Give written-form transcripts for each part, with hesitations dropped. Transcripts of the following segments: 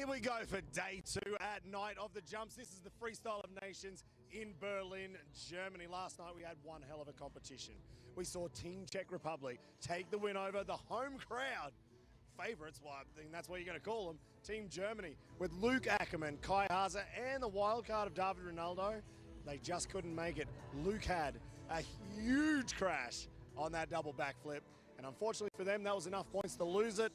Here we go for day 2 at Night of the Jumps. This is the Freestyle of Nations in Berlin, Germany. Last night we had one hell of a competition. We saw Team Czech Republic take the win over the home crowd. Favourites, well, I think that's what you're going to call them. Team Germany with Luke Ackermann, Kai Haase and the wild card of David Rinaldo. They just couldn't make it. Luke had a huge crash on that double backflip. And unfortunately for them, that was enough points to lose it.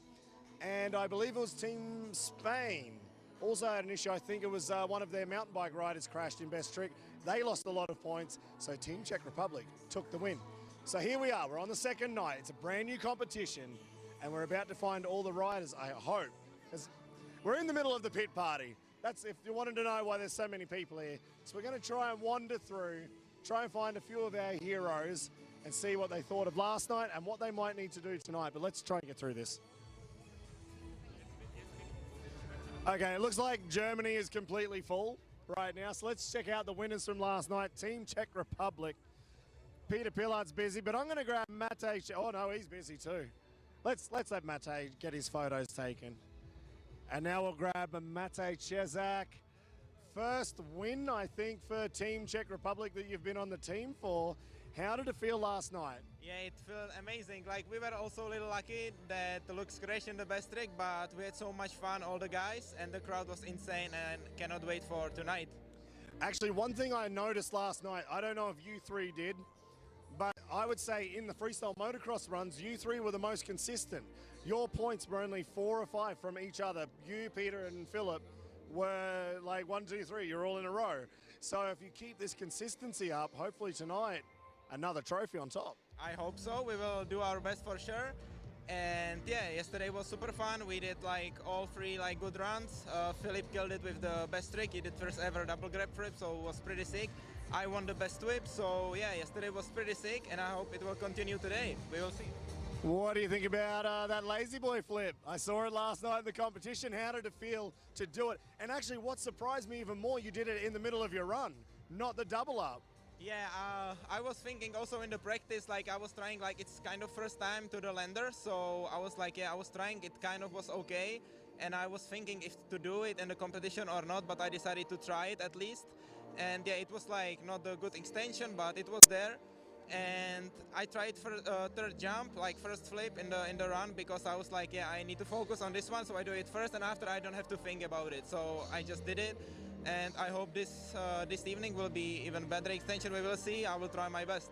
And I believe it was Team Spain also had an issue. I think it was one of their mountain bike riders crashed in best trick. They lost a lot of points, so Team Czech Republic took the win. So here we are, we're on the second night. It's a brand new competition, and we're about to find all the riders, I hope. We're in the middle of the pit party. That's if you wanted to know why there's so many people here. So we're going to try and wander through, try and find a few of our heroes and see what they thought of last night and what they might need to do tonight. But let's try and get through this. Okay, it looks like Germany is completely full right now, so let's check out the winners from last night. Team Czech Republic. Petr Pilat's busy, but I'm going to grab Matej. Oh no, he's busy too. Let's let Matej get his photos taken. And now we'll grab Matej Cesak. First win, I think, for Team Czech Republic that you've been on the team for. How did it feel last night? Yeah, it felt amazing. Like, we were also a little lucky that Luke's crashed in the best trick, but we had so much fun, all the guys, and the crowd was insane and cannot wait for tonight. Actually, one thing I noticed last night, I don't know if you three did, but I would say in the freestyle motocross runs, you three were the most consistent. Your points were only 4 or 5 from each other. You, Peter, and Filip were like 1, 2, 3. You're all in a row. So if you keep this consistency up, hopefully tonight, another trophy on top. I hope so. We will do our best for sure. And yeah, yesterday was super fun. We did like all 3 like good runs. Filip killed it with the best trick. He did first ever double grab flip, so it was pretty sick. I won the best whip, so yeah, yesterday was pretty sick, and I hope it will continue today. We will see. What do you think about that lazy boy flip? I saw it last night in the competition. How did it feel to do it? And actually, what surprised me even more, you did it in the middle of your run, not the double up. Yeah, I was thinking also in the practice, like I was trying, like it's kind of first time to the lander, so I was like, yeah, I was trying, it kind of was okay, and I was thinking if to do it in the competition or not, but I decided to try it at least, and yeah, it was like not a good extension, but it was there, and I tried for third jump, like first flip in the run, because I was like, yeah, I need to focus on this one, so I do it first, and after I don't have to think about it, so I just did it. And I hope this evening will be even better extension. We will see. I will try my best.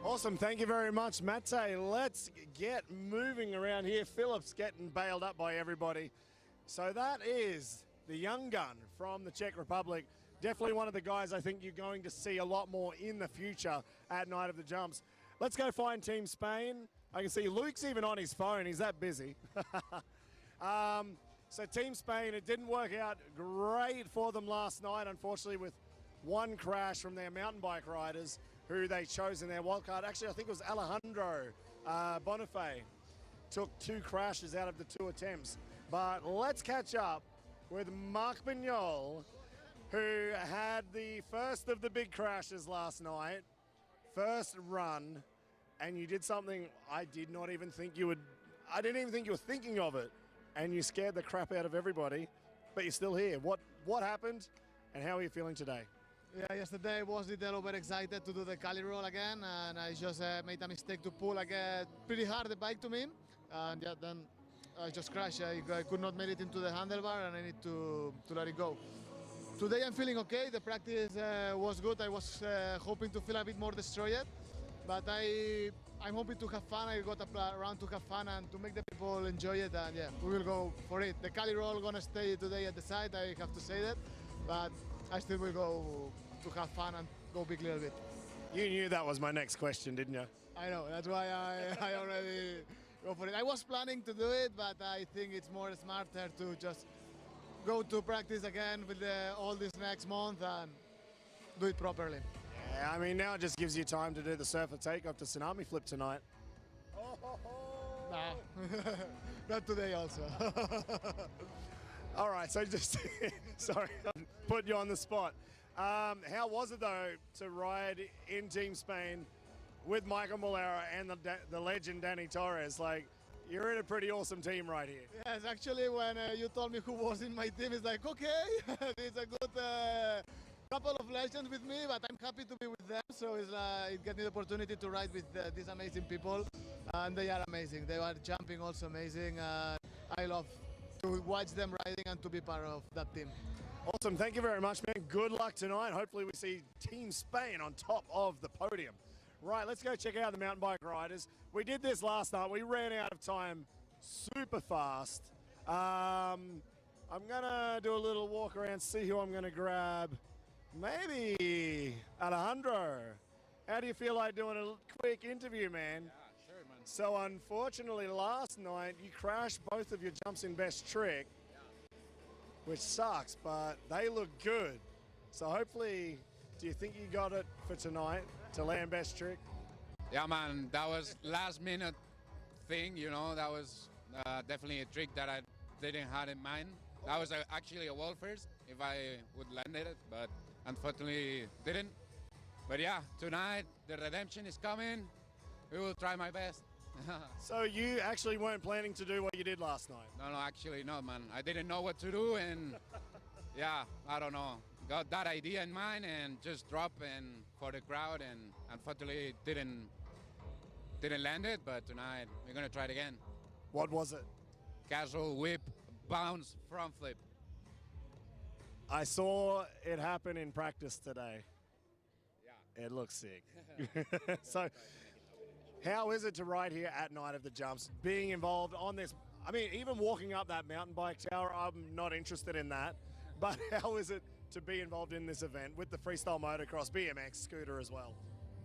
Awesome. Thank you very much, Matej. Let's get moving around here. Filip's getting bailed up by everybody. So that is the young gun from the Czech Republic. Definitely one of the guys I think you're going to see a lot more in the future at Night of the Jumps. Let's go find Team Spain. I can see Luke's even on his phone. He's that busy. So Team Spain, it didn't work out great for them last night, unfortunately, with one crash from their mountain bike riders who they chose in their wildcard. Actually, I think it was Alejandro Bonifay took 2 crashes out of the 2 attempts. But let's catch up with Marc Pinyol, who had the first of the big crashes last night, first run, and you did something I didn't even think you were thinking of it. And you scared the crap out of everybody, but you're still here. What happened, and how are you feeling today? Yeah, yesterday I was a little bit excited to do the Cali roll again, and I just made a mistake to pull pretty hard the bike to me, and yeah, then I just crashed. I could not make it into the handlebar, and I need to let it go. Today I'm feeling okay. The practice was good. I was hoping to feel a bit more destroyed, but I'm hoping to have fun. I got a round to have fun and to make the people enjoy it, and yeah, we will go for it. The Cali roll gonna stay today at the side, I have to say that, but I still will go to have fun and go big a little bit. You knew that was my next question, didn't you? I know, that's why I already go for it. I was planning to do it, but I think it's more smarter to just go to practice again with all this next month and do it properly. Yeah, I mean, now it just gives you time to do the surfer takeoff to tsunami flip tonight. Nah, not today also. All right, so just, sorry, I'm putting you on the spot. How was it though to ride in Team Spain with Maikel Melero and the legend Dany Torres? Like, You're in a pretty awesome team right here. Yes, actually, when you told me who was in my team, it's like, okay, it's a good couple of legends with me, but I'm happy to be with them. So it's it gave me the opportunity to ride with these amazing people, and they are amazing. They are jumping also amazing. I love to watch them riding and to be part of that team. Awesome. Thank you very much, man. Good luck tonight. Hopefully we see Team Spain on top of the podium. Right, let's go check out the mountain bike riders. We did this last night. We ran out of time super fast. I'm going to do a little walk around, see who I'm going to grab. Maybe Alejandro. How do you feel like doing a quick interview, man? Yeah, sure, man. So unfortunately last night you crashed both of your jumps in best trick, which sucks, but they look good. So hopefully, do you think you got it for tonight to land best trick? Yeah, man, that was last minute thing, you know, that was definitely a trick that I didn't have in mind. That was actually a wall first if I would land it, but unfortunately didn't. But yeah, tonight the redemption is coming. We will try my best. So you actually weren't planning to do what you did last night? No, actually not, man. I didn't know what to do, and yeah, I don't know. Got that idea in mind and just drop and for the crowd, and unfortunately didn't land it. But tonight we're gonna try it again. What was it? Casual whip, bounce, front flip. I saw it happen in practice today. Yeah. It looks sick. So how is it to ride here at Night of the Jumps, being involved on this? I mean, even walking up that mountain bike tower, I'm not interested in that. But how is it to be involved in this event with the Freestyle Motocross, BMX, scooter as well?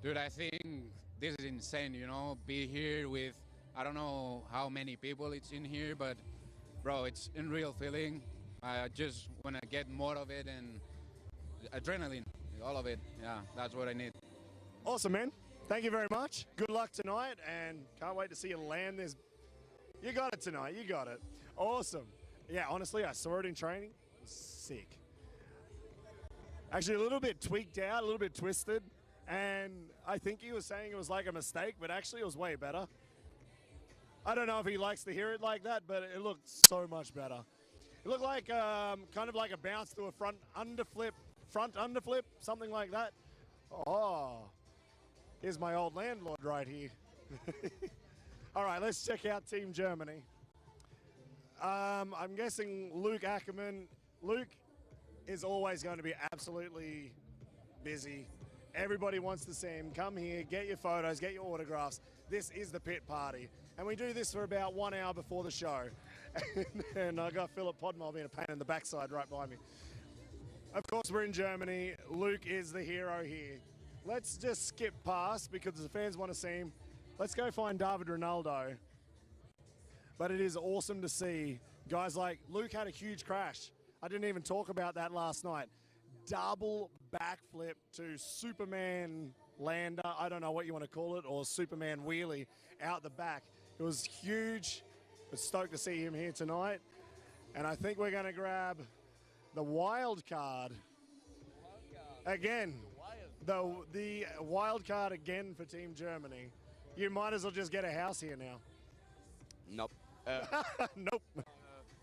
Dude, I think this is insane, you know, be here with, I don't know how many people it's in here, but bro, it's a unreal feeling. I just want to get more of it and adrenaline, all of it. Yeah, that's what I need. Awesome, man. Thank you very much. Good luck tonight, and can't wait to see you land this. You got it tonight. You got it. Awesome. Yeah, honestly, I saw it in training. It was sick. Actually, a little bit tweaked out, a little bit twisted, and I think he was saying it was like a mistake, but actually it was way better. I don't know if he likes to hear it like that, but it looked so much better. It looked like kind of like a bounce to a front underflip, something like that. Oh. Here's my old landlord right here. All right, let's check out Team Germany. I'm guessing Luke Ackermann. Luke is always going to be absolutely busy. Everybody wants to see him. Come here, get your photos, get your autographs. This is the pit party. And we do this for about 1 hour before the show. And I got Filip Podmol being a pain in the backside right by me. Of course, we're in Germany. Luke is the hero here. Let's just skip past because the fans want to see him. Let's go find David Rinaldo. But it is awesome to see guys like Luke had a huge crash. I didn't even talk about that last night. Double backflip to Superman lander, I don't know what you want to call it, or Superman wheelie out the back. It was huge. We're stoked to see him here tonight. And I think we're going to grab the wild card again. The wild card again for Team Germany. You might as well just get a house here now. Nope. Nope.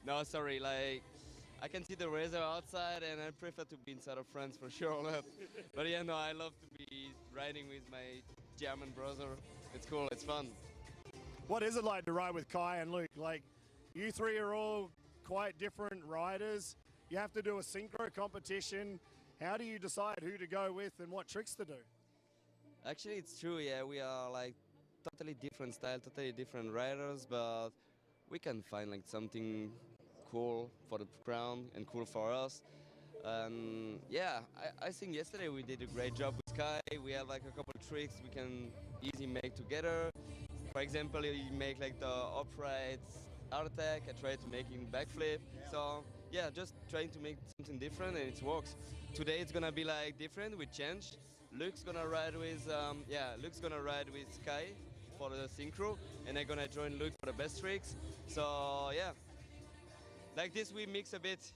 No, sorry. Like, I can see the razor outside, and I prefer to be inside of France for sure. But yeah, no, I love to be riding with my German brother. It's cool. It's fun. What is it like to ride with Kai and Luke? Like, you three are all quite different riders. You have to do a synchro competition. How do you decide who to go with and what tricks to do? Actually, it's true. Yeah, we are like totally different style, totally different riders, but we can find like something cool for the crown and cool for us. And yeah, I think yesterday we did a great job with Kai. We have like a couple of tricks we can easily make together. For example, you make like the upright out attack. I tried to make him backflip. So yeah, just trying to make something different, and it works. Today it's gonna be like different. We change. Luke's gonna ride with Luke's gonna ride with Kai for the synchro, and I'm gonna join Luke for the best tricks. So yeah, like this we mix a bit.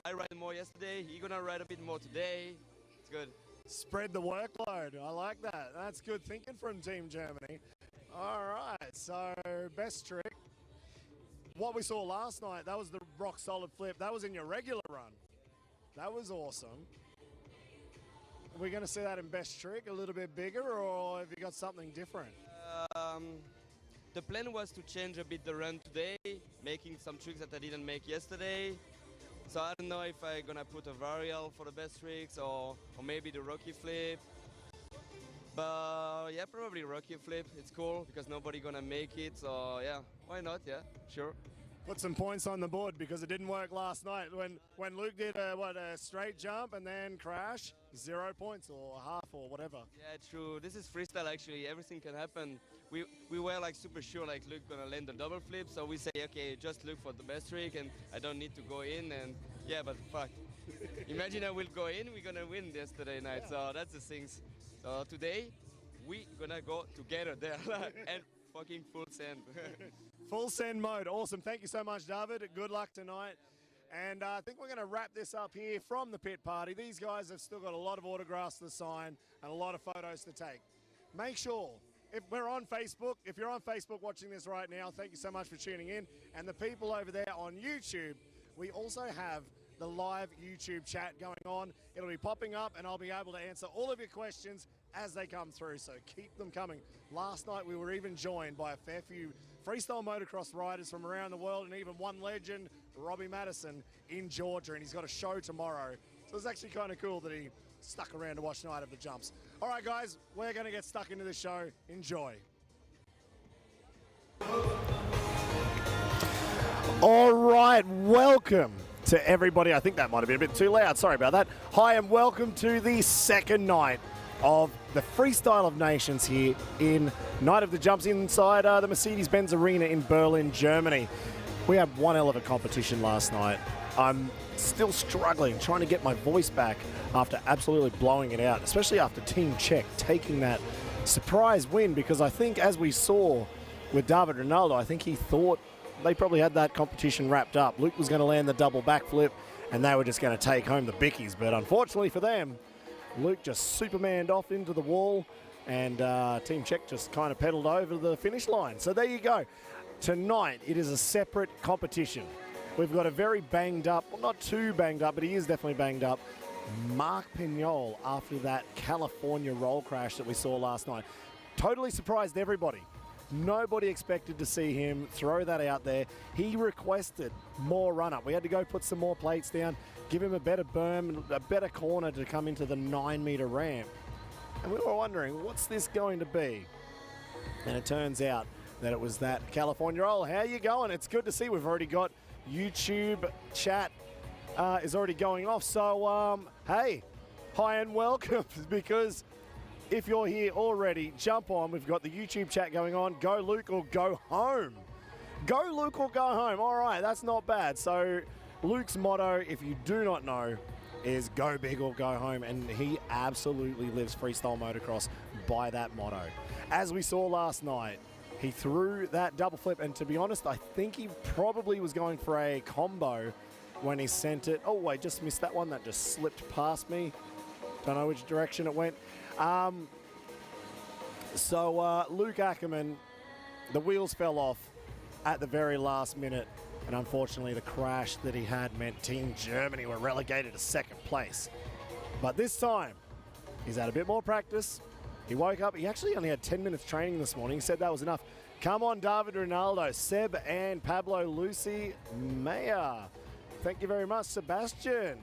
I ride more yesterday. He's gonna ride a bit more today. It's good. Spread the workload. I like that. That's good thinking from Team Germany. All right, so best trick. what we saw last night, that was the rock solid flip. That was in your regular run. That was awesome. Are we going to see that in best trick a little bit bigger, or have you got something different? The plan was to change a bit the run today, making some tricks that I didn't make yesterday. So I don't know if I'm gonna put a varial for the best tricks or maybe the rocky flip. But yeah, probably rocky flip. It's cool because nobody gonna make it. So yeah, why not? Yeah, sure. Put some points on the board because it didn't work last night. When Luke did a straight jump and then crash, 0 points or a half or whatever. Yeah, true. This is freestyle actually. Everything can happen. We were like super sure like Luke gonna land the double flip, so we say okay, just look for the best trick and I don't need to go in. And yeah, but fuck. Imagine I will go in, we're gonna win yesterday night. Yeah. So that's the things. So today we gonna go together there and fucking full send. Full send mode. Awesome. Thank you so much, David. Good luck tonight. And I think we're going to wrap this up here from the pit party. These guys have still got a lot of autographs to sign and a lot of photos to take. Make sure, if we're on Facebook, if you're on Facebook watching this right now, thank you so much for tuning in. And the people over there on YouTube, we also have the live YouTube chat going on. It'll be popping up and I'll be able to answer all of your questions as they come through, so keep them coming. Last night we were even joined by a fair few freestyle motocross riders from around the world, and even one legend, Robbie Madison, in Georgia, and he's got a show tomorrow. So it's actually kind of cool that he stuck around to watch Night of the Jumps. All right, guys, we're going to get stuck into the show. Enjoy. All right, welcome to everybody. I think that might have been a bit too loud. Sorry about that. Hi, and welcome to the second night of the Freestyle of Nations here in Night of the Jumps inside the Mercedes-Benz Arena in Berlin, Germany. We had one hell of a competition last night. I'm still struggling, trying to get my voice back after absolutely blowing it out, especially after Team Czech taking that surprise win, because I think, as we saw with David Rinaldo, I think he thought they probably had that competition wrapped up. Luke was going to land the double backflip, and they were just going to take home the bickies. But unfortunately for them, Luke just supermaned off into the wall, and Team Czech just kind of pedaled over the finish line. So there you go. Tonight, it is a separate competition. We've got a very banged up, well, not too banged up, but he is definitely banged up, Marc Pinyol after that California roll crash that we saw last night. Totally surprised everybody. Nobody expected to see him throw that out there. He requested more run-up. We had to go put some more plates down, give him a better berm, a better corner to come into the 9-meter ramp. And we were wondering, what's this going to be? And it turns out that it was that California roll. How you going? It's good to see we've already got YouTube chat is already going off. So, hey, hi and welcome, because if you're here already, jump on. We've got the YouTube chat going on. Go Luke or go home. Go Luke or go home. All right, that's not bad. So Luke's motto, if you do not know, is go big or go home. And he absolutely lives freestyle motocross by that motto. As we saw last night, he threw that double flip. And to be honest, I think he probably was going for a combo when he sent it. Oh, I just missed that one. That just slipped past me. Don't know which direction it went. Luke Ackermann, the wheels fell off at the very last minute, and unfortunately the crash that he had meant Team Germany were relegated to second place. But this time, he's had a bit more practice. He woke up, he actually only had 10 minutes training this morning. He said that was enough. Come on, David Rinaldo, Seb and Pablo Lucy Mayer. Thank you very much, Sebastian.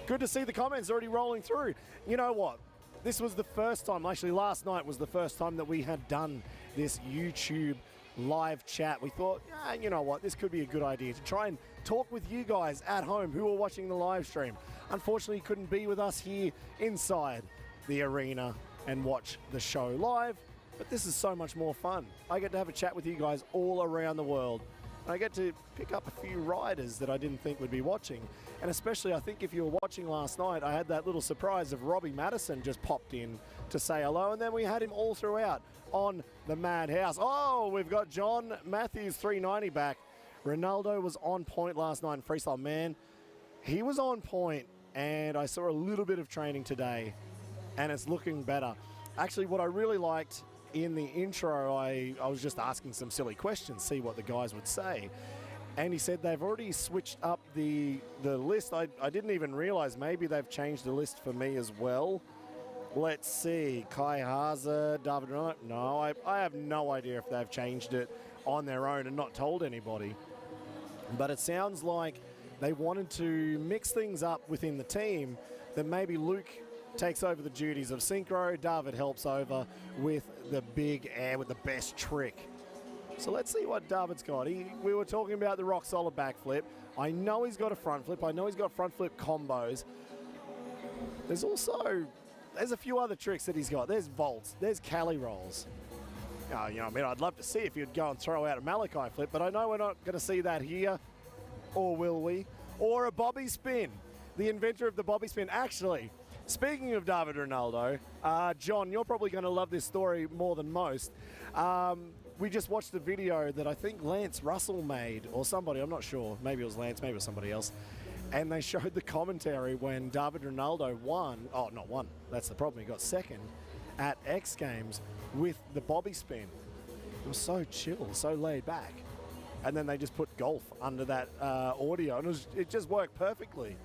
Good to see the comments already rolling through. You know what? This was the first time, actually last night was the first time that we had done this YouTube live chat. We thought, yeah, you know what, this could be a good idea to try and talk with you guys at home who are watching the live stream. Unfortunately, you couldn't be with us here inside the arena and watch the show live, but this is so much more fun. I get to have a chat with you guys all around the world. I get to pick up a few riders that I didn't think would be watching. And especially, I think if you were watching last night, I had that little surprise of Robbie Madison just popped in to say hello. And then we had him all throughout on the Madhouse. Oh, we've got John Matthews 390 back. Ronaldo was on point last night in freestyle. Man, he was on point, and I saw a little bit of training today, and it's looking better. Actually, what I really liked in the intro, I was just asking some silly questions, see what the guys would say. and he said they've already switched up the list. I didn't even realize maybe they've changed the list for me as well. Let's see, Haase, David Rinaldo. No, I have no idea if they've changed it on their own and not told anybody. But it sounds like they wanted to mix things up within the team, that maybe Luke takes over the duties of synchro, David helps over with the big air, with the best trick. So let's see what David's got. We were talking about the rock solid backflip. I know he's got a front flip. I know he's got front flip combos. There's a few other tricks that he's got. There's vaults, there's Cali rolls. I'd love to see if you'd go and throw out a Malachi flip, but I know we're not going to see that here, or will we? Or a bobby spin, the inventor of the bobby spin. Actually, speaking of David Rinaldo, John, you're probably going to love this story more than most. We just watched the video that I think Lance Russell made, or somebody, I'm not sure. Maybe it was Lance, maybe it was somebody else. And they showed the commentary when David Rinaldo won. Oh, not won. That's the problem. He got second at X Games with the bobby spin. It was so chill, so laid back. And then they just put golf under that audio, and it just worked perfectly.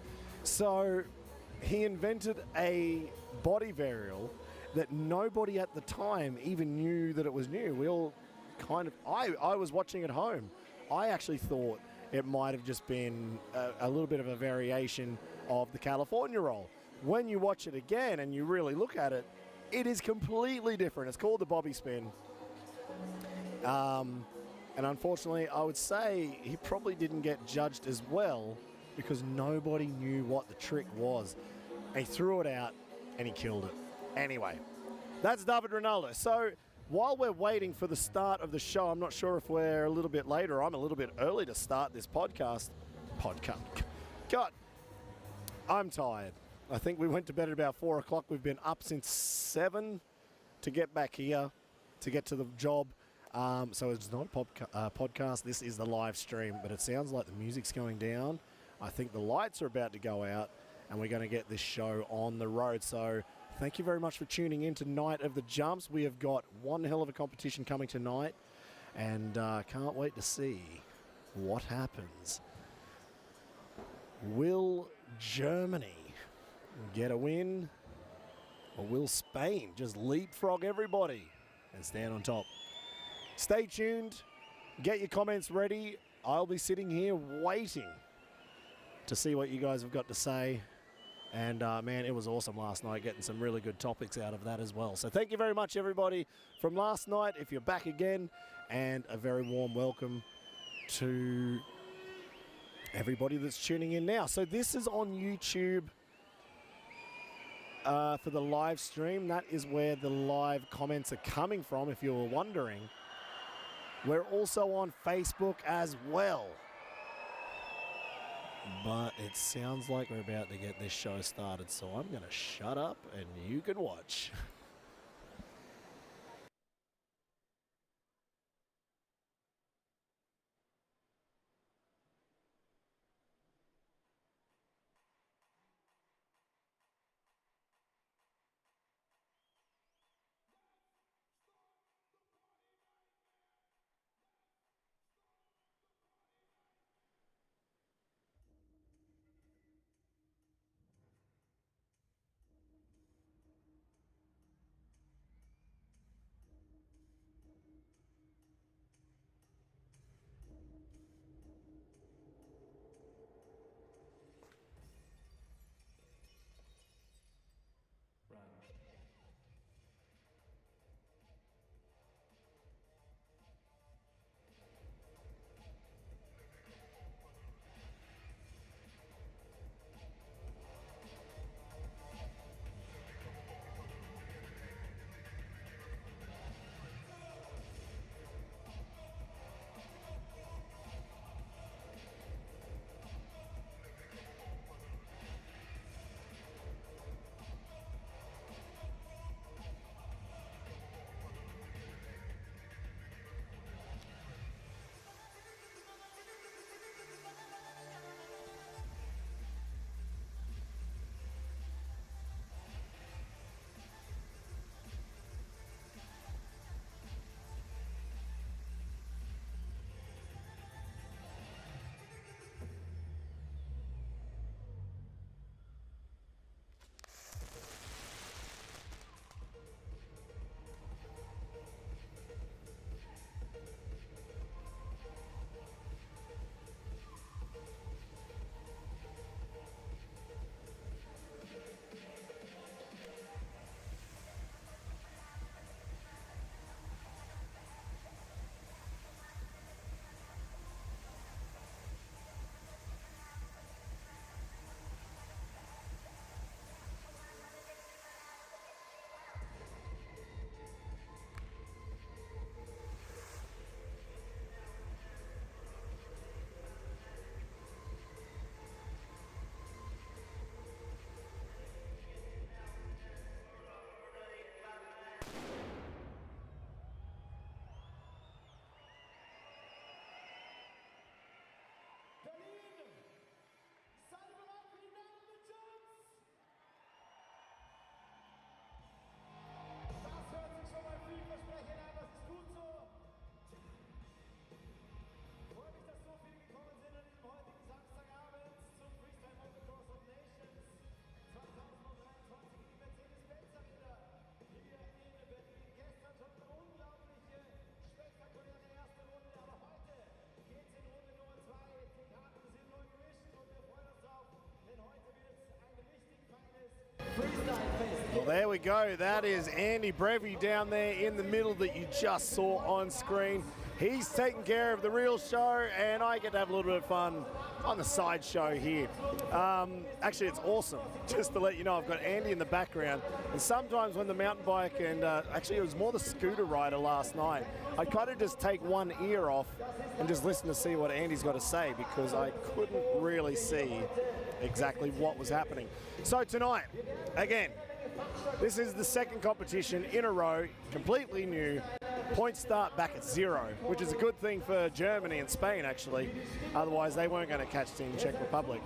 So he invented a body varial that nobody at the time even knew that it was new. We all kind of, I was watching at home. I actually thought it might have just been a little bit of a variation of the California roll. When you watch it again and you really look at it, it is completely different. It's called the bobby spin. And unfortunately, I would say he probably didn't get judged as well because nobody knew what the trick was. And he threw it out and he killed it. Anyway, that's David Rinaldo. So while we're waiting for the start of the show, I'm not sure if we're a little bit later. I'm a little bit early to start this podcast. God, I'm tired. I think we went to bed at about 4 o'clock. We've been up since 7 to get back here, to get to the job. So it's not a podcast. This is the live stream, but it sounds like the music's going down. I think the lights are about to go out, and we're going to get this show on the road. So thank you very much for tuning in to Night of the Jumps. We have got one hell of a competition coming tonight, and can't wait to see what happens. Will Germany get a win, or will Spain just leapfrog everybody and stand on top? Stay tuned. Get your comments ready. I'll be sitting here waiting to see what you guys have got to say. And, man, it was awesome last night, getting some really good topics out of that as well. So thank you very much, everybody, from last night, if you're back again. And a very warm welcome to everybody that's tuning in now. So this is on YouTube for the live stream. That is where the live comments are coming from, if you were wondering. We're also on Facebook as well. But it sounds like we're about to get this show started, so I'm going to shut up and you can watch. There we go. That is Andy Brevy down there in the middle that you just saw on screen. He's taking care of the real show, and I get to have a little bit of fun on the side show here. Actually, it's awesome. Just to let you know, I've got Andy in the background, and sometimes when the mountain bike and actually it was more the scooter rider last night, I kind of just take one ear off and just listen to see what Andy's got to say, because I couldn't really see exactly what was happening. So tonight, again, this is the second competition in a row, completely new. Points start back at 0, which is a good thing for Germany and Spain, actually. Otherwise, they weren't going to catch Team Czech Republic.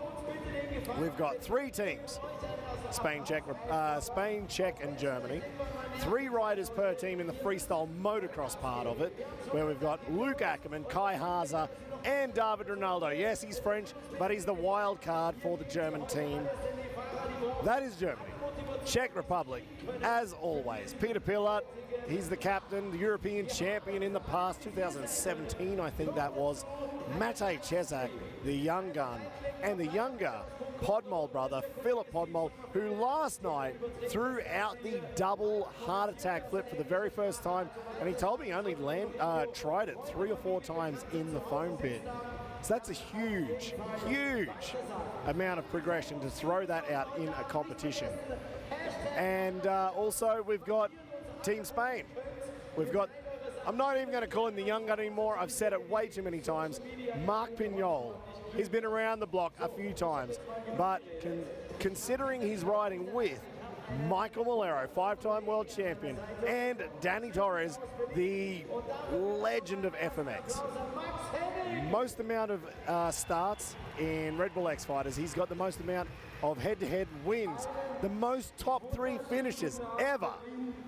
We've got 3 teams, Spain, Czech, and Germany. 3 riders per team in the freestyle motocross part of it, where we've got Luke Ackermann, Kai Haase, and David Rinaldo. Yes, he's French, but he's the wild card for the German team. That is Germany. Czech Republic, as always, Petr Pilat, he's the captain, the European champion in the past, 2017 I think that was. Matej Cesak, the young gun, and the younger Podmol brother, Filip Podmol, who last night threw out the double heart attack flip for the very first time, and he told me he only tried it 3 or 4 times in the foam pit. So that's a huge, huge amount of progression to throw that out in a competition. And also we've got Team Spain. We've got, I'm not even going to call him the young gun anymore. I've said it way too many times. Marc Pinyol. He's been around the block a few times, but considering he's riding with Maikel Melero, 5-time world champion, and Dany Torres, the legend of FMX. Most amount of starts in Red Bull X Fighters. He's got the most amount of head-to-head wins, the most top 3 finishes ever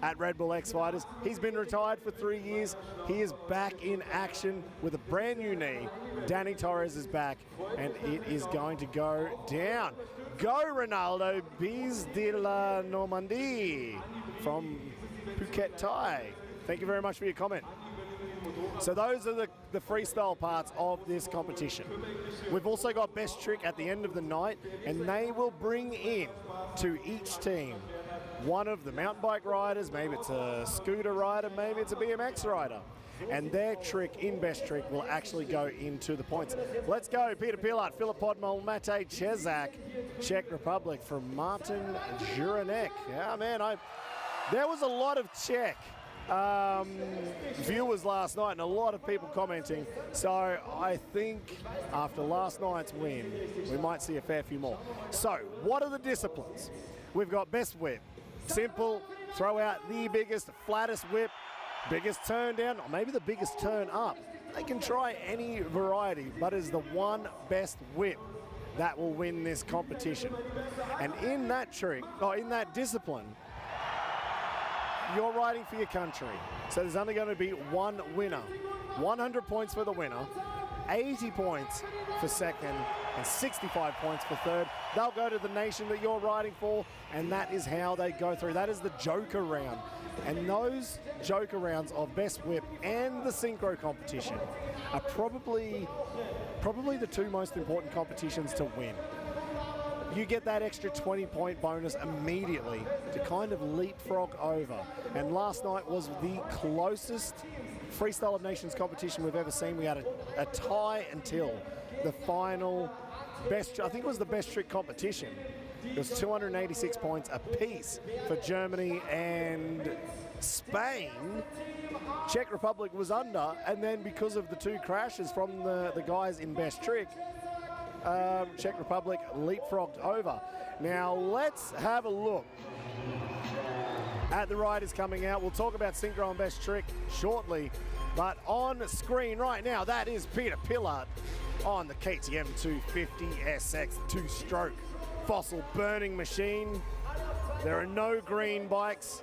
at Red Bull X Fighters. He's been retired for 3 years. He is back in action with a brand new knee. Dany Torres is back, and it is going to go down. Go Rinaldo, Bis de la Normandie from Phuket, Thai. Thank you very much for your comment. So those are the freestyle parts of this competition. We've also got Best Trick at the end of the night, and they will bring in to each team one of the mountain bike riders, maybe it's a scooter rider, maybe it's a BMX rider. And their trick in Best Trick will actually go into the points. Let's go, Petr Pilat, Filip Podmol, Matej Cesak, Czech Republic from Martin Juranek. Yeah, man, there was a lot of Czech viewers last night and a lot of people commenting, so I think after last night's win we might see a fair few more. So what are the disciplines? We've got best whip, simple, throw out the biggest, flattest whip, biggest turn down, or maybe the biggest turn up. They can try any variety, but it's the one best whip that will win this competition. And in that trick, or in that discipline, you're riding for your country. So there's only going to be one winner. 100 points for the winner, 80 points for second, and 65 points for third. They'll go to the nation that you're riding for, and that is how they go through. That is the Joker round. And those Joker rounds of Best Whip and the Synchro competition are probably the 2 most important competitions to win. You get that extra 20-point bonus immediately to kind of leapfrog over. And last night was the closest Freestyle of Nations competition we've ever seen. We had a tie until the final best, I think it was the Best Trick competition. It was 286 points apiece for Germany and Spain. Czech Republic was under, and then because of the 2 crashes from the guys in Best Trick, Czech Republic leapfrogged over. Now let's have a look at the riders coming out. We'll talk about Synchro and Best Trick shortly, but on screen right now, that is Petr Pilat on the KTM 250 SX 2-stroke fossil burning machine. There are no green bikes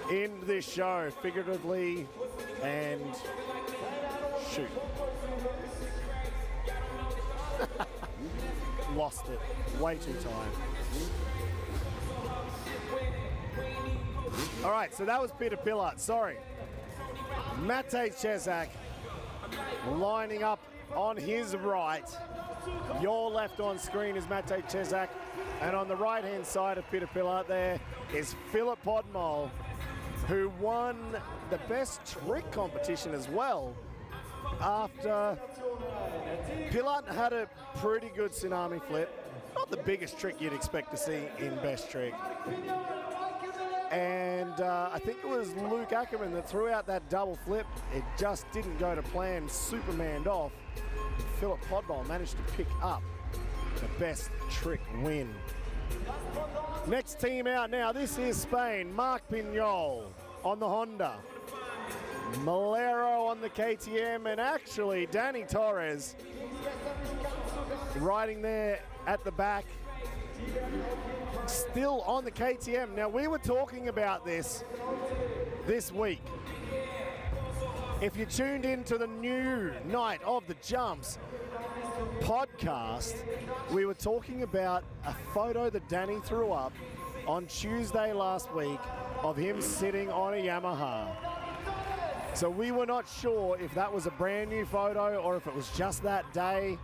in this show, figuratively, and shoot. Lost it way too time. All right, so that was Petr Pilat, sorry. Matej Cesak lining up on his right. Your left on screen is Matej Cesak, and on the right-hand side of Petr Pilat there is Filip Podmol, who won the best trick competition as well after Pilat had a pretty good tsunami flip. Not the biggest trick you'd expect to see in best trick. And I think it was Luke Ackermann that threw out that double flip. It just didn't go to plan, Supermaned off. Filip Podmol managed to pick up the best trick win. Next team out now, this is Spain. Marc Pinyol on the Honda. Melero on the KTM, and actually Dany Torres riding there at the back, still on the KTM. Now, we were talking about this week. If you tuned into the new Night of the Jumps podcast, we were talking about a photo that Dany threw up on Tuesday last week of him sitting on a Yamaha. So we were not sure if that was a brand new photo or if it was just that day.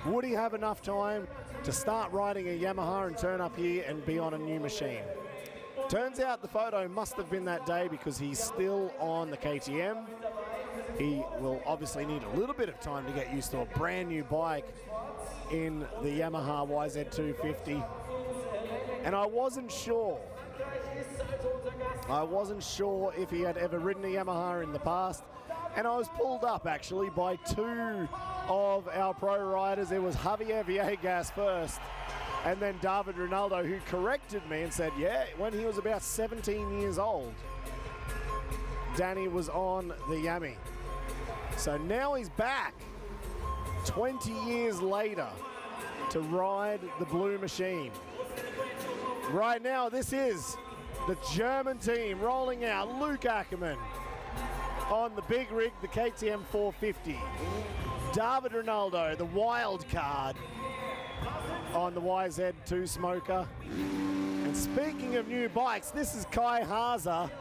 Would he have enough time to start riding a Yamaha and turn up here and be on a new machine? Turns out the photo must have been that day because he's still on the KTM. He will obviously need a little bit of time to get used to a brand new bike in the Yamaha YZ250. And I wasn't sure if he had ever ridden a Yamaha in the past. And I was pulled up actually by two of our pro riders. It was Javier Villegas first, and then David Rinaldo, who corrected me and said, yeah, when he was about 17 years old, Dany was on the Yami. So now he's back 20 years later to ride the blue machine. Right now, this is the German team rolling out. Luke Ackermann on the big rig, the KTM 450. David Rinaldo, the wild card, on the YZ2 Smoker. And speaking of new bikes, this is Kai Haase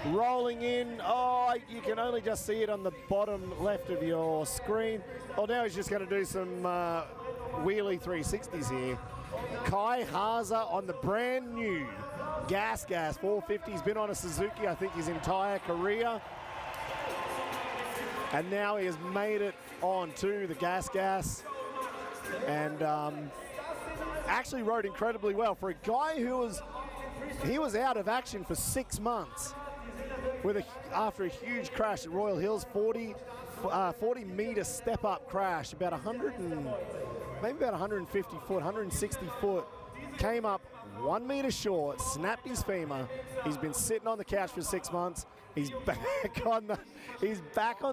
rolling in. Oh, you can only just see it on the bottom left of your screen. Well, now he's just going to do some wheelie 360s here. Kai Haase on the brand new Gas 450. He's been on a Suzuki, I think, his entire career. And now he has made it on to the Gas. And actually rode incredibly well for a guy who was out of action for 6 months after a huge crash at Royal Hills, 40 meter step up crash, about 150 foot, 160 foot, came up 1 meter short, snapped his femur. He's been sitting on the couch for 6 months. He's back on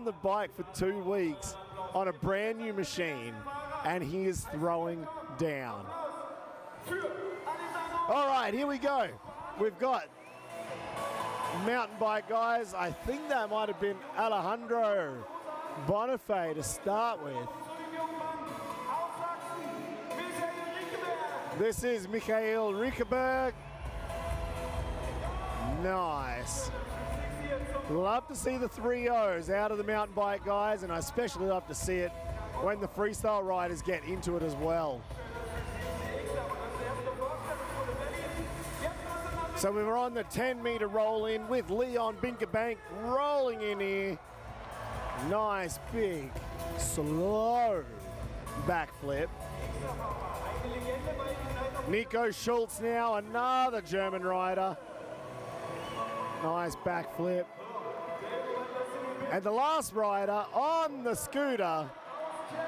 the bike for 2 weeks on a brand new machine, and he is throwing down. All right, here we go. We've got mountain bike guys. I think that might have been Alejandro Bonifay to start with. This is Michael Rickeberg. Nice. Love to see the 3-0s out of the mountain bike guys, and I especially love to see it when the freestyle riders get into it as well. So we were on the 10 meter roll in with Leon Binkerbank rolling in here. Nice, big, slow backflip. Nico Schultz now, another German rider. Nice backflip. And the last rider on the scooter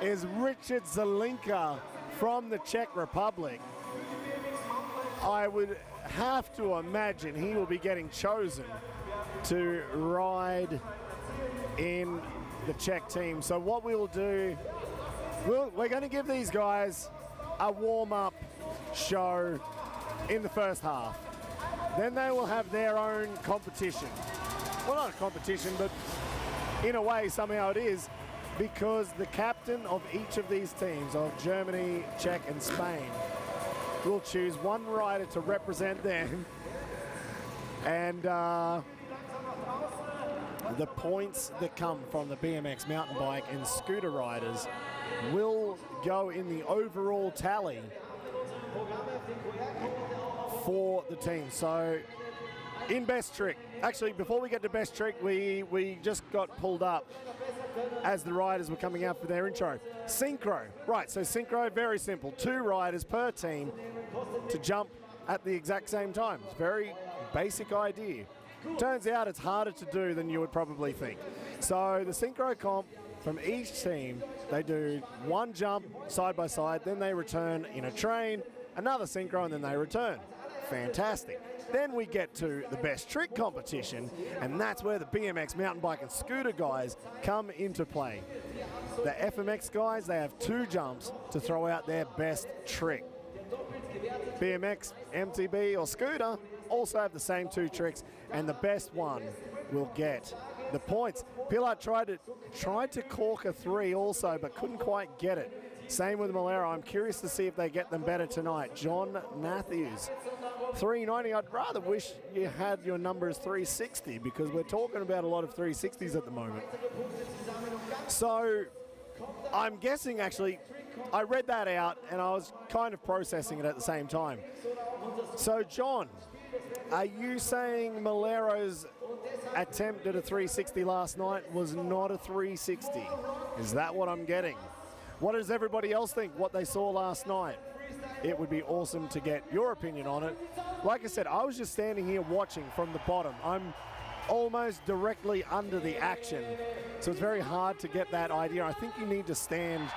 is Richard Zelinka from the Czech Republic. I would have to imagine he will be getting chosen to ride in the Czech team. So what we will do, we're going to give these guys a warm-up show in the first half. Then they will have their own competition. Well, not a competition, but in a way somehow it is, because the captain of each of these teams, of Germany, Czech and Spain, will choose one rider to represent them, and the points that come from the BMX mountain bike and scooter riders will go in the overall tally for the team. So in best trick, actually before we get to best trick, we just got pulled up as the riders were coming out for their intro. Synchro, right, so synchro, very simple. 2 riders per team to jump at the exact same time. It's a very basic idea. Turns out it's harder to do than you would probably think. So the synchro comp, from each team, they do 1 jump side by side, then they return in a train, another synchro, and then they return. Fantastic. Then we get to the best trick competition, and that's where the BMX, mountain bike, and scooter guys come into play. The FMX guys, they have 2 jumps to throw out their best trick. BMX, MTB, or scooter also have the same 2 tricks, and the best one will get the points. Pilat tried to cork a 3 also, but couldn't quite get it. Same with Melero. I'm curious to see if they get them better tonight. John Matthews, 390. I'd rather wish you had your numbers 360 because we're talking about a lot of 360s at the moment. So I'm guessing, actually, I read that out and I was kind of processing it at the same time. So John, are you saying Melero's attempt at a 360 last night was not a 360? Is that what I'm getting? What does everybody else think, what they saw last night? It would be awesome to get your opinion on it. Like I said, I was just standing here watching from the bottom. I'm almost directly under the action, so it's very hard to get that idea. I think you need to stand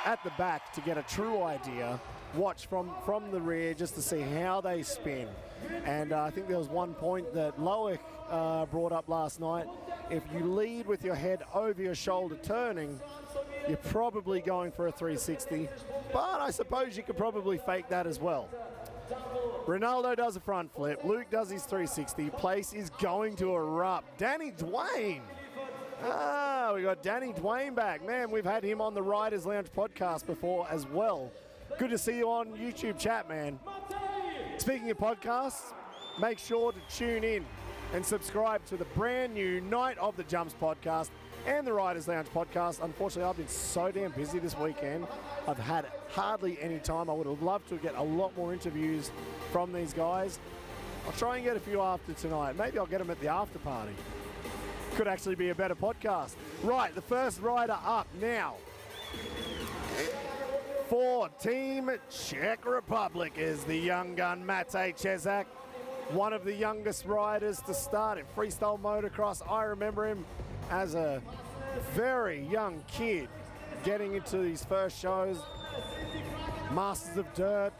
at the back to get a true idea. Watch from the rear just to see how they spin. And I think there was one point that Loic brought up last night. If you lead with your head over your shoulder turning, you're probably going for a 360, but I suppose you could probably fake that as well. Rinaldo does a front flip. Luke does his 360. Place is going to erupt. Danny Dwayne. We got Danny Dwayne back. Man, we've had him on the Riders Lounge podcast before as well. Good to see you on YouTube chat, man. Speaking of podcasts, make sure to tune in and subscribe to the brand new Night of the Jumps podcast and the Riders Lounge podcast. Unfortunately, I've been so damn busy this weekend. I've had hardly any time. I would have loved to get a lot more interviews from these guys. I'll try and get a few after tonight. Maybe I'll get them at the after party. Could actually be a better podcast. Right, the first rider up now for Team Czech Republic is the young gun Matej Cesak, one of the youngest riders to start in freestyle motocross. I remember him as a very young kid getting into these first shows, Masters of Dirt,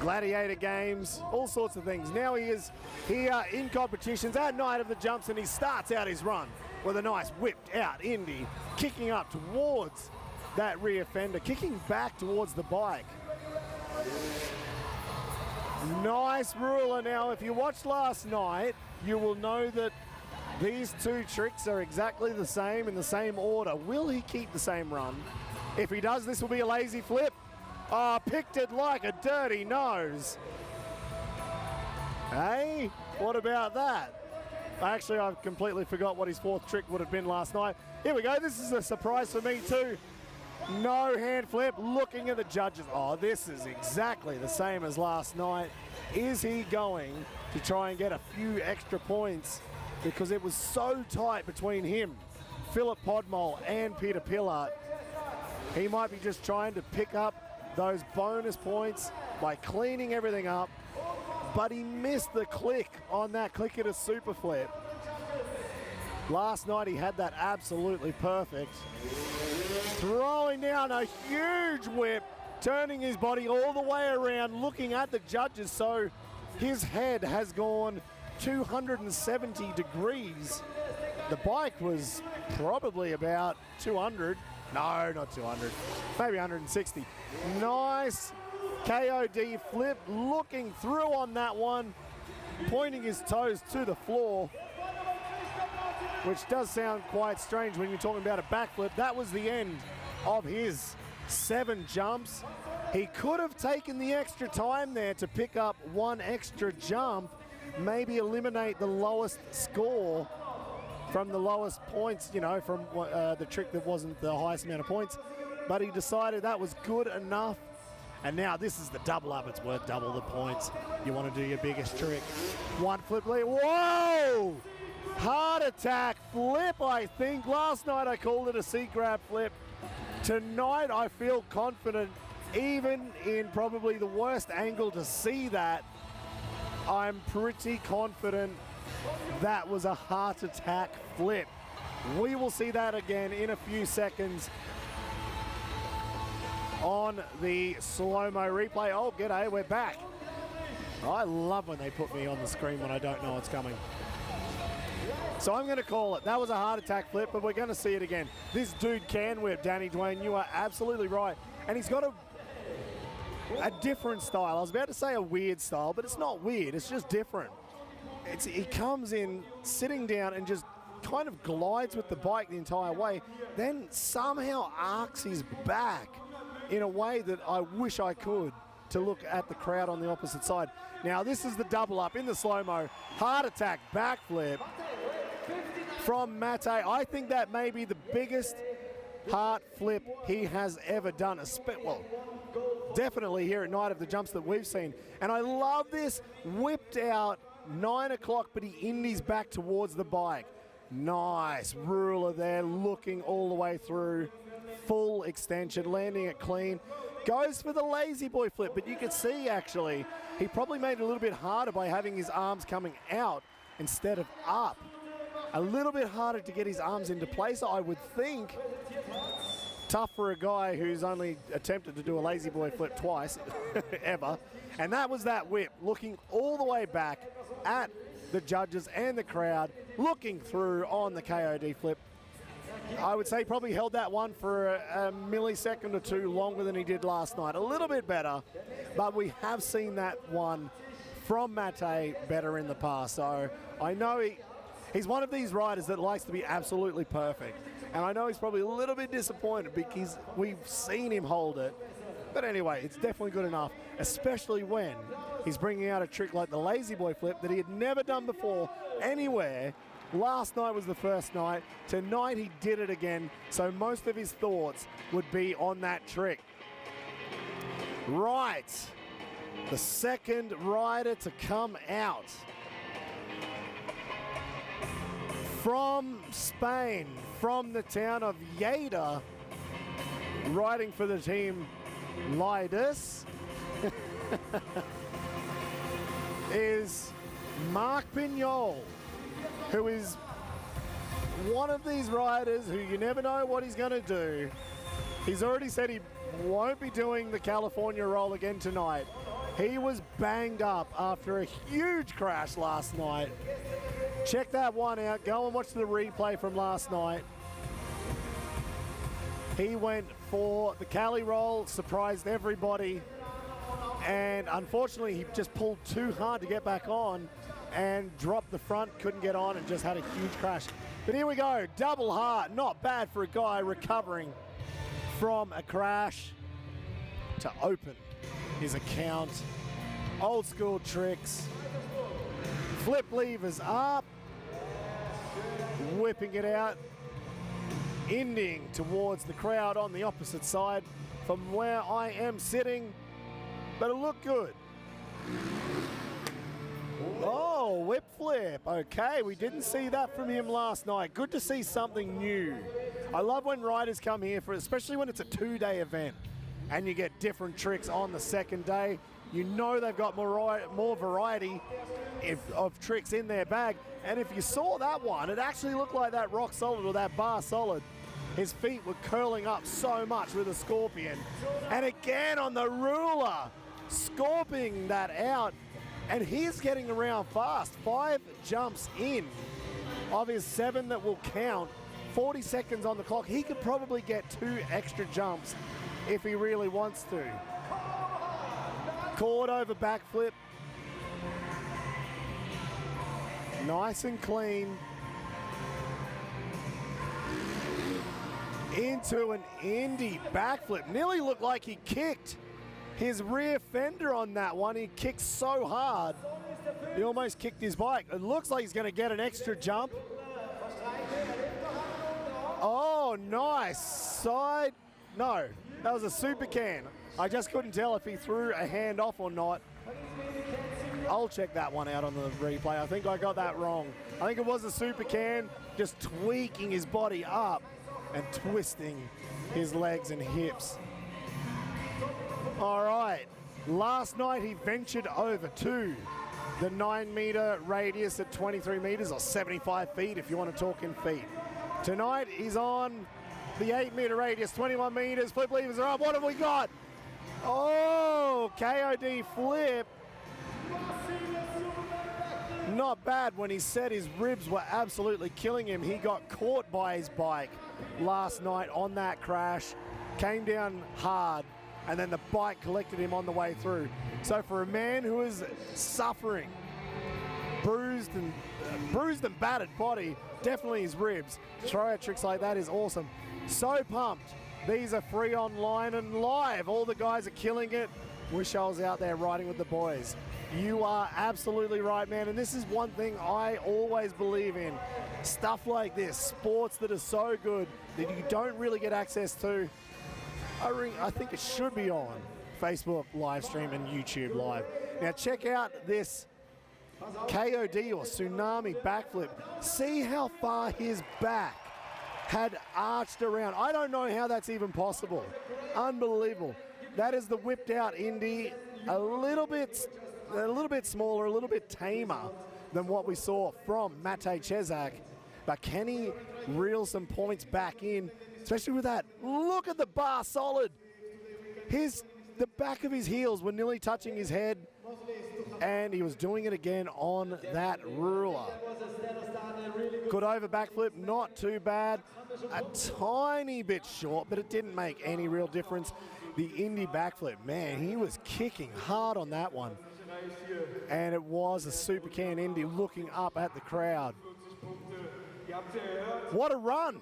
Gladiator Games, all sorts of things. Now he is here in competitions at Night of the Jumps, and he starts out his run with a nice whipped out Indy, kicking up towards that rear fender, kicking back towards the bike. Nice ruler. Now, if you watched last night, you will know that these 2 tricks are exactly the same in the same order. Will he keep the same run? If he does, this will be a lazy flip. Picked it like a dirty nose. Hey, what about that? Actually, I've completely forgot what his 4th trick would have been last night. Here we go. This is a surprise for me too. No hand flip, looking at the judges. This is exactly the same as last night. Is he going to try and get a few extra points? Because it was so tight between him, Filip Podmol, and Petr Pilat. He might be just trying to pick up those bonus points by cleaning everything up, but he missed the click on that click at a super flip. Last night he had that absolutely perfect. Throwing down a huge whip, turning his body all the way around, looking at the judges, so his head has gone 270 degrees. The bike was probably about 200. No, not 200. Maybe 160. Nice KOD flip, looking through on that one, pointing his toes to the floor, which does sound quite strange when you're talking about a backflip. That was the end of his 7 jumps. He could have taken the extra time there to pick up 1 extra jump, maybe eliminate the lowest score from the lowest points, you know, from the trick that wasn't the highest amount of points. But he decided that was good enough. And now this is the double up. It's worth double the points. You want to do your biggest trick. One flip lead. Whoa! Heart attack flip, I think. Last night I called it a seat grab flip. Tonight I feel confident, even in probably the worst angle to see that. I'm pretty confident that was a heart attack flip. We will see that again in a few seconds on the slow-mo replay. Oh, g'day, we're back. I love when they put me on the screen when I don't know what's coming. So I'm going to call it. That was a heart attack flip, but we're going to see it again. This dude can whip, Danny Dwayne. You are absolutely right. And he's got a different style. I was about to say a weird style, but it's not weird. It's just different. He comes in sitting down and just kind of glides with the bike the entire way, then somehow arcs his back in a way that I wish I could to look at the crowd on the opposite side. Now this is the double up in the slow-mo. Heart attack backflip from Matej. I think that may be the biggest heart flip he has ever done. Well, definitely here at Night of the Jumps that we've seen. And I love this whipped out 9 o'clock, but he indies back towards the bike. Nice ruler there, looking all the way through. Full extension, landing it clean. Goes for the lazy boy flip, but you can see actually, he probably made it a little bit harder by having his arms coming out instead of up. A little bit harder to get his arms into place, I would think. Tough for a guy who's only attempted to do a lazy boy flip twice, ever. And that was that whip, looking all the way back at the judges and the crowd, looking through on the KOD flip. I would say he probably held that one for a millisecond or two longer than he did last night. A little bit better, but we have seen that one from Matej better in the past. So I know he's one of these riders that likes to be absolutely perfect. And I know he's probably a little bit disappointed because we've seen him hold it. But anyway, it's definitely good enough, especially when he's bringing out a trick like the lazy boy flip that he had never done before anywhere. Last night was the first night. Tonight he did it again, so most of his thoughts would be on that trick. Right, the second rider to come out from Spain, from the town of Lleida, riding for the team Lidus, is Marc Pinyol, who is one of these riders who you never know what he's going to do. He's already said he won't be doing the California roll again tonight. He was banged up after a huge crash last night. Check that one out. Go and watch the replay from last night. He went for the Cali roll, surprised everybody, and unfortunately he just pulled too hard to get back on and dropped the front, couldn't get on, and just had a huge crash. But here we go, double heart, not bad for a guy recovering from a crash to open his account. Old school tricks, flip levers up, whipping it out, ending towards the crowd on the opposite side from where I am sitting, but it looked good. Oh, whip flip. Okay, we didn't see that from him last night. Good to see something new. I love when riders come here, especially when it's a two-day event and you get different tricks on the second day. You know they've got more variety of tricks in their bag. And if you saw that one, it actually looked like that rock solid or that bar solid. His feet were curling up so much with a scorpion. And again on the ruler, scorpioning that out. And he's getting around fast. 5 jumps in of his 7 that will count. 40 seconds on the clock. He could probably get 2 extra jumps if he really wants to. Cord over backflip. Nice and clean. Into an Indy backflip. Nearly looked like he kicked his rear fender on that one. He kicked so hard, he almost kicked his bike. It looks like he's going to get an extra jump. Oh, nice. Side. No, that was a super can. I just couldn't tell if he threw a hand off or not. I'll check that one out on the replay. I think I got that wrong. I think it was a super can, just tweaking his body up and twisting his legs and hips. All right, last night he ventured over to the 9-meter radius at 23 meters, or 75 feet if you want to talk in feet. Tonight he's on the 8-meter radius, 21 meters. Flip levers are up. What have we got? Oh, KOD flip. Not bad. When he said his ribs were absolutely killing him, he got caught by his bike last night on that crash, came down hard, and then the bike collected him on the way through. So for a man who is suffering, bruised and battered body, definitely his ribs, throw out tricks like that is awesome. So pumped. These are free online and live. All the guys are killing it. Wish I was out there riding with the boys. You are absolutely right, man. And this is one thing I always believe in. Stuff like this, sports that are so good that you don't really get access to. I think it should be on Facebook live stream and YouTube live. Now check out this KOD or tsunami backflip. See how far his back had arched around. I don't know how that's even possible. Unbelievable. That is the whipped out Indy, a little bit smaller, a little bit tamer than what we saw from Matej Cesak. But can he reel some points back in, especially with that? Look at the bar solid. The back of his heels were nearly touching his head, and he was doing it again on that ruler. Good over backflip, not too bad. A tiny bit short, but it didn't make any real difference. The Indy backflip, man, he was kicking hard on that one. And it was a super can Indy looking up at the crowd. What a run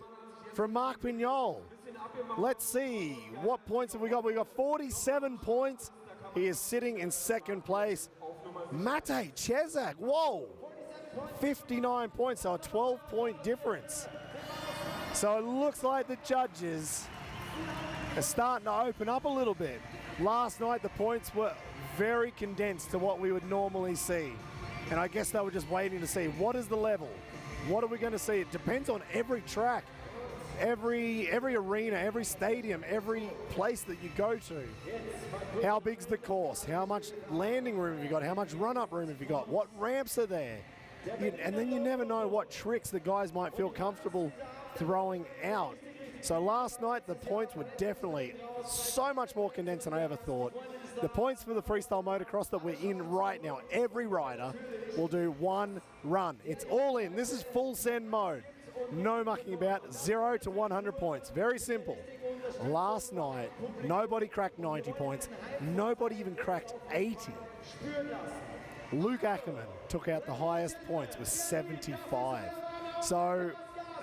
from Marc Pinyol. Let's see, what points have we got? We got 47 points. He is sitting in second place. Matej Cesak, whoa, 59 points, so a 12-point difference. So it looks like the judges are starting to open up a little bit. Last night the points were very condensed to what we would normally see. And I guess they were just waiting to see what is the level? What are we going to see? It depends on every track, every arena, every stadium, every place that you go to. How big's the course? How much landing room have you got? How much run-up room have you got? What ramps are there? And then you never know what tricks the guys might feel comfortable throwing out. So last night the points were definitely so much more condensed than I ever thought. The points for the freestyle motocross that we're in right now, every rider will do one run. It's all in. This is full send mode. No mucking about, 0 to 100 points. Very simple. Last night, nobody cracked 90 points. Nobody even cracked 80. Luke Ackermann took out the highest points with 75. So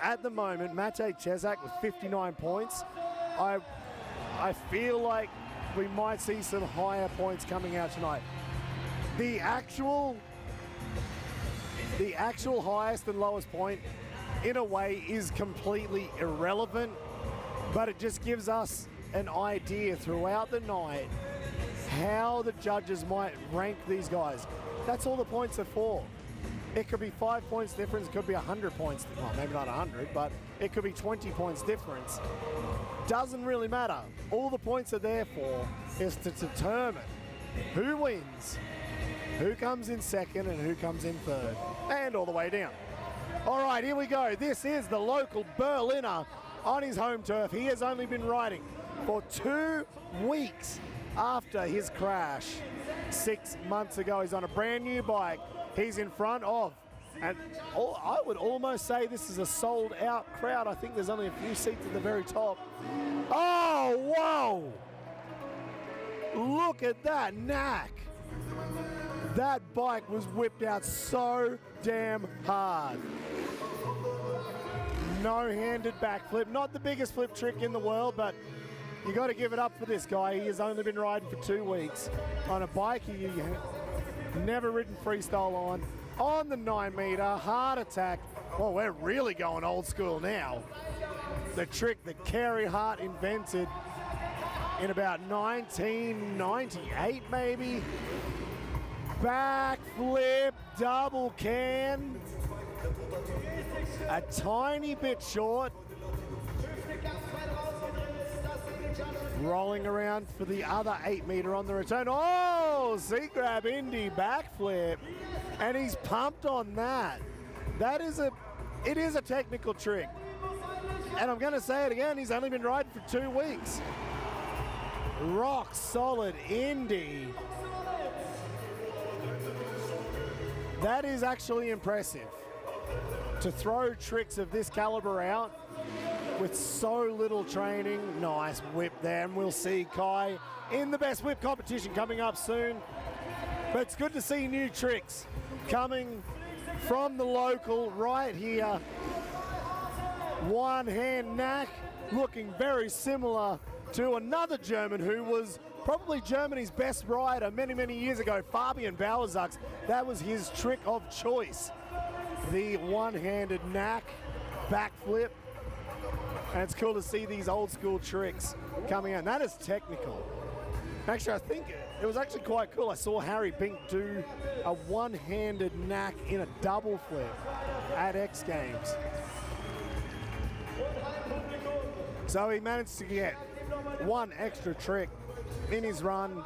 at the moment, Matej Cesak with 59 points. I feel like we might see some higher points coming out tonight. The actual highest and lowest point, in a way, is completely irrelevant, but it just gives us an idea throughout the night how the judges might rank these guys. That's all the points are for. It could be 5 points difference, it could be 100 points, well, maybe not 100, but it could be 20 points difference. Doesn't really matter. All the points are there for is to determine who wins, who comes in second, and who comes in third, and all the way down. All right, here we go. This is the local Berliner on his home turf. He has only been riding for 2 weeks after his crash 6 months ago. He's on a brand new bike. He's in front of, and I would almost say this is a sold out crowd. I think there's only a few seats at the very top. Oh, whoa! Look at that knack. That bike was whipped out so damn hard. No-handed backflip, not the biggest flip trick in the world, but you got to give it up for this guy. He has only been riding for 2 weeks on a bike he never ridden freestyle on the 9 meter, hard attack. Well, we're really going old school now. the trick that Carey Hart invented in about 1998 maybe. Backflip, double can. A tiny bit short. Rolling around for the other 8 meter on the return. Oh, seat grab Indy backflip. And he's pumped on that. It is a technical trick. And I'm gonna say it again, he's only been riding for 2 weeks. Rock solid Indy. That is actually impressive. To throw tricks of this caliber out with so little training. Nice whip there, and we'll see Kai in the best whip competition coming up soon. But it's good to see new tricks coming from the local right here. One hand knack, looking very similar to another German who was probably Germany's best rider many, many years ago, Fabian Bauersachs. That was his trick of choice. The one-handed knack, backflip. And it's cool to see these old school tricks coming out. And that is technical. Actually, I think it was actually quite cool. I saw Harry Bink do a one-handed knack in a double flip at X Games. So he managed to get one extra trick in his run.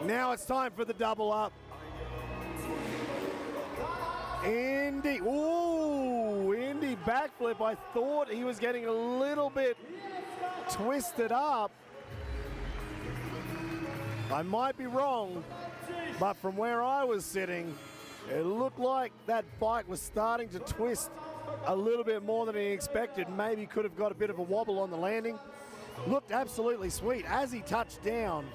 Now it's time for the double up. Indy, ooh, Indy backflip. I thought he was getting a little bit twisted up. I might be wrong, but from where I was sitting, it looked like that bike was starting to twist a little bit more than he expected. Maybe could have got a bit of a wobble on the landing. Looked absolutely sweet. As he touched down,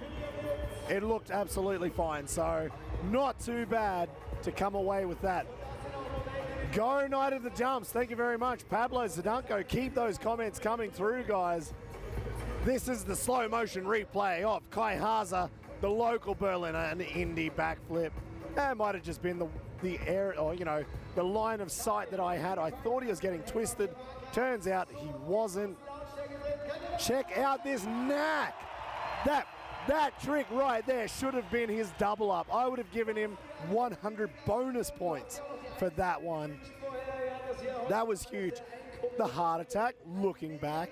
it looked absolutely fine. So not too bad to come away with that. Go Night of the Jumps. Thank you very much. Pablo Zdunko. Keep those comments coming through, guys. This is the slow motion replay of Kai Haase, the local Berliner, an Indy backflip. That might have just been the air, or the line of sight that I had. I thought he was getting twisted. Turns out he wasn't. Check out this knack. That trick right there should have been his double up. I would have given him 100 bonus points for that one. That was huge. The heart attack, looking back.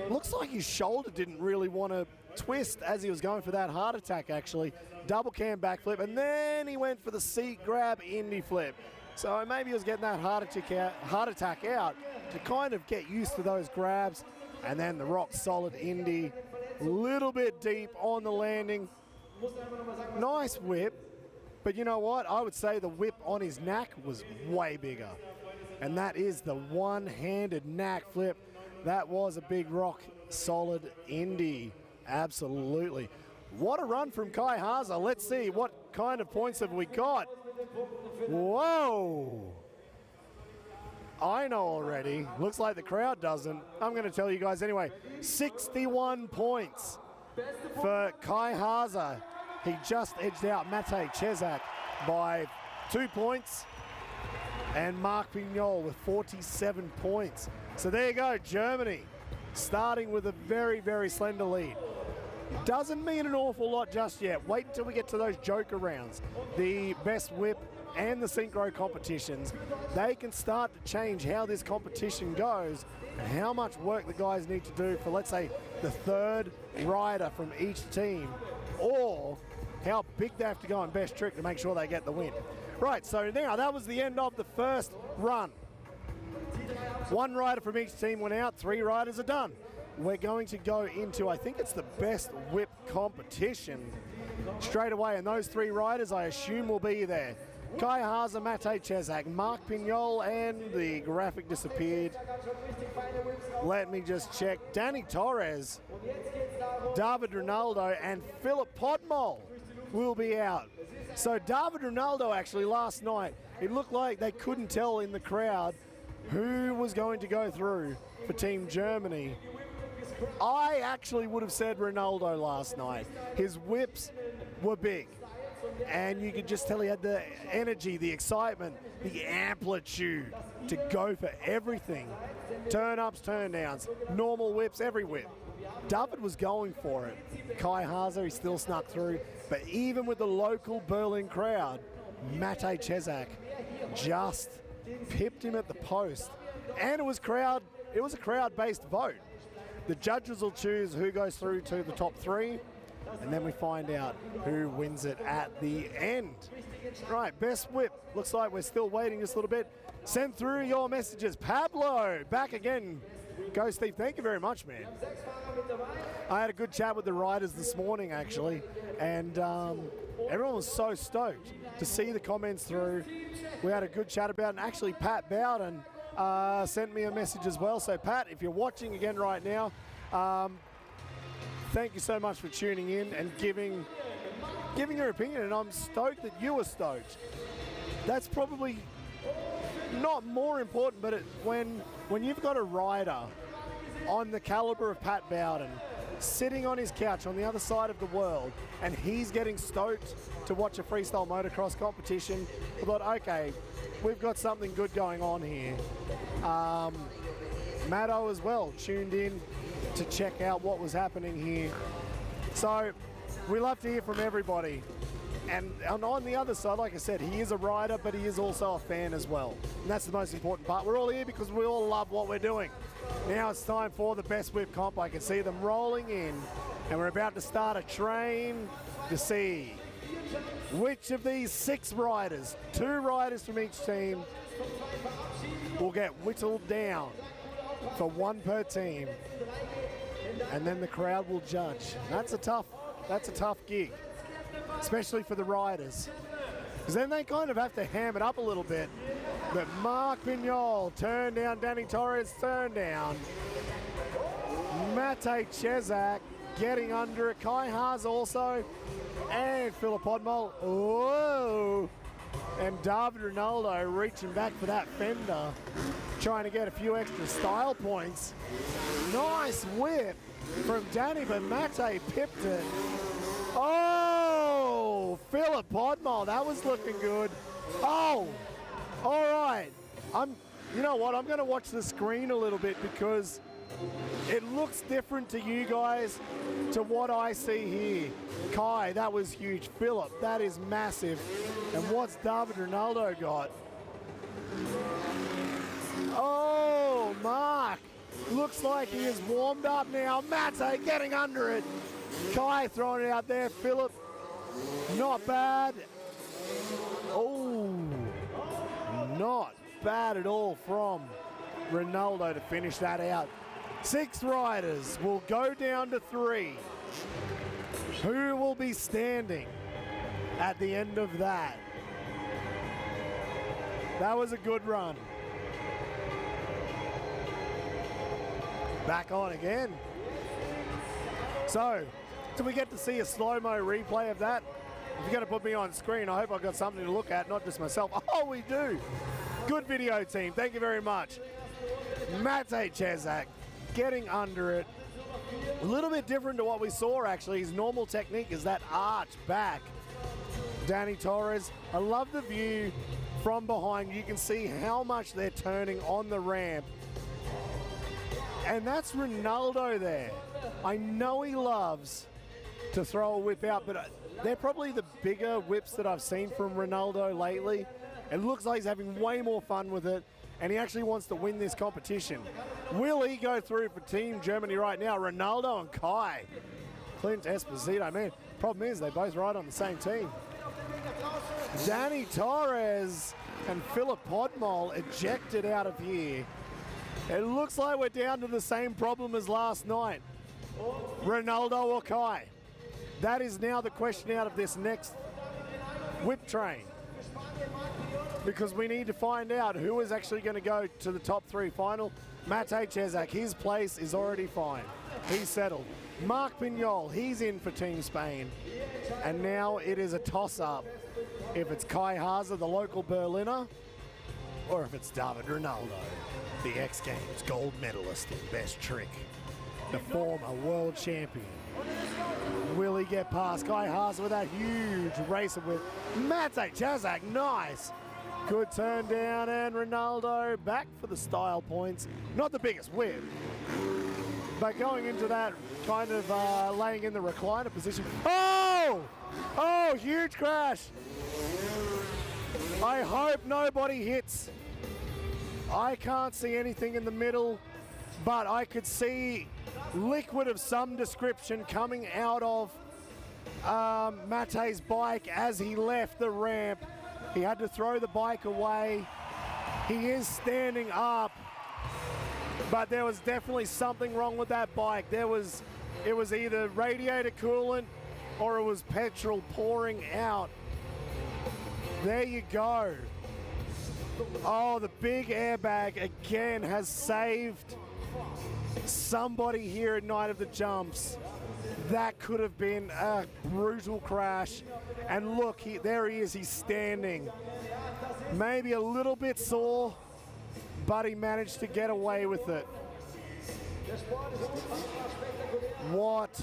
Looks like his shoulder didn't really want to twist as he was going for that heart attack, actually. Double cam backflip, and then he went for the seat grab Indy flip. So maybe he was getting that heart attack out to kind of get used to those grabs. And then the rock solid Indy, little bit deep on the landing. Nice whip, but you know what? I would say the whip on his knack was way bigger. And that is the one-handed knack flip. That was a big rock solid Indy, absolutely. What a run from Kai Haase. Let's see, what kind of points have we got? Whoa! I know already. Looks like the crowd doesn't. I'm going to tell you guys anyway. 61 points for Kai Haase. He just edged out Matej Cesak by 2 points. And Marc Pinyol with 47 points. So there you go, Germany starting with a very, very slender lead. Doesn't mean an awful lot just yet. Wait until we get to those joker rounds. The best whip and the synchro competitions. They can start to change how this competition goes and how much work the guys need to do for, let's say, the third rider from each team, or how big they have to go on best trick to make sure they get the win. Right, so now that was the end of the first run. One rider from each team went out, 3 riders are done. We're going to go into, I think it's the best whip competition straight away, and those 3 riders I assume will be there. Kai Haase, Matej Cesak, Marc Pinyol, and the graphic disappeared. Let me just check. Dany Torres, David Rinaldo, and Filip Podmol will be out. So David Rinaldo, actually, last night, it looked like they couldn't tell in the crowd who was going to go through for Team Germany. I actually would have said Rinaldo last night. His whips were big. and you could just tell he had the energy, the excitement, the amplitude to go for everything. Turn-ups, turn-downs, normal whips, every whip. David was going for it. Kai Haase, he still snuck through, but even with the local Berlin crowd, Matej Cesak just pipped him at the post. And it was a crowd-based vote. The judges will choose who goes through to the top 3, and then we find out who wins it at the end. Right, best whip. Looks like we're still waiting just a little bit. Send through your messages. Pablo, back again. Go, Steve. Thank you very much, man. I had a good chat with the riders this morning, actually, and everyone was so stoked to see the comments through. We had a good chat about it, and actually Pat Bowden sent me a message as well. So, Pat, if you're watching again right now, thank you so much for tuning in and giving your opinion, and I'm stoked that you were stoked. That's probably not more important, but when you've got a rider on the caliber of Pat Bowden sitting on his couch on the other side of the world, and he's getting stoked to watch a freestyle motocross competition, I thought, okay, we've got something good going on here. Matto as well tuned in to check out what was happening here. So we love to hear from everybody. And on the other side, like I said, he is a rider, but he is also a fan as well. And that's the most important part. We're all here because we all love what we're doing. Now it's time for the best whip comp. I can see them rolling in, and we're about to start a train to see which of these 6 riders, 2 riders from each team, will get whittled down for 1 per team, and then the crowd will judge. That's a tough gig, especially for the riders, because then they kind of have to ham it up a little bit. But Marc Pinyol, turn down. Dany Torres, turn down. Matej Cesak getting under it. Kai Haase also, and Filip Podmol. Whoa! And David Rinaldo reaching back for that fender, trying to get a few extra style points. Nice whip from Dany, but Matej pipped it. Oh, Filip Podmol, that was looking good. Oh, all right. You know what? I'm going to watch the screen a little bit because it looks different to you guys to what I see here. Kai, that was huge. Filip, that is massive. And what's David Rinaldo got? Oh, Marc. Looks like he is warmed up now. Matej getting under it. Kai throwing it out there. Filip, not bad. Oh, not bad at all from Rinaldo to finish that out. 6 riders will go down to 3. Who will be standing at the end of that? That was a good run. Back on again. So, do we get to see a slow-mo replay of that? If you're going to put me on screen, I hope I've got something to look at, not just myself. Oh, we do. Good video, team. Thank you very much. Matej Cesak getting under it. A little bit different to what we saw, actually. His normal technique is that arch back. Dany Torres, I love the view from behind. You can see how much they're turning on the ramp. And that's Rinaldo there. I know he loves to throw a whip out, but they're probably the bigger whips that I've seen from Rinaldo lately. It looks like he's having way more fun with it, and he actually wants to win this competition. Will he go through for Team Germany right now? Rinaldo and Kai. Clint Esposito, man. Problem is they both ride on the same team. Dany Torres and Filip Podmol ejected out of here. It looks like we're down to the same problem as last night. Rinaldo or Kai? That is now the question out of this next whip train, because we need to find out who is actually going to go to the top 3 final. Matej Cesak, his place is already fine. He's settled. Marc Pinyol, he's in for Team Spain. And now it is a toss-up if it's Kai Haase, the local Berliner, or if it's David Rinaldo, the X Games gold medalist in best trick, the former world champion. Will he get past Kai Haase with that huge racer with Matej Cesak? Nice. Good turn down, and Rinaldo back for the style points. Not the biggest win, but going into that kind of laying in the recliner position. Oh! Oh, huge crash. I hope nobody hits. I can't see anything in the middle, but I could see liquid of some description coming out of Matej's bike as he left the ramp. He had to throw the bike away. He is standing up, but there was definitely something wrong with that bike. It was either radiator coolant or it was petrol pouring out. There you go. Oh, the big airbag again has saved somebody here at Night of the Jumps. That could have been a brutal crash. And look, there he is, he's standing. Maybe a little bit sore, but he managed to get away with it. What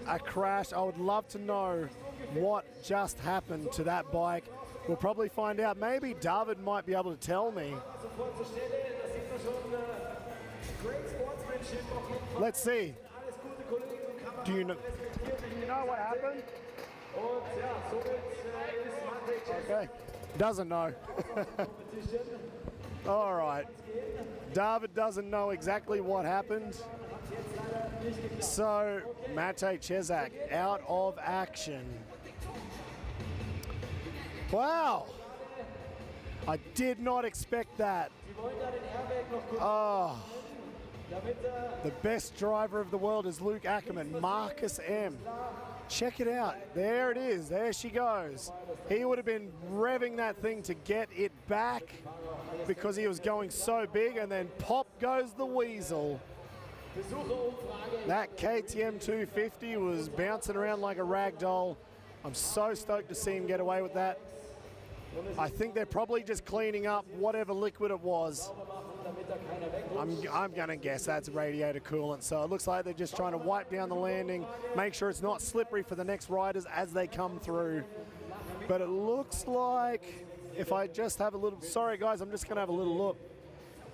a crash. I would love to know what just happened to that bike. We'll probably find out. Maybe David might be able to tell me. Let's see. Do you know what happened? Okay. Doesn't know. All right. David doesn't know exactly what happened. So, Matej Cesak out of action. Wow. I did not expect that. Oh. The best driver of the world is Luke Ackermann, Marcus M. Check it out. There it is. There she goes. He would have been revving that thing to get it back because he was going so big, and then pop goes the weasel. That KTM 250 was bouncing around like a rag doll. I'm so stoked to see him get away with that. I think they're probably just cleaning up whatever liquid it was. I'm going to guess that's radiator coolant. So it looks like they're just trying to wipe down the landing, make sure it's not slippery for the next riders as they come through. But it looks like, if I just have a little, sorry guys, I'm just going to have a little look.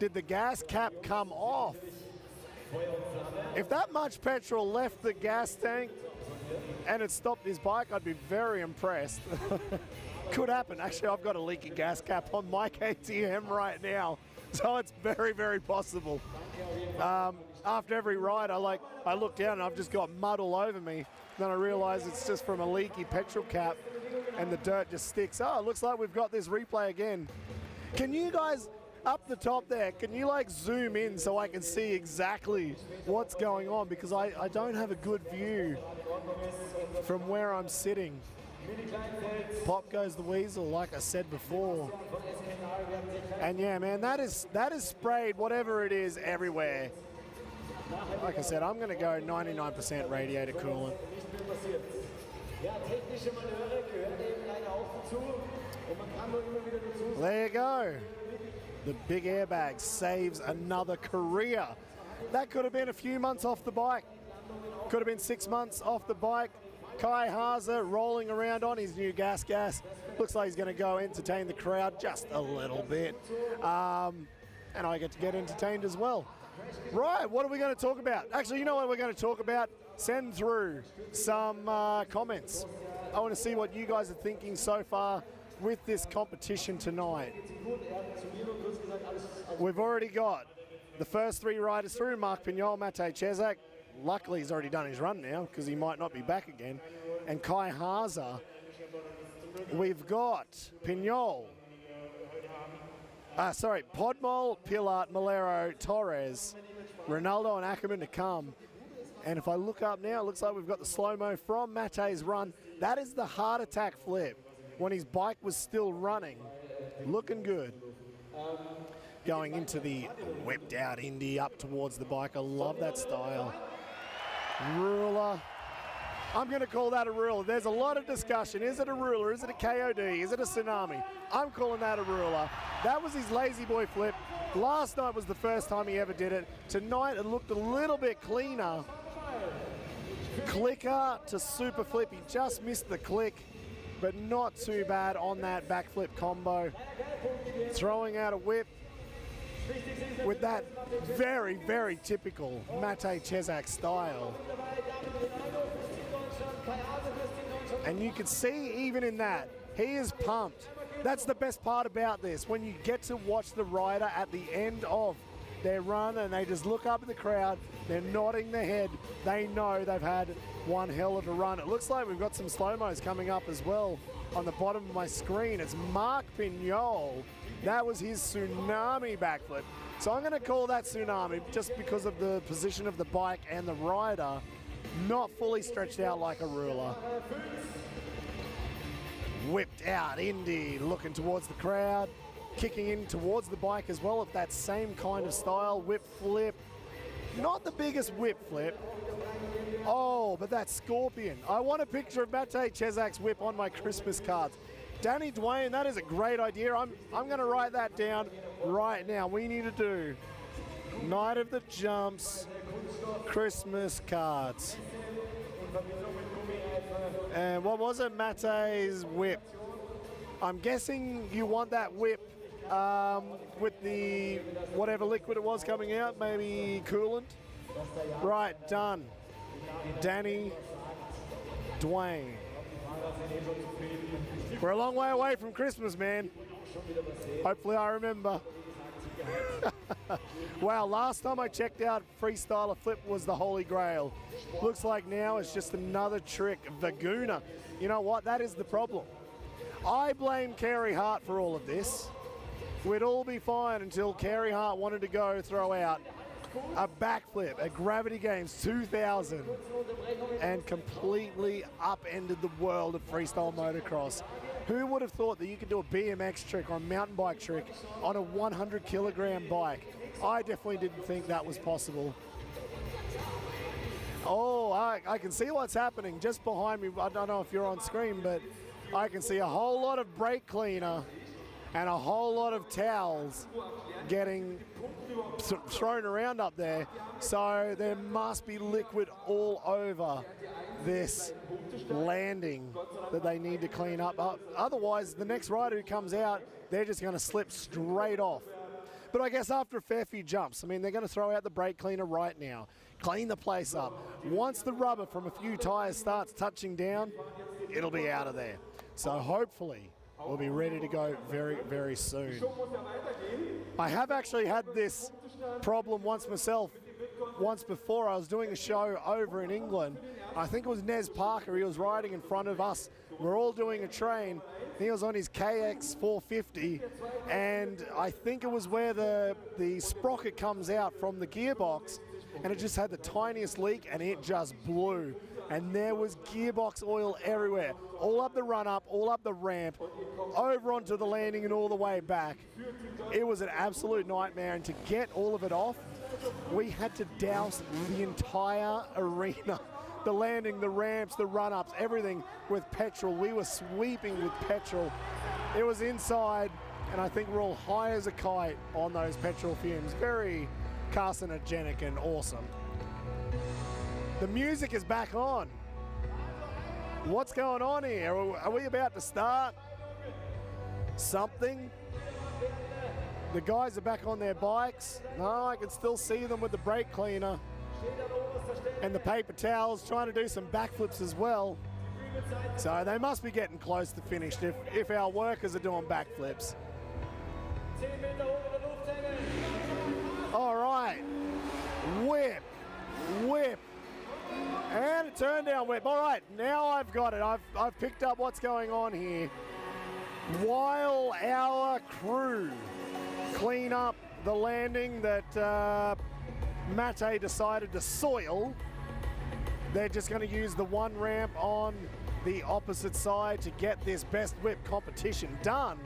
Did the gas cap come off? If that much petrol left the gas tank and it stopped his bike, I'd be very impressed. Could happen. Actually, I've got a leaky gas cap on my KTM right now, so it's very, very possible. After every ride, I look down and I've just got mud all over me. Then I realize it's just from a leaky petrol cap and the dirt just sticks. Oh, it looks like we've got this replay again. Can you guys, up the top there, can you like zoom in so I can see exactly what's going on? Because I don't have a good view from where I'm sitting. Pop goes the weasel, like I said before. And yeah, man, that is sprayed, whatever it is, everywhere. Like I said, I'm going to go 99% radiator coolant. There you go. The big airbag saves another career. That could have been a few months off the bike. Could have been 6 months off the bike. Kai Haase rolling around on his new gas. Looks like he's going to go entertain the crowd just a little bit. And I get to get entertained as well. Right, what are we going to talk about? Actually, you know what we're going to talk about? Send through some comments. I want to see what you guys are thinking so far with this competition tonight. We've already got the first three riders through: Marc Pinyol, Matej Cesak. Luckily, he's already done his run now because he might not be back again. And Kai Haase. We've got Pinyol. Podmol, Pilat, Melero, Torres, Rinaldo and Ackermann to come. And if I look up now, it looks like we've got the slow-mo from Matej's run. That is the heart attack flip when his bike was still running. Looking good. Going into the whipped out Indy up towards the bike. I love that style. Ruler. I'm going to call that a ruler. There's a lot of discussion. Is it a ruler? Is it a KOD? Is it a tsunami? I'm calling that a ruler. That was his lazy boy flip. Last night was the first time he ever did it. Tonight it looked a little bit cleaner. clicker to super flip. He just missed the click, but not too bad on that backflip combo. Throwing out a whip with that very, very typical Matej Cesak style. And you can see even in that, he is pumped. That's the best part about this, when you get to watch the rider at the end of their run and they just look up at the crowd, they're nodding their head, they know they've had one hell of a run. It looks like we've got some slow-mos coming up as well on the bottom of my screen. It's Marc Pinyol. That was his tsunami backflip. So I'm going to call that tsunami just because of the position of the bike and the rider not fully stretched out like a ruler. Whipped out Indy, looking towards the crowd, kicking in towards the bike as well with that same kind of style, whip flip. Not the biggest whip flip. Oh, but that scorpion. I want a picture of Matej Cesak's whip on my Christmas cards. Danny Dwayne, that is a great idea. I'm going to write that down right now. We need to do Night of the Jumps Christmas cards. And what was it? Matej's whip. I'm guessing you want that whip with the whatever liquid it was coming out, maybe coolant. Right, done. Danny Dwayne. We're a long way away from Christmas, man. Hopefully I remember. Wow, last time I checked out, Freestyle of Flip was the Holy Grail. Looks like now it's just another trick, Vaguna. You know what? That is the problem. I blame Carey Hart for all of this. We'd all be fine until Carey Hart wanted to go throw out a backflip at Gravity Games 2000 and completely upended the world of freestyle motocross. Who would have thought that you could do a BMX trick or a mountain bike trick on a 100 kilogram bike? I definitely didn't think that was possible. Oh, I can see what's happening just behind me. I don't know if you're on screen, but I can see a whole lot of brake cleaner and a whole lot of towels getting thrown around up there. So there must be liquid all over this landing that they need to clean up. Otherwise, the next rider who comes out, they're just going to slip straight off. But I guess after a fair few jumps, I mean, they're going to throw out the brake cleaner right now, clean the place up. Once the rubber from a few tires starts touching down, it'll be out of there. So hopefully we'll be ready to go very, very soon. I have actually had this problem once myself. Once before, I was doing a show over in England. I think it was Nez Parker. He was riding in front of us. We're all doing a train. He was on his KX 450, and I think it was where the sprocket comes out from the gearbox, and it just had the tiniest leak, and it just blew. And there was gearbox oil everywhere, all up the run-up, all up the ramp, over onto the landing and all the way back. It was an absolute nightmare, and to get all of it off, we had to douse the entire arena. The landing, the ramps, the run-ups, everything with petrol. We were sweeping with petrol. It was inside, and I think we're all high as a kite on those petrol fumes. Very carcinogenic and awesome. The music is back on. What's going on here? Are we about to start something? The guys are back on their bikes. No, I can still see them with the brake cleaner and the paper towels, trying to do some backflips as well. So they must be getting close to finished if our workers are doing backflips. All right, whip, whip, and a turn down whip. All right, now I've got it. I've picked up what's going on here. While our crew clean up the landing that Matej decided to soil, they're just going to use the one ramp on the opposite side to get this best whip competition done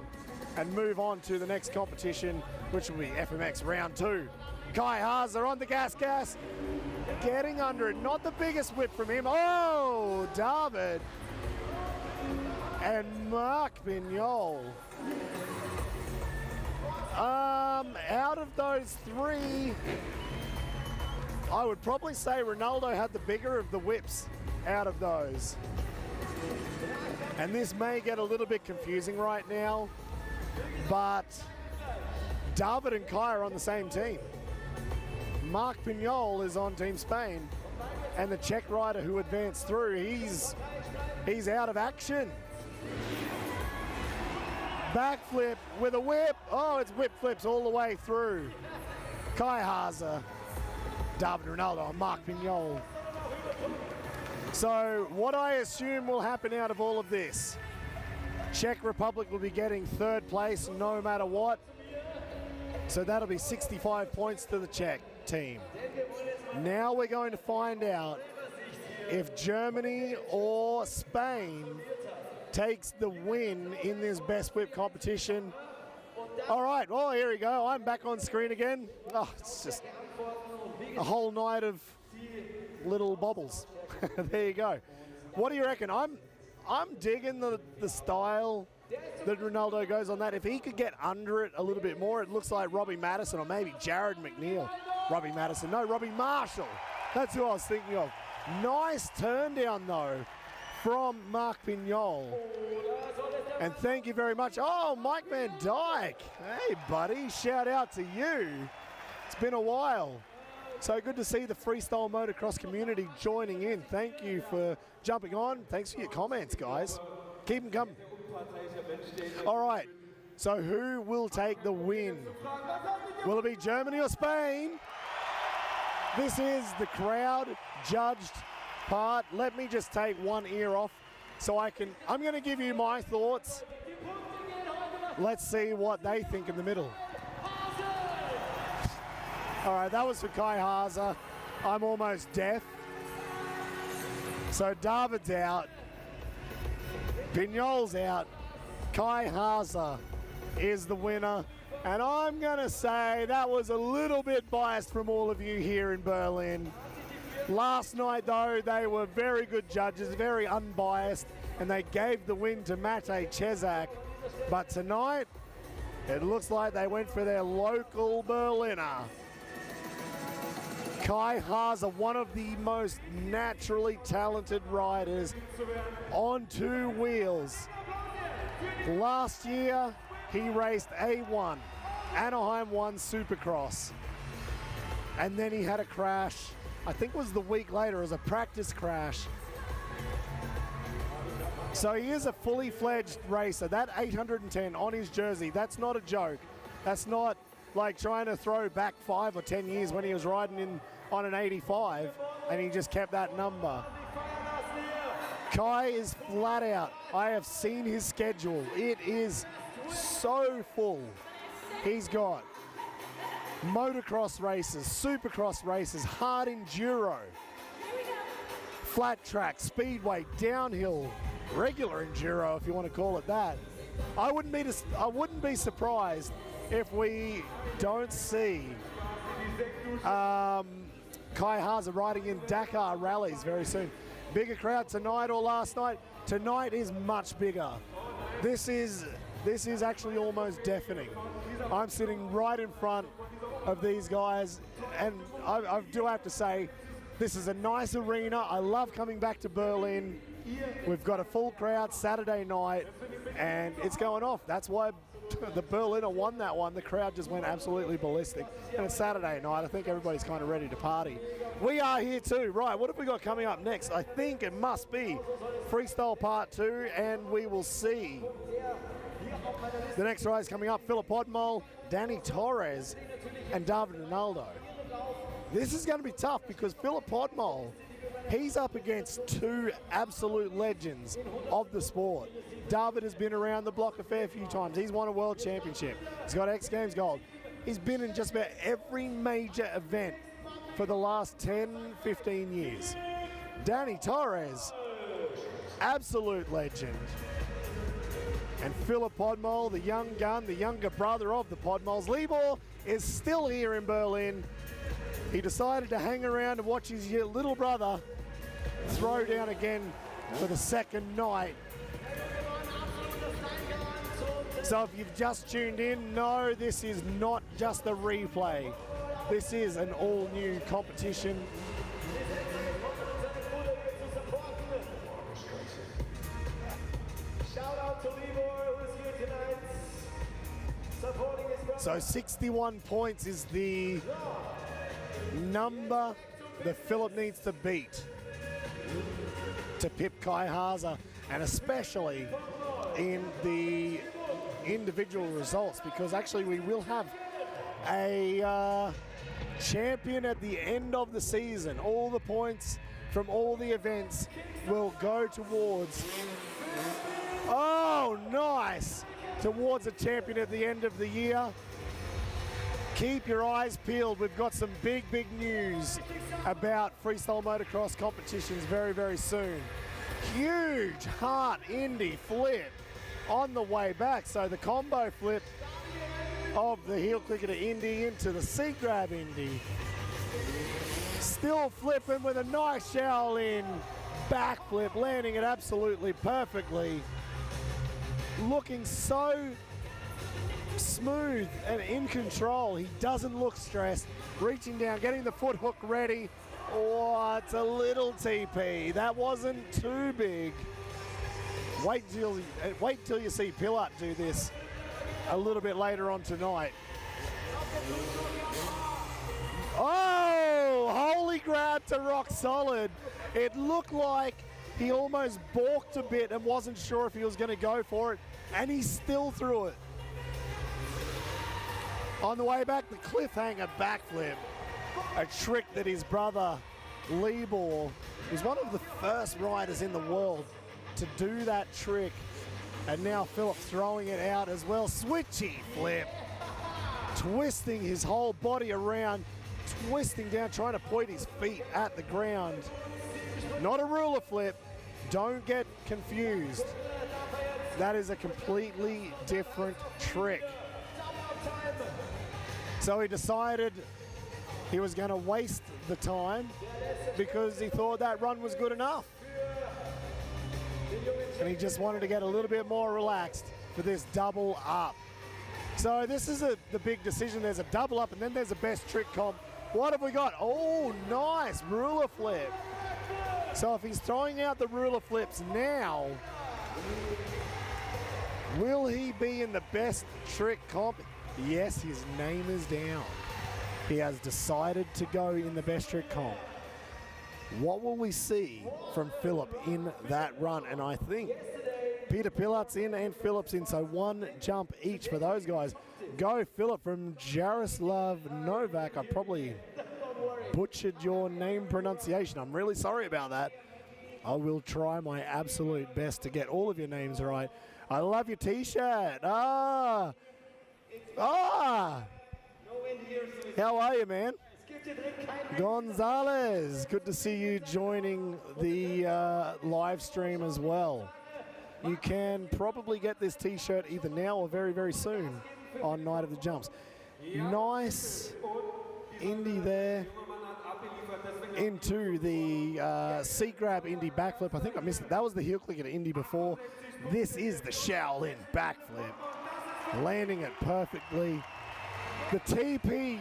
and move on to the next competition, which will be FMX round 2. Kai Haase on the gas, getting under it. Not the biggest whip from him. Oh, David and Marc Pinyol. Out of those three, I would probably say Rinaldo had the bigger of the whips out of those. And this may get a little bit confusing right now, but David and Kai are on the same team. Marc Pinyol is on Team Spain, and the Czech rider who advanced through, he's out of action. Backflip with a whip. Oh, it's whip flips all the way through. Kai Haase, David Rinaldo, and Marc Pinyol. So what I assume will happen out of all of this, Czech Republic will be getting third place no matter what. So that'll be 65 points to the Czech team. Now we're going to find out if Germany or Spain takes the win in this best whip competition. All right, oh, here we go. I'm back on screen again. Oh, it's just a whole night of little bobbles. There you go. What do you reckon? I'm digging the style that Rinaldo goes on that. If he could get under it a little bit more, it looks like Robbie Madison or maybe Jared McNeil. Robbie Madison, no, Robbie Marshall. That's who I was thinking of. Nice turn down though from Marc Pinyol. And thank you very much. Oh, Mike Van Dyke. Hey, buddy, shout out to you. It's been a while. So good to see the Freestyle Motocross community joining in. Thank you for jumping on. Thanks for your comments, guys. Keep them coming. All right, so who will take the win? Will it be Germany or Spain? This is the crowd judged part. Let me just take one ear off so I'm going to give you my thoughts. Let's see what they think in the middle. All right, that was for Kai Haase. I'm almost deaf. So David's out. Pinyol's out. Kai Haase is the winner. And I'm going to say that was a little bit biased from all of you here in Berlin. Last night, though, they were very good judges, very unbiased, and they gave the win to Matej Cesak. But tonight, it looks like they went for their local Berliner. Kai Haase, one of the most naturally talented riders on two wheels. Last year, he raced A1, Anaheim 1 Supercross. And then he had a crash, I think it was the week later, as a practice crash. So he is a fully fledged racer. That 810 on his jersey, that's not a joke. That's not like trying to throw back 5 or 10 years when he was riding on an 85 and he just kept that number. Kai is flat out. I have seen his schedule. It is so full. He's got motocross races, supercross races, hard enduro, flat track, speedway, downhill, regular enduro if you want to call it that. I wouldn't be surprised if we don't see Kai Haase riding in Dakar rallies very soon. Bigger crowd tonight or last night? Tonight is much bigger. This is actually almost deafening. I'm sitting right in front of these guys, and I do have to say, this is a nice arena. I love coming back to Berlin. We've got a full crowd Saturday night, and it's going off. That's why the Berliner won that one. The crowd just went absolutely ballistic. And it's Saturday night. I think everybody's kind of ready to party. We are here too. Right, what have we got coming up next? I think it must be Freestyle Part 2, and we will see. The next rise coming up, Filip Podmol, Dany Torres, and David Rinaldo. This is going to be tough because Filip Podmol, he's up against two absolute legends of the sport. David has been around the block a fair few times. He's won a World Championship. He's got X Games gold. He's been in just about every major event for the last 10, 15 years. Dany Torres, absolute legend. And Filip Podmol, the young gun, the younger brother of the Podmols. Libor is still here in Berlin. He decided to hang around and watch his little brother throw down again for the second night. So if you've just tuned in, no, this is not just a replay. This is an all-new competition. Shout out to Libor, who's here tonight, supporting his brother. So 61 points is the number that Filip needs to beat to pip Kai Haase, and especially in the individual results, because actually we will have a champion at the end of the season. All the points from all the events will go towards, oh nice, towards a champion at the end of the year. Keep your eyes peeled. We've got some big news about freestyle motocross competitions very, very soon. Huge heart Indy flip on the way back. So the combo flip of the heel clicker to Indy into the seat grab Indy. Still flipping with a nice Shaolin backflip, landing it absolutely perfectly. Looking so smooth and in control. He doesn't look stressed. Reaching down, getting the foot hook ready. Oh, it's a little TP. That wasn't too big. Wait till you see Pilat do this a little bit later on tonight. Oh, holy grab to rock solid. It looked like he almost balked a bit and wasn't sure if he was going to go for it, and he still threw it. On the way back, the cliffhanger backflip, a trick that his brother Libor was one of the first riders in the world to do that trick, and now Filip throwing it out as well. Switchy flip, twisting his whole body around, twisting down, trying to point his feet at the ground. Not a ruler flip, don't get confused. That is a completely different trick. So he decided he was going to waste the time because he thought that run was good enough. And he just wanted to get a little bit more relaxed for this double up. So this is the big decision. There's a double up and then there's a best trick comp. What have we got? Oh, nice ruler flip. So if he's throwing out the ruler flips now, will he be in the best trick comp? Yes, his name is down. He has decided to go in the best trick comp. What will we see from Filip in that run? And I think Petr Pilat's in and Filip's in, so one jump each for those guys. Go Filip from Jaroslav Novak. I probably butchered your name pronunciation. I'm really sorry about that. I will try my absolute best to get all of your names right. I love your t-shirt. How are you, man? Gonzalez, good to see you joining the live stream as well. You can probably get this t-shirt either now or very, very soon on Night of the Jumps. Nice Indy there into the seat grab Indy backflip. I think I missed it. That was the heel clicker to Indy before. This is the Shaolin backflip. Landing it perfectly. The TP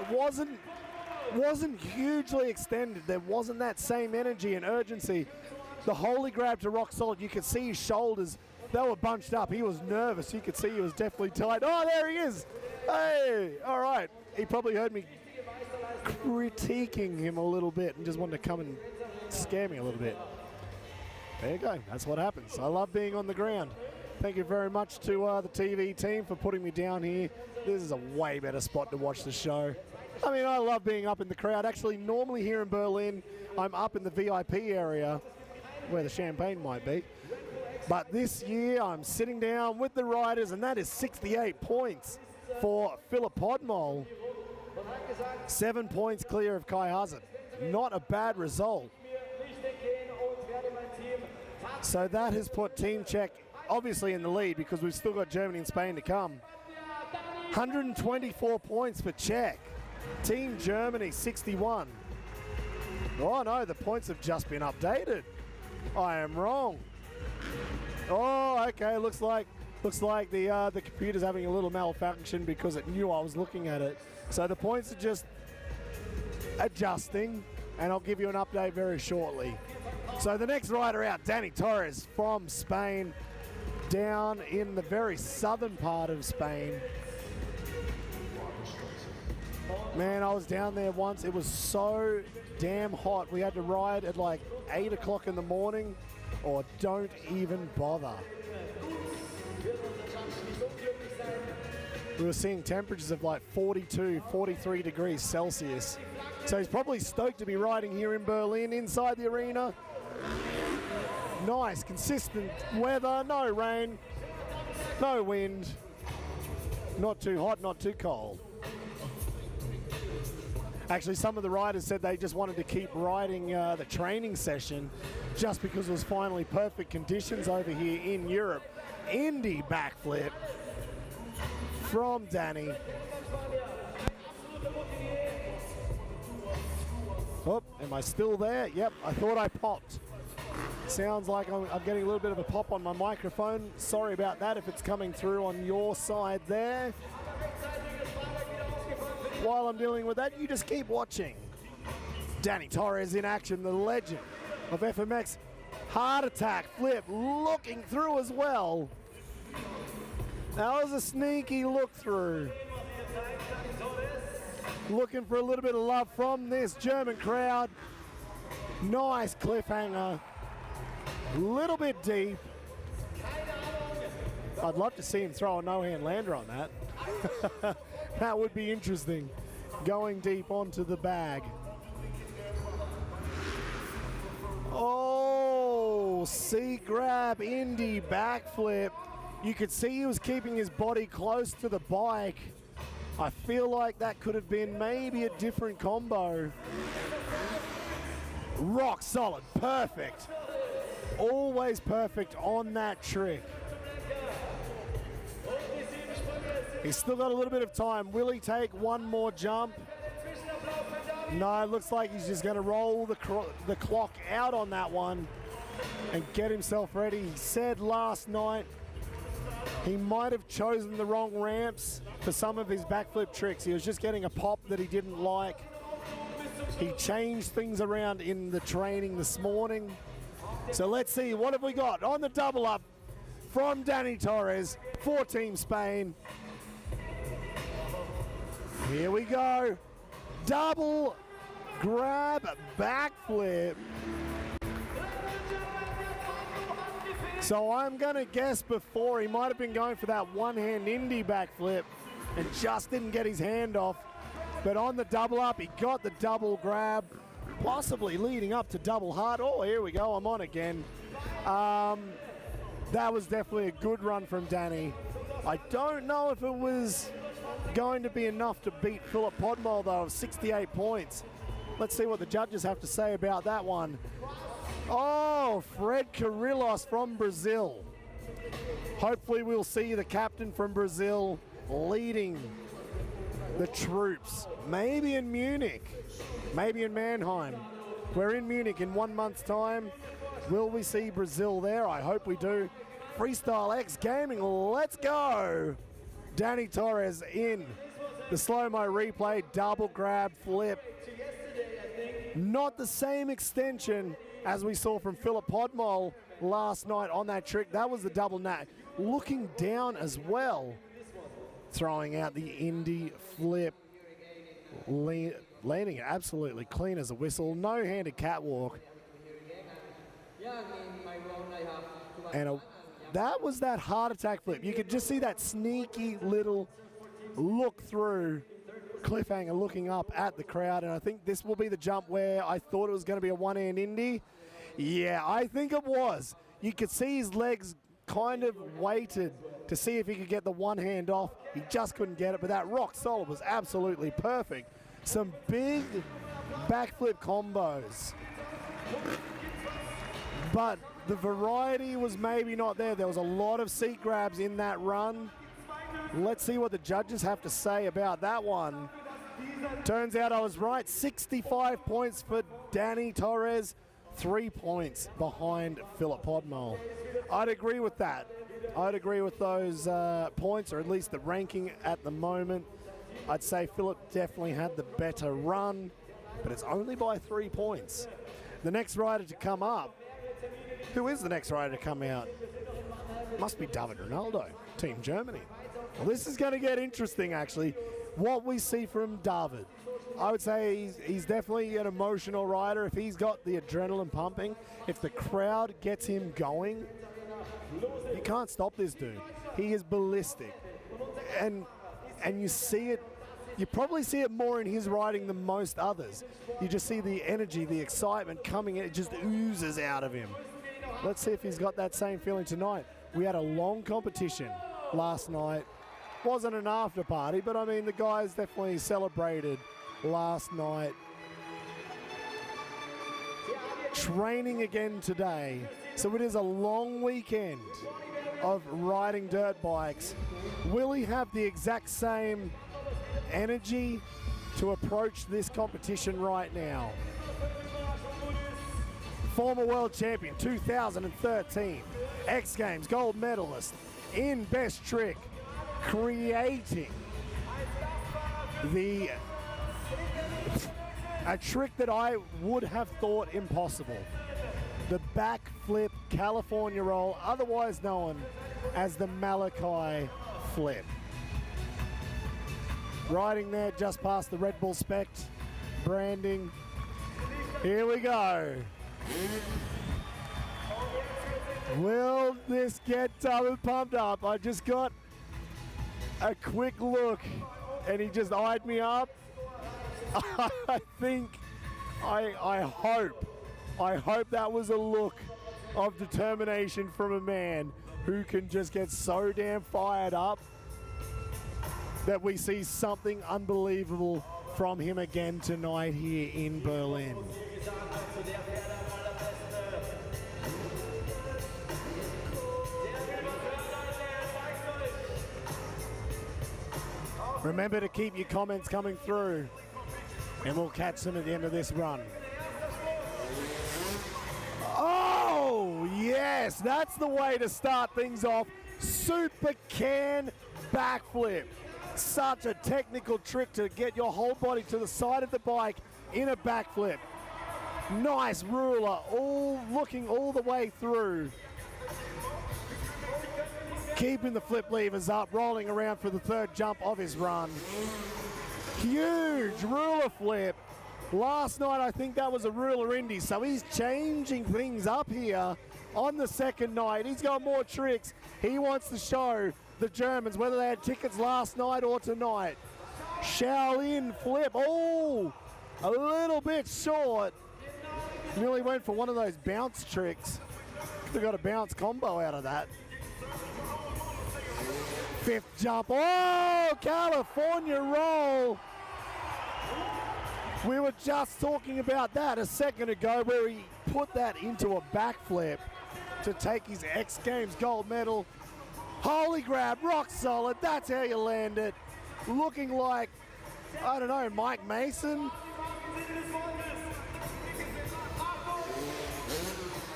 wasn't hugely extended. There wasn't that same energy and urgency. The holy grab to rock solid, you could see his shoulders, they were bunched up. He was nervous. You could see he was definitely tight. Oh, there he is. Hey, all right. He probably heard me critiquing him a little bit and just wanted to come and scare me a little bit. There you go. That's what happens. I love being on the ground. Thank you very much to the TV team for putting me down here. This is a way better spot to watch the show. I mean, I love being up in the crowd. Actually, normally here in Berlin, I'm up in the VIP area where the champagne might be. But this year, I'm sitting down with the riders, and that is 68 points for Filip Podmol. 7 points clear of Kai Haase. Not a bad result. So that has put Team Czech obviously in the lead because we've still got Germany and Spain to come. 124 points for Czech. Team Germany 61. Oh no, the points have just been updated. I am wrong. Oh, okay. Looks like the computer's having a little malfunction because it knew I was looking at it. So the points are just adjusting, and I'll give you an update very shortly. So the next rider out, Dany Torres from Spain, down in the very southern part of Spain. Man, I was down there once. It was so damn hot. We had to ride at like 8 o'clock in the morning, or don't even bother. We were seeing temperatures of like 42, 43 degrees Celsius. So he's probably stoked to be riding here in Berlin, inside the arena. Nice, consistent weather, no rain, no wind, not too hot, not too cold. Actually, some of the riders said they just wanted to keep riding the training session just because it was finally perfect conditions over here in Europe. Indy backflip from Dany. Oh, am I still there? Yep, I thought I popped. Sounds like I'm getting a little bit of a pop on my microphone. Sorry about that if it's coming through on your side there. While I'm dealing with that, you just keep watching. Dany Torres in action, the legend of FMX. Heart attack flip, looking through as well. That was a sneaky look through. Looking for a little bit of love from this German crowd. Nice cliffhanger. Little bit deep. I'd love to see him throw a no-hand lander on that. That would be interesting, going deep onto the bag. Oh, seat grab, Indy backflip. You could see he was keeping his body close to the bike. I feel like that could have been maybe a different combo. Rock solid, perfect. Always perfect on that trick. He's still got a little bit of time. Will he take one more jump? No, it looks like he's just going to roll the clock out on that one and get himself ready. He said last night he might have chosen the wrong ramps for some of his backflip tricks. He was just getting a pop that he didn't like. He changed things around in the training this morning. So let's see, what have we got on the double up from Dany Torres for Team Spain. Here we go. Double grab backflip. So I'm going to guess before he might have been going for that one-hand Indy backflip and just didn't get his hand off. But on the double up, he got the double grab, possibly leading up to double heart. Oh, here we go. I'm on again. That was definitely a good run from Dany. I don't know if it was going to be enough to beat Filip Podmol, though, of 68 points. Let's see what the judges have to say about that one. Oh, Fred Carrillos from Brazil. Hopefully we'll see the captain from Brazil leading the troops. Maybe in Munich, maybe in Mannheim. We're in Munich in 1 month's time. Will we see Brazil there? I hope we do. Freestyle X Gaming, let's go. Dany Torres in the slow-mo replay, double grab flip. Not the same extension as we saw from Filip Podmol last night on that trick. That was the double nat. Looking down as well. Throwing out the Indy flip. Landing it absolutely clean as a whistle. No-handed catwalk. And that was that heart attack flip. You could just see that sneaky little look through cliffhanger looking up at the crowd, and I think this will be the jump where I thought it was going to be a one-hand Indy. Yeah, I think it was. You could see his legs kind of waited to see if he could get the one hand off. He just couldn't get it, but that rock solid was absolutely perfect. Some big backflip combos. But the variety was maybe not there. There was a lot of seat grabs in that run. Let's see what the judges have to say about that one. Turns out I was right. 65 points for Dany Torres, 3 points behind Filip Podmol. I'd agree with that. I'd agree with those points, or at least the ranking at the moment. I'd say Filip definitely had the better run. but it's only by 3 points. The next rider to come up, who is the next rider to come out? Must be David Rinaldo, Team Germany. Well, this is going to get interesting, actually. What we see from David, I would say he's definitely an emotional rider. If he's got the adrenaline pumping, if the crowd gets him going, you can't stop this dude. He is ballistic. And you see it, you probably see it more in his riding than most others. You just see the energy, the excitement coming in, it just oozes out of him. Let's see if he's got that same feeling tonight. We had a long competition last night. Wasn't an after party, but I mean, the guys definitely celebrated last night. Training again today. So it is a long weekend of riding dirt bikes. Will he have the exact same energy to approach this competition right now? Former world champion 2013, X Games gold medalist in best trick, creating a trick that I would have thought impossible. The backflip California roll, otherwise known as the Malachi flip. Riding there just past the Red Bull Spect branding. Here we go. Will this get David pumped up? I just got a quick look and he just eyed me up. I think, I hope that was a look of determination from a man who can just get so damn fired up that we see something unbelievable from him again tonight here in Berlin. Remember to keep your comments coming through, and we'll catch them at the end of this run. Oh, yes, that's the way to start things off. Super can backflip. Such a technical trick to get your whole body to the side of the bike in a backflip. Nice ruler, all looking all the way through. Keeping the flip levers up, rolling around for the third jump of his run. Huge ruler flip. Last night, I think that was a ruler Indy, so he's changing things up here on the second night. He's got more tricks. He wants to show the Germans whether they had tickets last night or tonight. Shaolin flip. Oh, a little bit short. Nearly went for one of those bounce tricks. They got a bounce combo out of that. Fifth jump. Oh, California roll. We were just talking about that a second ago, where he put that into a backflip to take his X Games gold medal. Holy grab, rock solid. That's how you land it. Looking like, I don't know, Mike Mason.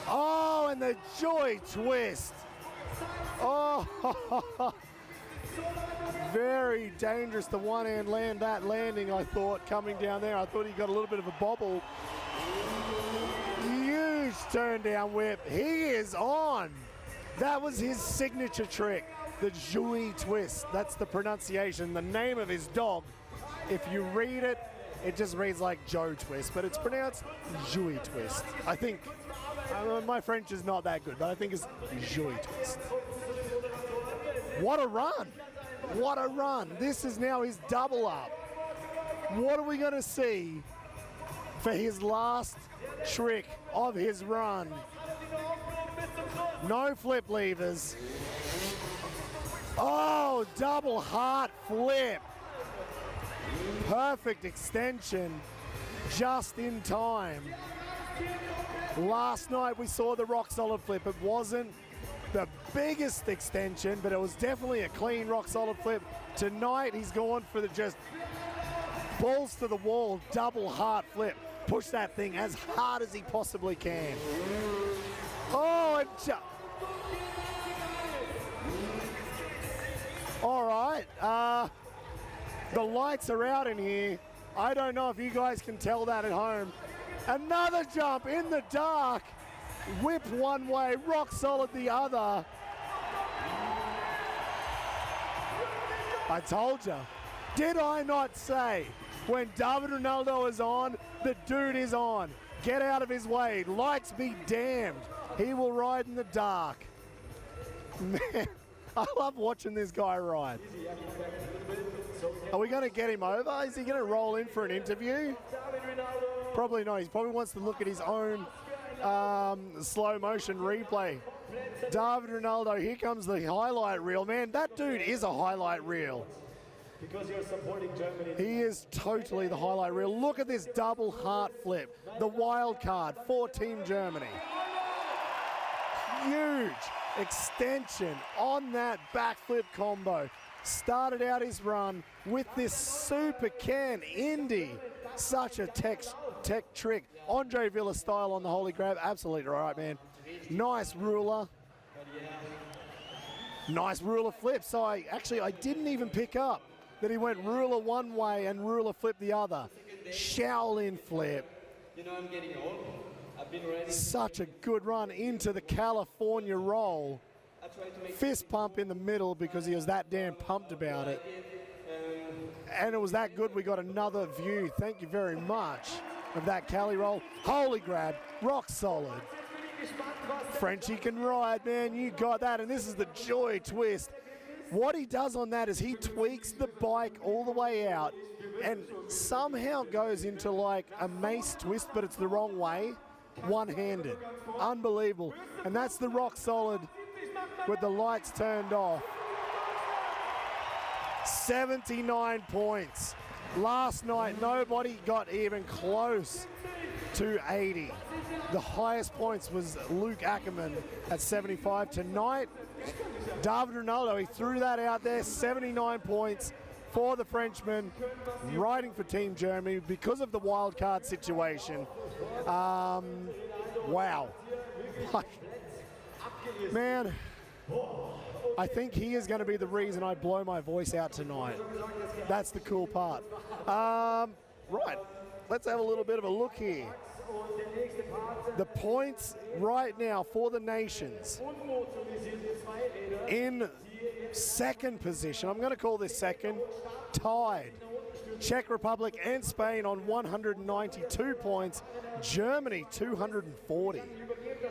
Oh, and the joy twist. Oh, very dangerous to one-hand land that landing, I thought, coming down there. I thought he got a little bit of a bobble. Huge turn down whip. He is on. That was his signature trick, the joy twist. That's the pronunciation, the name of his dog. If you read it, it just reads like Joe Twist, but it's pronounced joy twist. I think, my French is not that good, but I think it's joy twist. What a run. What a run. This is now his double up. What are we going to see for his last trick of his run? No flip levers. Oh, double heart flip. Perfect extension just in time. Last night we saw the rock solid flip. It wasn't the biggest extension, but it was definitely a clean rock solid flip. Tonight he's gone for the just balls to the wall double heart flip. Push that thing as hard as he possibly can. Oh, and all right, the lights are out in here. I don't know if you guys can tell that at home. Another jump in the dark. Whipped one way, rock solid the other. I told you. Did I not say when David Rinaldo is on, the dude is on. Get out of his way. Lights be damned. He will ride in the dark. Man, I love watching this guy ride. Are we going to get him over? Is he going to roll in for an interview? Probably not. He probably wants to look at his own slow motion replay. David Rinaldo, here comes the highlight reel. Man, that dude is a highlight reel. Because you're supporting Germany. He is totally the highlight reel. Look at this double heart flip. The wild card for Team Germany. Huge extension on that backflip combo. Started out his run with this super can Indy. Such a tech trick. Andre Villa style on the holy grab. Absolutely right, man. Nice ruler. Nice ruler flip. So I didn't even pick up that he went ruler one way and ruler flip the other. Shaolin flip. You know, I'm getting old. I've been riding. Such a good run into the California roll. Fist pump in the middle because he was that damn pumped about it. And it was that good we got another view, thank you very much, of that Cali roll. Holy grab, rock solid. Frenchie can ride, man, you got that. And this is the joy twist. What he does on that is he tweaks the bike all the way out and somehow goes into like a mace twist, but it's the wrong way, one-handed. Unbelievable. And that's the rock solid with the lights turned off. 79 points. Last night, nobody got even close to 80. The highest points was Luke Ackermann at 75. Tonight, David Rinaldo, he threw that out there, 79 points for the Frenchman, riding for Team Germany because of the wild card situation. Wow. Man, I think he is going to be the reason I blow my voice out tonight. That's the cool part. Right, let's have a little bit of a look here. The points right now for the nations. In second position, I'm going to call this second, tied. Czech Republic and Spain on 192 points. Germany 240.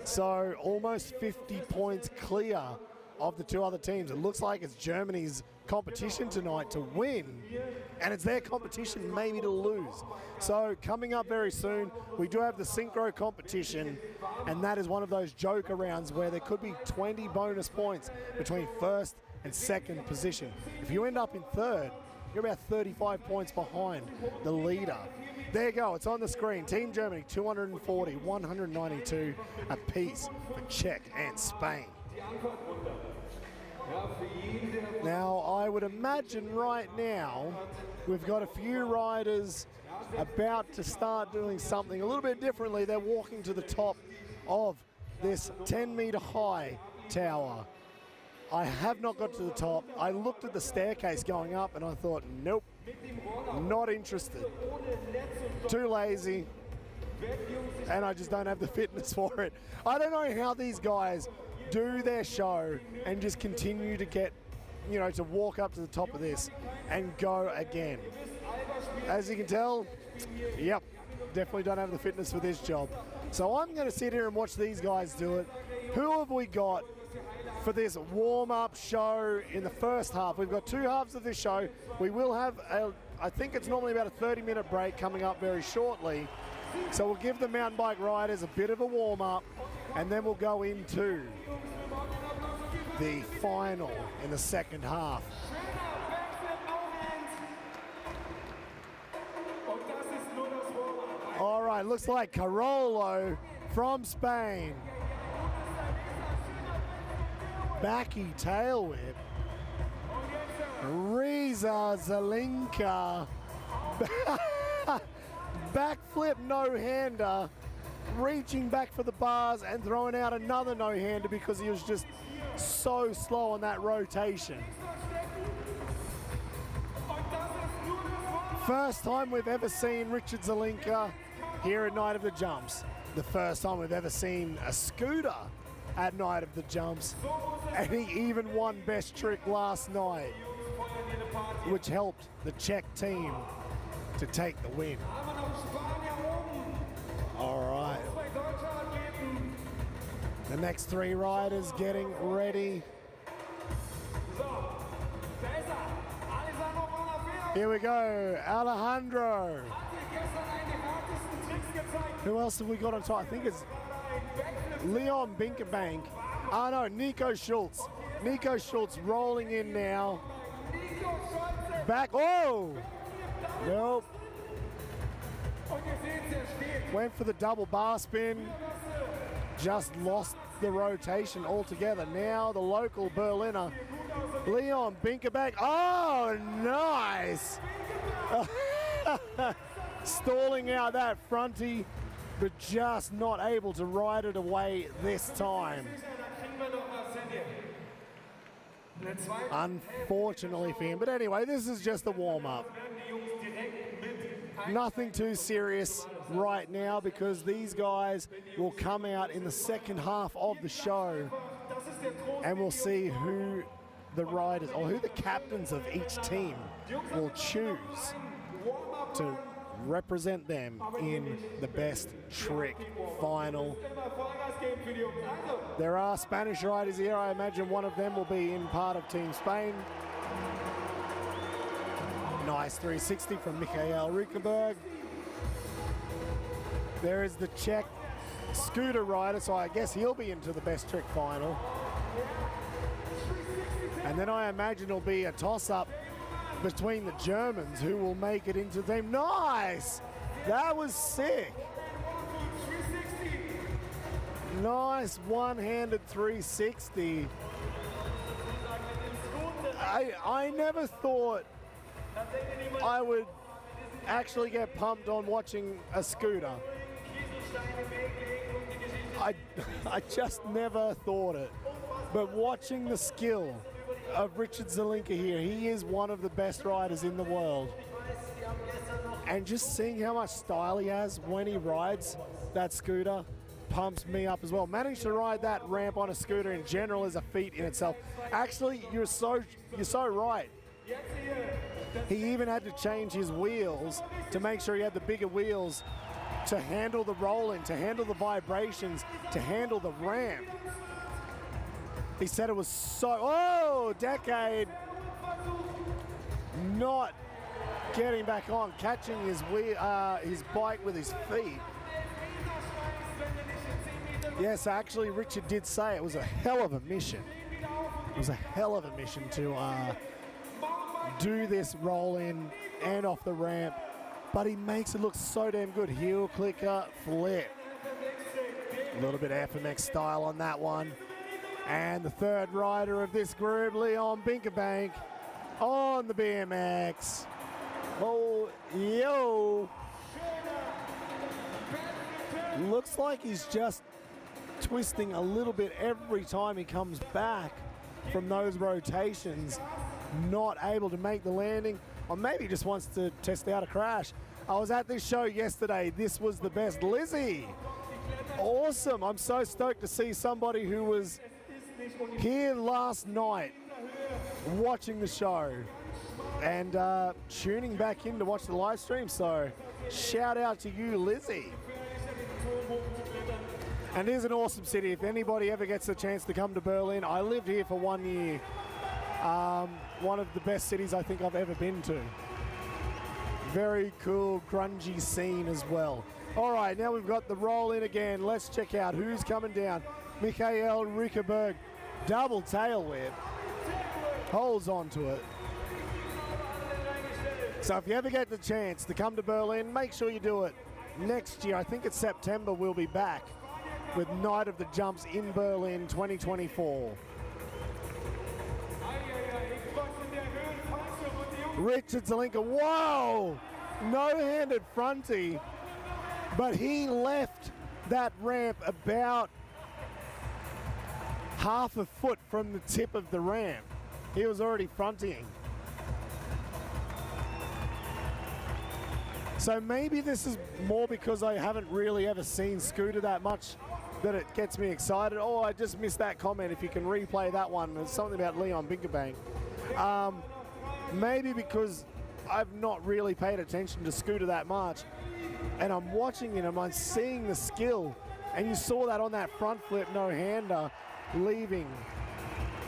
So almost 50 points clear of the two other teams. It looks like it's Germany's competition tonight to win, and it's their competition maybe to lose. So coming up very soon, we do have the Synchro competition, and that is one of those joker rounds where there could be 20 bonus points between first and second position. If you end up in third, you're about 35 points behind the leader. There you go, it's on the screen. Team Germany 240, 192 apiece for Czech and Spain. Now, I would imagine right now we've got a few riders about to start doing something a little bit differently. They're walking to the top of this 10-meter high tower. I have not got to the top. I looked at the staircase going up and I thought, nope, not interested. Too lazy, and I just don't have the fitness for it. I don't know how these guys do their show and just continue to get, you know, to walk up to the top of this and go again. As you can tell, yep, definitely don't have the fitness for this job. So I'm going to sit here and watch these guys do it. Who have we got for this warm-up show in the first half? We've got two halves of this show. We will have, I think it's normally about a 30-minute break coming up very shortly. So we'll give the mountain bike riders a bit of a warm-up, and then we'll go into the final in the second half. All right, looks like Carollo from Spain. Backy tail whip. Riza Zelinka. Backflip no-hander. Reaching back for the bars and throwing out another no-hander because he was just so slow on that rotation. First time we've ever seen Richard Zelinka here at Night of the Jumps. The first time we've ever seen a scooter at Night of the Jumps. And he even won best trick last night, which helped the Czech team to take the win. All right. The next three riders getting ready. Here we go, Alejandro. Who else have we got on top? I think it's Leon Binkerbank. Oh no, Nico Schultz. Nico Schultz rolling in now. Back, oh! Nope. Went for the double bar spin. Just lost the rotation altogether. Now the local Berliner, Leon Binkerbank. Oh, nice! Stalling out that fronty, but just not able to ride it away this time. Unfortunately for him. But anyway, this is just a warm-up. Nothing too serious right now because these guys will come out in the second half of the show and we'll see who the riders or who the captains of each team will choose to represent them in the best trick final. There are Spanish riders here. I imagine one of them will be in part of Team Spain. Nice 360 from Mikael Rickenberg. There is the Czech scooter rider, so I guess he'll be into the best trick final. And then I imagine it'll be a toss-up between the Germans who will make it into the team. Nice! That was sick. Nice one-handed 360. I never thought I would actually get pumped on watching a scooter. I just never thought it. But watching the skill of Richard Zelinka here, he is one of the best riders in the world. And just seeing how much style he has when he rides that scooter pumps me up as well. Managing to ride that ramp on a scooter in general is a feat in itself. Actually, you're so right. He even had to change his wheels to make sure he had the bigger wheels to handle the rolling, to handle the vibrations, to handle the ramp. He said it was so, oh, Decade not getting back on, catching his bike with his feet. Yes, actually, Richard did say it was a hell of a mission. It was a hell of a mission to do this roll in and off the ramp, but he makes it look so damn good. Heel clicker, flip. A little bit FMX style on that one. And the third rider of this group, Leon Binkerbank, on the BMX. Oh, yo. Looks like he's just twisting a little bit every time he comes back from those rotations. Not able to make the landing, or maybe just wants to test out a crash. I was at this show yesterday. This was the best. Lizzie, awesome. I'm so stoked to see somebody who was here last night watching the show and tuning back in to watch the live stream. So shout out to you, Lizzie. And it is an awesome city. If anybody ever gets the chance to come to Berlin, I lived here for 1 year. One of the best cities I think I've ever been to. Very cool, grungy scene as well. All right, now we've got the roll in again. Let's check out who's coming down. Mikael Rickenberg, double tail whip, holds on to it. So if you ever get the chance to come to Berlin, make sure you do it. Next year, I think it's September, we'll be back with Night of the Jumps in Berlin 2024. Richard Zelinka, whoa! No-handed fronty, but he left that ramp about half a foot from the tip of the ramp. He was already fronting. So maybe this is more because I haven't really ever seen Scooter that much that it gets me excited. Oh, I just missed that comment. If you can replay that one, there's something about Leon Binkerbank. Maybe because I've not really paid attention to Scooter that much, and I'm watching him, I'm seeing the skill, and you saw that on that front flip no-hander, leaving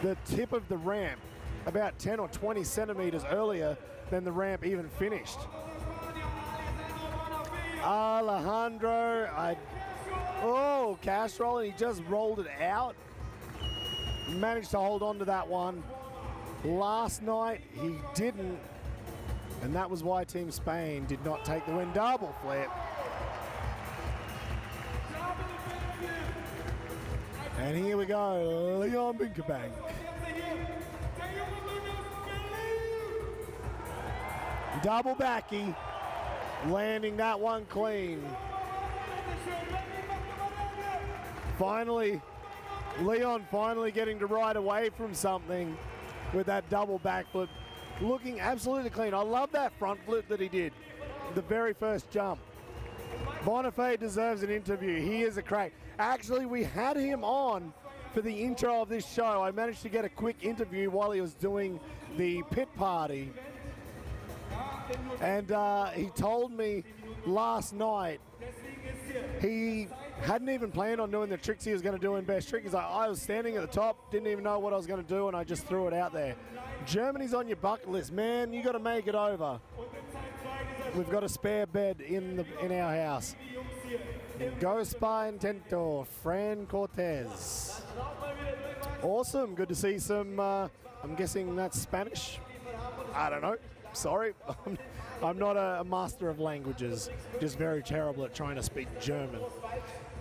the tip of the ramp about 10 or 20 centimeters earlier than the ramp even finished. Alejandro, cash roll, and he just rolled it out. Managed to hold on to that one. Last night, he didn't, and that was why Team Spain did not take the win. Double flip. And here we go, Leon Binkerbank. Double backy, landing that one clean. Finally, Leon finally getting to ride away from something with that double backflip. Looking absolutely clean. I love that front flip that he did, the very first jump. Bonifay deserves an interview. He is a crack. Actually, we had him on for the intro of this show. I managed to get a quick interview while he was doing the pit party. And he told me last night he hadn't even planned on doing the tricks he was going to do in best trick. He's like, I was standing at the top, didn't even know what I was going to do, and I just threw it out there. Germany's on your bucket list, man. You got to make it over. We've got a spare bed in our house. Go Spa Intento, Fran Cortez. Awesome. Good to see some. I'm guessing that's Spanish. I don't know. Sorry. I'm not a master of languages. Just very terrible at trying to speak German.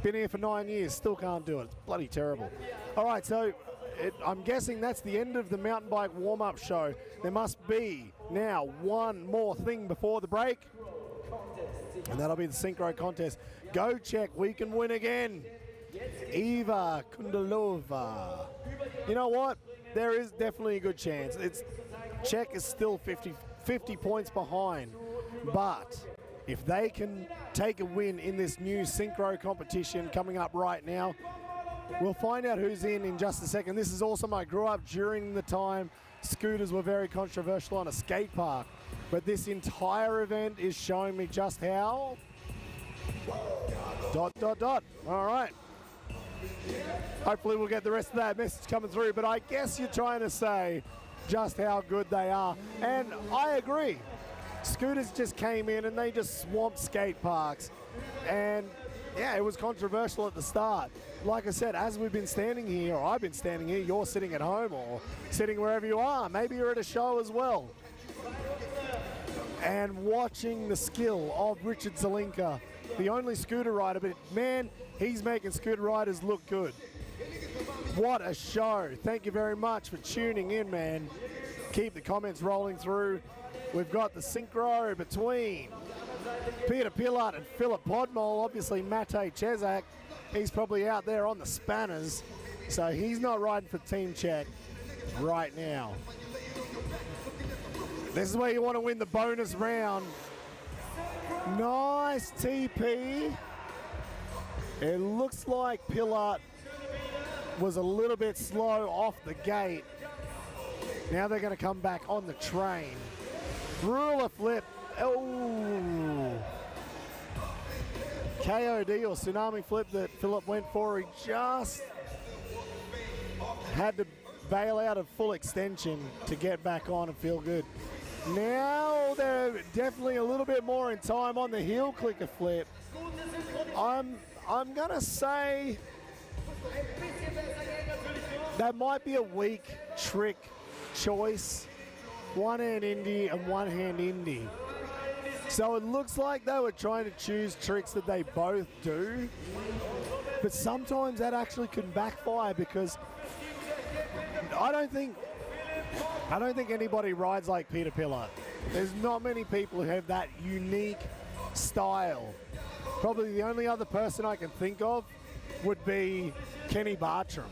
Been here for 9 years, still can't do it. It's bloody terrible. All right, so I'm guessing that's the end of the mountain bike warm-up show. There must be now one more thing before the break, and that'll be the synchro contest. Go Czech, we can win again. Eva Kundalova. You know what? There is definitely a good chance. Czech is still 50 points behind, but if they can take a win in this new synchro competition coming up right now, we'll find out who's in just a second. This is awesome. I grew up during the time scooters were very controversial on a skate park, but this entire event is showing me just how ... All right. Hopefully we'll get the rest of that message coming through, but I guess you're trying to say just how good they are, and I agree. Scooters just came in and they just swamped skate parks, and yeah, it was controversial at the start. Like I said, as we've been standing here, or I've been standing here, you're sitting at home or sitting wherever you are. Maybe you're at a show as well. And watching the skill of Richard Zelinka, the only scooter rider, but man, he's making scooter riders look good. What a show. Thank you very much for tuning in, man. Keep the comments rolling through. We've got the synchro between Petr Pilat and Filip Podmol. Obviously, Matej Cesak, he's probably out there on the spanners, so he's not riding for Team Czech right now. This is where you want to win the bonus round. Nice TP. It looks like Pilat was a little bit slow off the gate. Now they're going to come back on the train. Ruler flip. Oh. KOD or tsunami flip that Filip went for. He just had to bail out of full extension to get back on and feel good. Now they're definitely a little bit more in time on the heel clicker flip. I'm going to say that might be a weak trick choice. One hand indie and one hand indie. So it looks like they were trying to choose tricks that they both do, but sometimes that actually can backfire because I don't think anybody rides like Petr Pilat. There's not many people who have that unique style. Probably the only other person I can think of would be Kenny Bartram.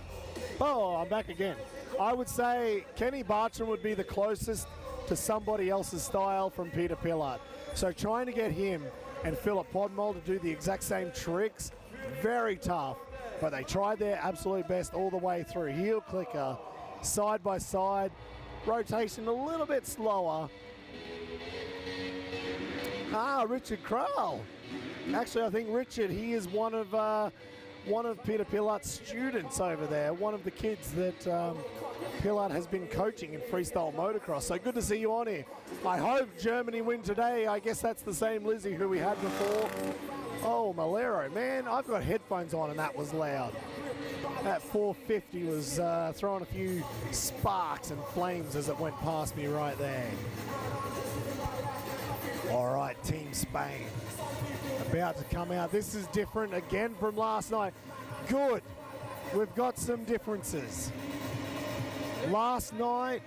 Oh, I'm back again. I would say Kenny Bartram would be the closest to somebody else's style from Petr Pilat. So trying to get him and Filip Podmol to do the exact same tricks, very tough. But they tried their absolute best all the way through. Heel clicker, side by side, rotation a little bit slower. Richard Kral. Actually, I think Richard, he is one of Petr Pilat's students over there, one of the kids that Pilat has been coaching in freestyle motocross. So good to see you on here. I hope Germany win today. I guess that's the same Lizzie who we had before. Oh, Melero, man, I've got headphones on and that was loud. That 450 was throwing a few sparks and flames as it went past me right there. All right, Team Spain about to come out. This is different again from last night. Good. We've got some differences. Last night,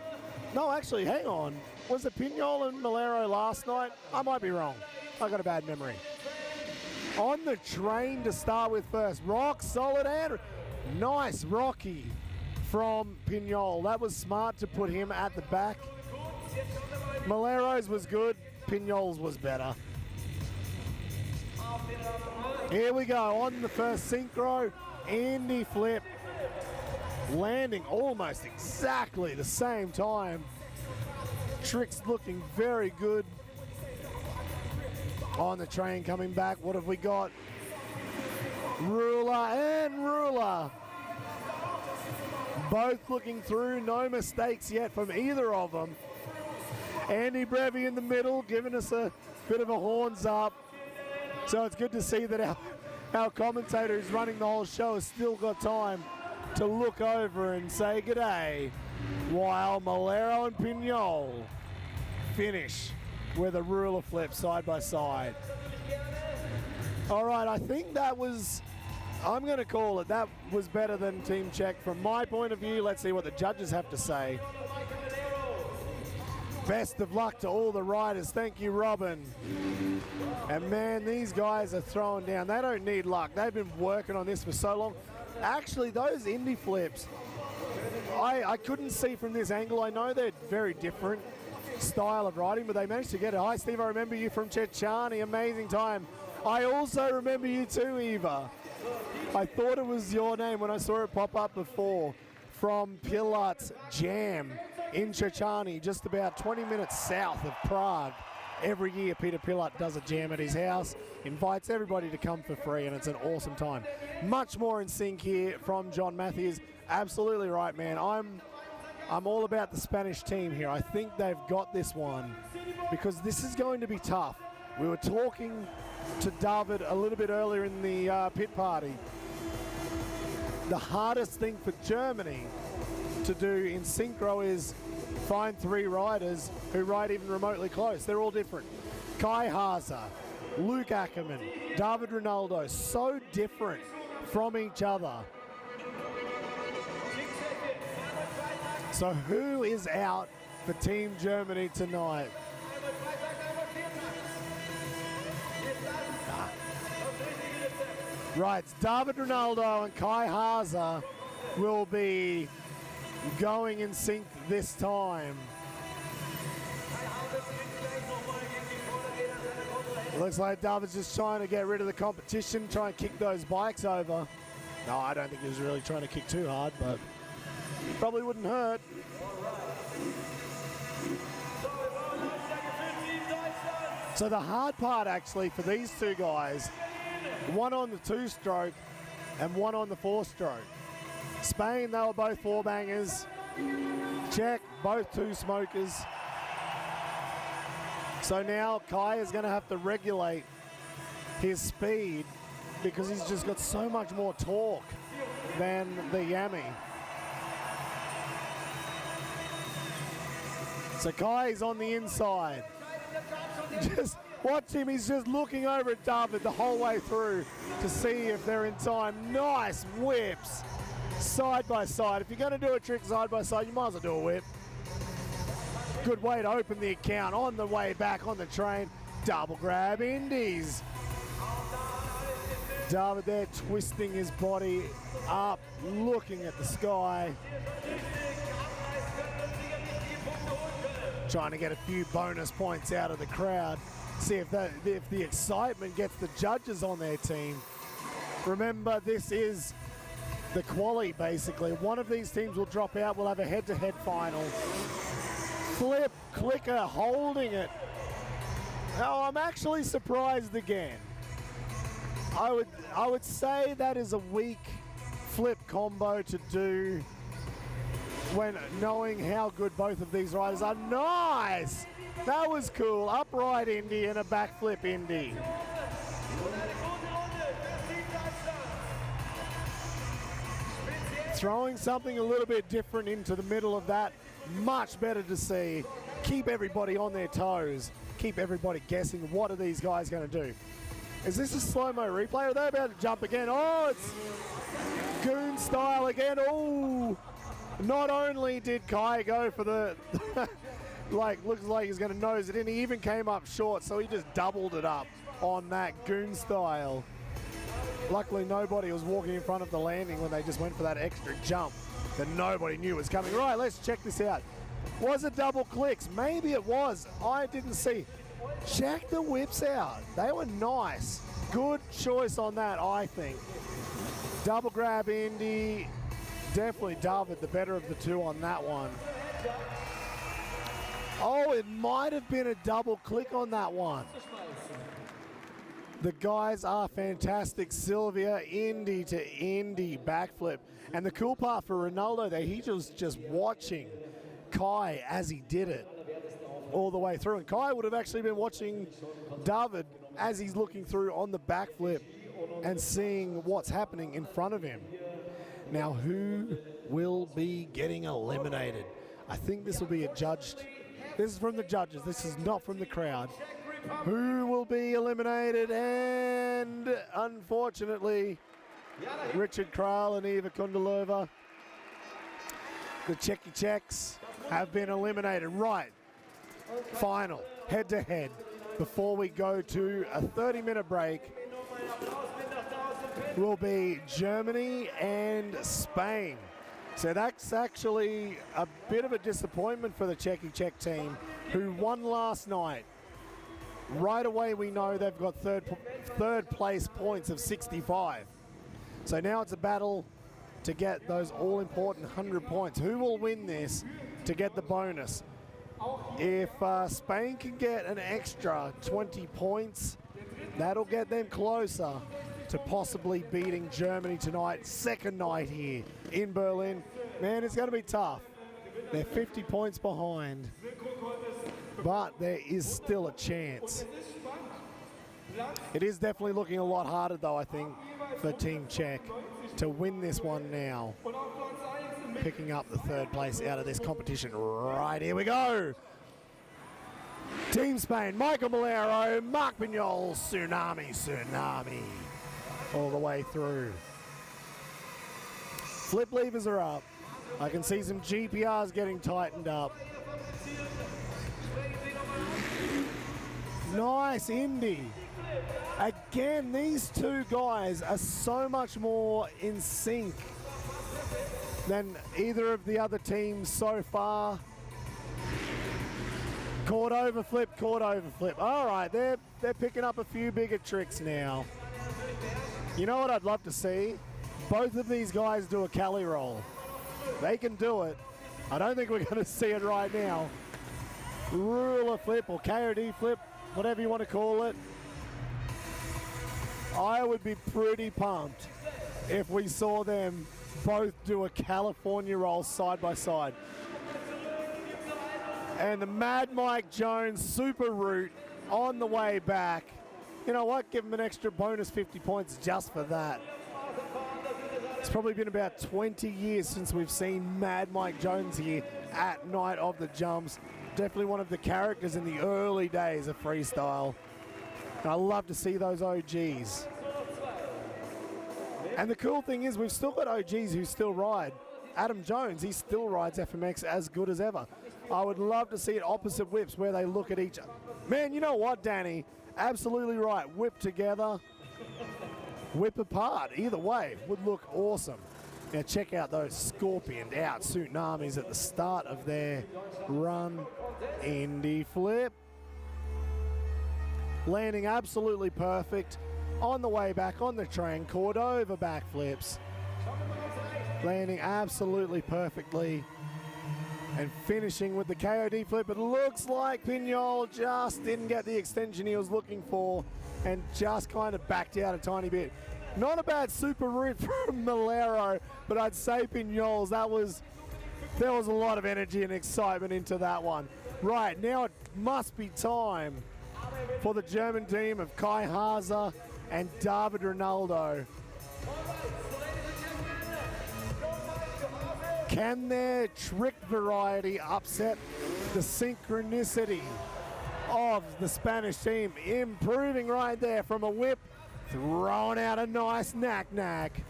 no, actually, hang on. Was it Pinyol and Melero last night? I might be wrong. I got a bad memory. On the train to start with first. Rock solid and nice Rocky from Pinyol. That was smart to put him at the back. Melero's was good. Pinyol's was better. Here we go on the first synchro. Andy flip. Landing almost exactly the same time. Tricks looking very good. On the train coming back, what have we got? Ruler and Ruler. Both looking through, no mistakes yet from either of them. Andy Brevi in the middle, giving us a bit of a horns up. So it's good to see that our commentator who's running the whole show has still got time to look over and say g'day, while Melero and Pinyol finish with a ruler flip side by side. All right, I think that was, I'm going to call it, that was better than Team Czech from my point of view. Let's see what the judges have to say. Best of luck to all the riders. Thank you, Robin. And man, these guys are throwing down. They don't need luck. They've been working on this for so long. Actually, those Indy flips, I couldn't see from this angle. I know they're very different style of riding, but they managed to get it. Hi, Steve, I remember you from Chechani. Amazing time. I also remember you too, Eva. I thought it was your name when I saw it pop up before from Pilat's Jam in Chechani, just about 20 minutes south of Prague. Every year, Petr Pilat does a jam at his house, invites everybody to come for free, and it's an awesome time. Much more in sync here from John Matthews. Absolutely right, man. I'm all about the Spanish team here. I think they've got this one because this is going to be tough. We were talking to David a little bit earlier in the pit party. The hardest thing for Germany to do in synchro is find 3 riders who ride even remotely close. They're all different. Kai Haase, Luke Ackermann, David Rinaldo, so different from each other. So who is out for Team Germany tonight? Right, it's David Rinaldo and Kai Haase will be going in sync this time. Looks like David's just trying to get rid of the competition, try and kick those bikes over. No, I don't think he was really trying to kick too hard, but probably wouldn't hurt. So the hard part actually for these two guys, one on the 2-stroke and one on the 4-stroke. Spain, they were both 4-bangers. Czech, both 2-smokers. So now Kai is going to have to regulate his speed because he's just got so much more torque than the Yami. So Kai is on the inside. Just watch him, he's just looking over at David the whole way through to see if they're in time. Nice whips, side by side. If you're going to do a trick side by side, you might as well do a whip. Good way to open the account on the way back on the train. Double grab indies. David there twisting his body up, looking at the sky. trying to get a few bonus points out of the crowd. See if the excitement gets the judges on their team. Remember, this is the quali, basically. One of these teams will drop out. We'll have a head-to-head final. Flip Clicker holding it. Oh, I'm actually surprised again. I would say that is a weak Flip combo to do when knowing how good both of these riders are. Nice! That was cool. Upright Indy and a backflip Indy. Throwing something a little bit different into the middle of that. Much better to see. Keep everybody on their toes. Keep everybody guessing, what are these guys going to do? Is this a slow-mo replay? Are they about to jump again? Oh, it's goon style again. Oh, not only did Kai go for the, looks like he's going to nose it in. He even came up short, so he just doubled it up on that goon style. Luckily, nobody was walking in front of the landing when they just went for that extra jump that nobody knew was coming. Right, let's check this out. Was it double clicks? Maybe it was. I didn't see. Check the whips out. They were nice. Good choice on that, I think. Double grab Indy. Definitely David, the better of the two on that one. Oh, it might have been a double click on that one. The guys are fantastic. Sylvia, Indy to Indy backflip. And the cool part for Rinaldo there, he was just watching Kai as he did it all the way through. And Kai would have actually been watching David as he's looking through on the backflip and seeing what's happening in front of him. Now, who will be getting eliminated? I think this will be adjudged. This is from the judges. This is not from the crowd. Who will be eliminated? And unfortunately, Richard Kral and Eva Kundalova, the Czechs, have been eliminated. Right, final, head-to-head. Before we go to a 30-minute break, will be Germany and Spain. So that's actually a bit of a disappointment for the Czech team, who won last night. Right away, we know they've got third place points of 65. So now it's a battle to get those all-important 100 points. Who will win this to get the bonus? If Spain can get an extra 20 points, that'll get them closer to possibly beating Germany tonight. Second night here in Berlin. Man, it's going to be tough. They're 50 points behind, but there is still a chance. It is definitely looking a lot harder, though, I think, for Team Czech to win this one now. Picking up the third place out of this competition. Right, here we go. Team Spain, Maikel Melero, Marc Pinyol, Tsunami. All the way through. Flip levers are up. I can see some GPRs getting tightened up. Nice Indy. Again, these two guys are so much more in sync than either of the other teams so far. Caught overflip. All right, they're picking up a few bigger tricks now. You know what I'd love to see? Both of these guys do a Cali roll. They can do it. I don't think we're going to see it right now. Ruler flip or KOD flip, whatever you want to call it. I would be pretty pumped if we saw them both do a California roll side by side. And the Mad Mike Jones super route on the way back. You know what? Give him an extra bonus 50 points just for that. It's probably been about 20 years since we've seen Mad Mike Jones here at Night of the Jumps. Definitely one of the characters in the early days of freestyle. And I love to see those OGs. And the cool thing is we've still got OGs who still ride. Adam Jones, he still rides FMX as good as ever. I would love to see it opposite whips where they look at each other. Man, you know what, Danny? Absolutely right. Whip together, whip apart. Either way would look awesome. Now check out those scorpioned out Tsunamis at the start of their run. Indy flip. Landing absolutely perfect. On the way back on the train, Cordova backflips. Landing absolutely perfectly. And finishing with the KOD flip. It looks like Pinyol just didn't get the extension he was looking for and just kind of backed out a tiny bit. Not a bad super route from Melero, but I'd say Pinyol's, there was a lot of energy and excitement into that one. Right, now it must be time for the German team of Kai Haase and David Rinaldo. Can their trick variety upset the synchronicity of the Spanish team? Improving right there from a whip, throwing out a nice knack-knack.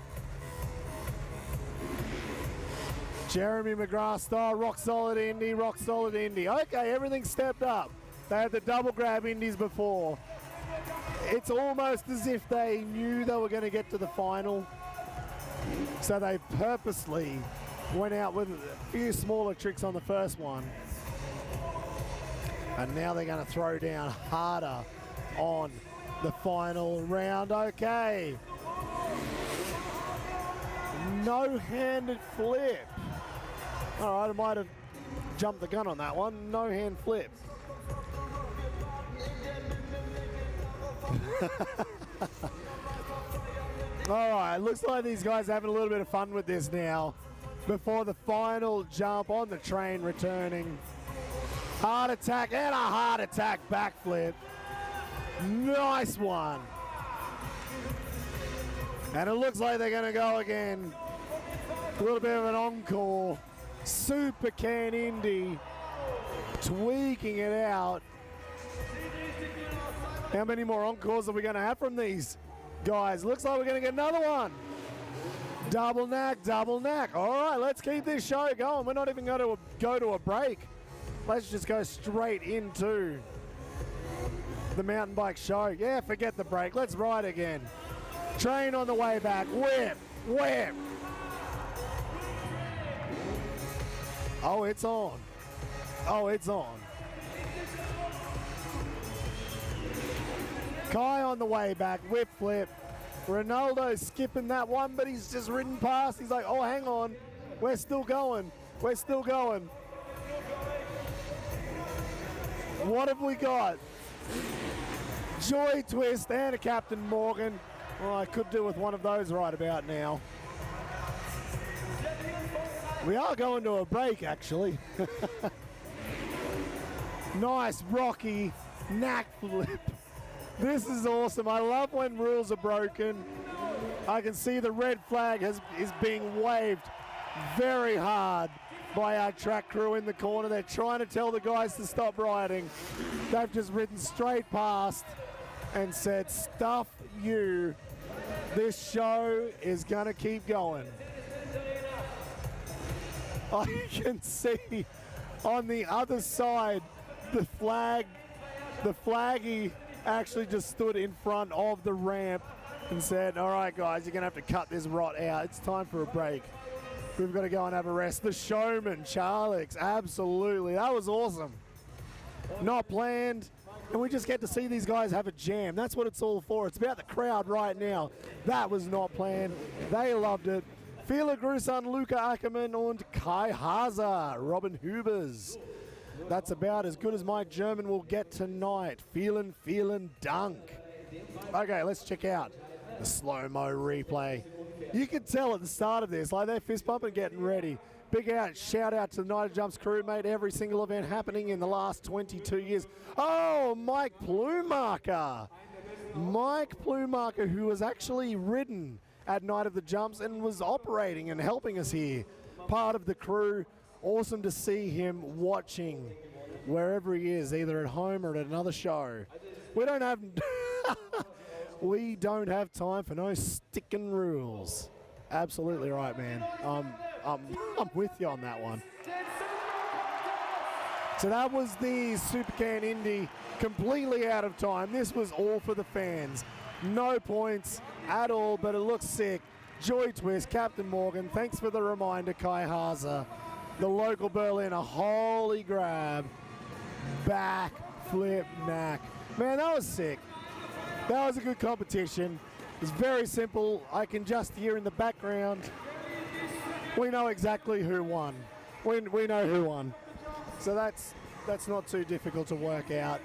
Jeremy McGrath style, rock solid Indy, rock solid Indy. Okay, everything stepped up. They had the double grab Indies before. It's almost as if they knew they were going to get to the final. So they purposely went out with a few smaller tricks on the first one. And now they're going to throw down harder on the final round. Okay. No-handed flip. All right, I might have jumped the gun on that one. No-hand flip. All right, looks like these guys are having a little bit of fun with this now before the final jump on the train returning. Heart attack and a heart attack backflip. Nice one. And it looks like they're going to go again. A little bit of an encore. Super can Indy. Tweaking it out. How many more encores are we going to have from these guys? Looks like we're going to get another one. Double knack, double knack. All right, let's keep this show going. We're not even going to go to a break. Let's just go straight into the mountain bike show. Yeah, forget the break. Let's ride again. Train on the way back. Whip, whip. Oh, it's on. Oh, it's on. Kai on the way back, whip flip. Ronaldo skipping that one, but he's just ridden past. He's like, oh, hang on. We're still going. We're still going. What have we got? Joy twist and a Captain Morgan. Well, I could do with one of those right about now. We are going to a break, actually. Nice, rocky knack flip. This is awesome. I love when rules are broken. I can see the red flag is being waved very hard by our track crew in the corner. They're trying to tell the guys to stop riding. They've just ridden straight past and said, stuff you. This show is going to keep going. I can see on the other side the flaggy actually just stood in front of the ramp and said, all right, guys, you're going to have to cut this rot out. It's time for a break. We've got to go and have a rest. The showman, Charlix, absolutely. That was awesome. Not planned. And we just get to see these guys have a jam. That's what it's all for. It's about the crowd right now. That was not planned. They loved it. Viele Grüße an Luca Ackermann und Kai Haase, Robin Hubers. That's about as good as my German will get tonight. Vielen Dank. Okay, let's check out the slow-mo replay. You can tell at the start of this, like they're fist pumping, getting ready. Big shout out to the Night of Jumps crew, mate. Every single event happening in the last 22 years. Oh, Mike Plumacher. Mike Plumacher, who was actually ridden at Night of the Jumps and was operating and helping us here. Part of the crew. Awesome to see him watching wherever he is, either at home or at another show. We don't have we don't have time for no sticking rules. Absolutely right, man. I'm with you on that one. So that was the Supercan Indy, completely out of time. This was all for the fans. No points at all, but it looks sick. Joy twist, Captain Morgan. Thanks for the reminder, Kai Haase. The local Berliner, holy grab. back flip knack. Man, that was sick. That was a good competition. It was very simple. I can just hear in the background. We know exactly who won. We know who won. So that's not too difficult to work out.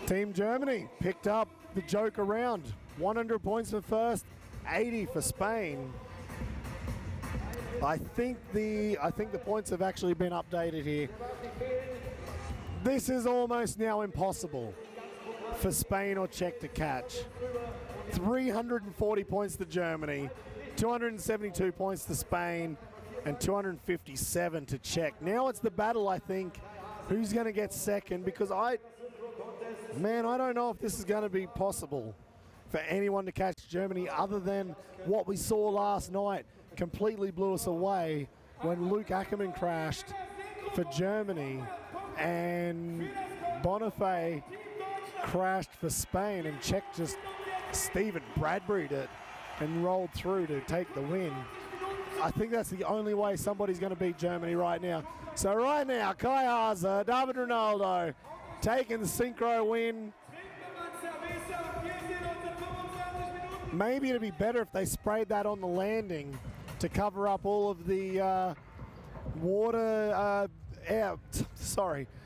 Team Germany picked up the joke around. 100 points for first, 80 for Spain. I think the points have actually been updated here. This is almost now impossible for Spain or Czech to catch. 340 points to Germany, 272 points to Spain, and 257 to Czech. Now it's the battle, I think, who's going to get second, because I don't know if this is going to be possible for anyone to catch Germany other than what we saw last night. Completely blew us away when Luke Ackermann crashed for Germany and Bonifay crashed for Spain, and Czech just Stephen Bradbury'd it and rolled through to take the win. I think that's the only way somebody's going to beat Germany right now. So right now, Kai Haase, David Rinaldo taking the synchro win. Maybe it'd be better if they sprayed that on the landing to cover up all of the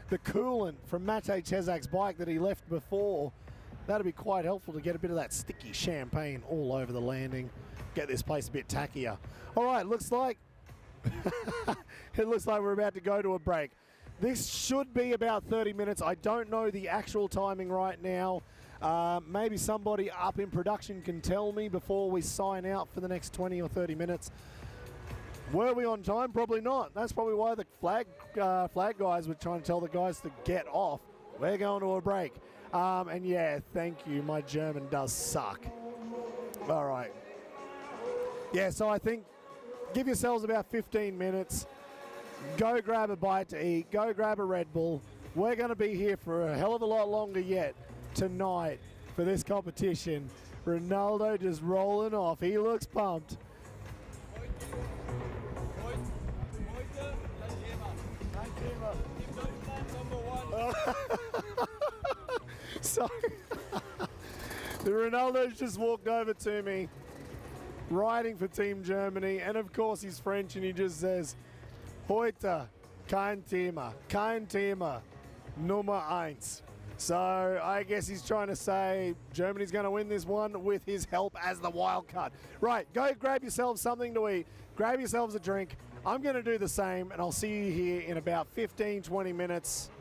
the coolant from Matej Cesak's bike that he left before. That'd be quite helpful to get a bit of that sticky champagne all over the landing. Get this place a bit tackier. All right, looks like we're about to go to a break. This should be about 30 minutes. I don't know the actual timing right now. Maybe somebody up in production can tell me before we sign out for the next 20 or 30 minutes. Were we on time? Probably not. That's probably why the flag guys were trying to tell the guys to get off. We're going to a break. And yeah, thank you. My German does suck. All right. Yeah, so I think give yourselves about 15 minutes. Go grab a bite to eat. Go grab a Red Bull. We're going to be here for a hell of a lot longer yet tonight for this competition. Ronaldo just rolling off. He looks pumped. So the Ronaldo's just walked over to me, riding for Team Germany, and of course he's French, and he just says, "Heute kein Thema, Nummer 1." So I guess he's trying to say Germany's going to win this one with his help as the wild card. Right, go grab yourselves something to eat, grab yourselves a drink. I'm going to do the same, and I'll see you here in about 15, 20 minutes,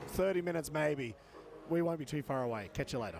30 minutes maybe. We won't be too far away. Catch you later.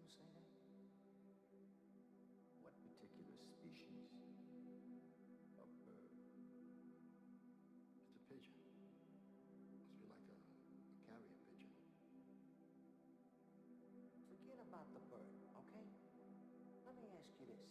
say that? What particular species of bird? It's a pigeon. Must be like a carrier pigeon. Forget about the bird, okay? Let me ask you this.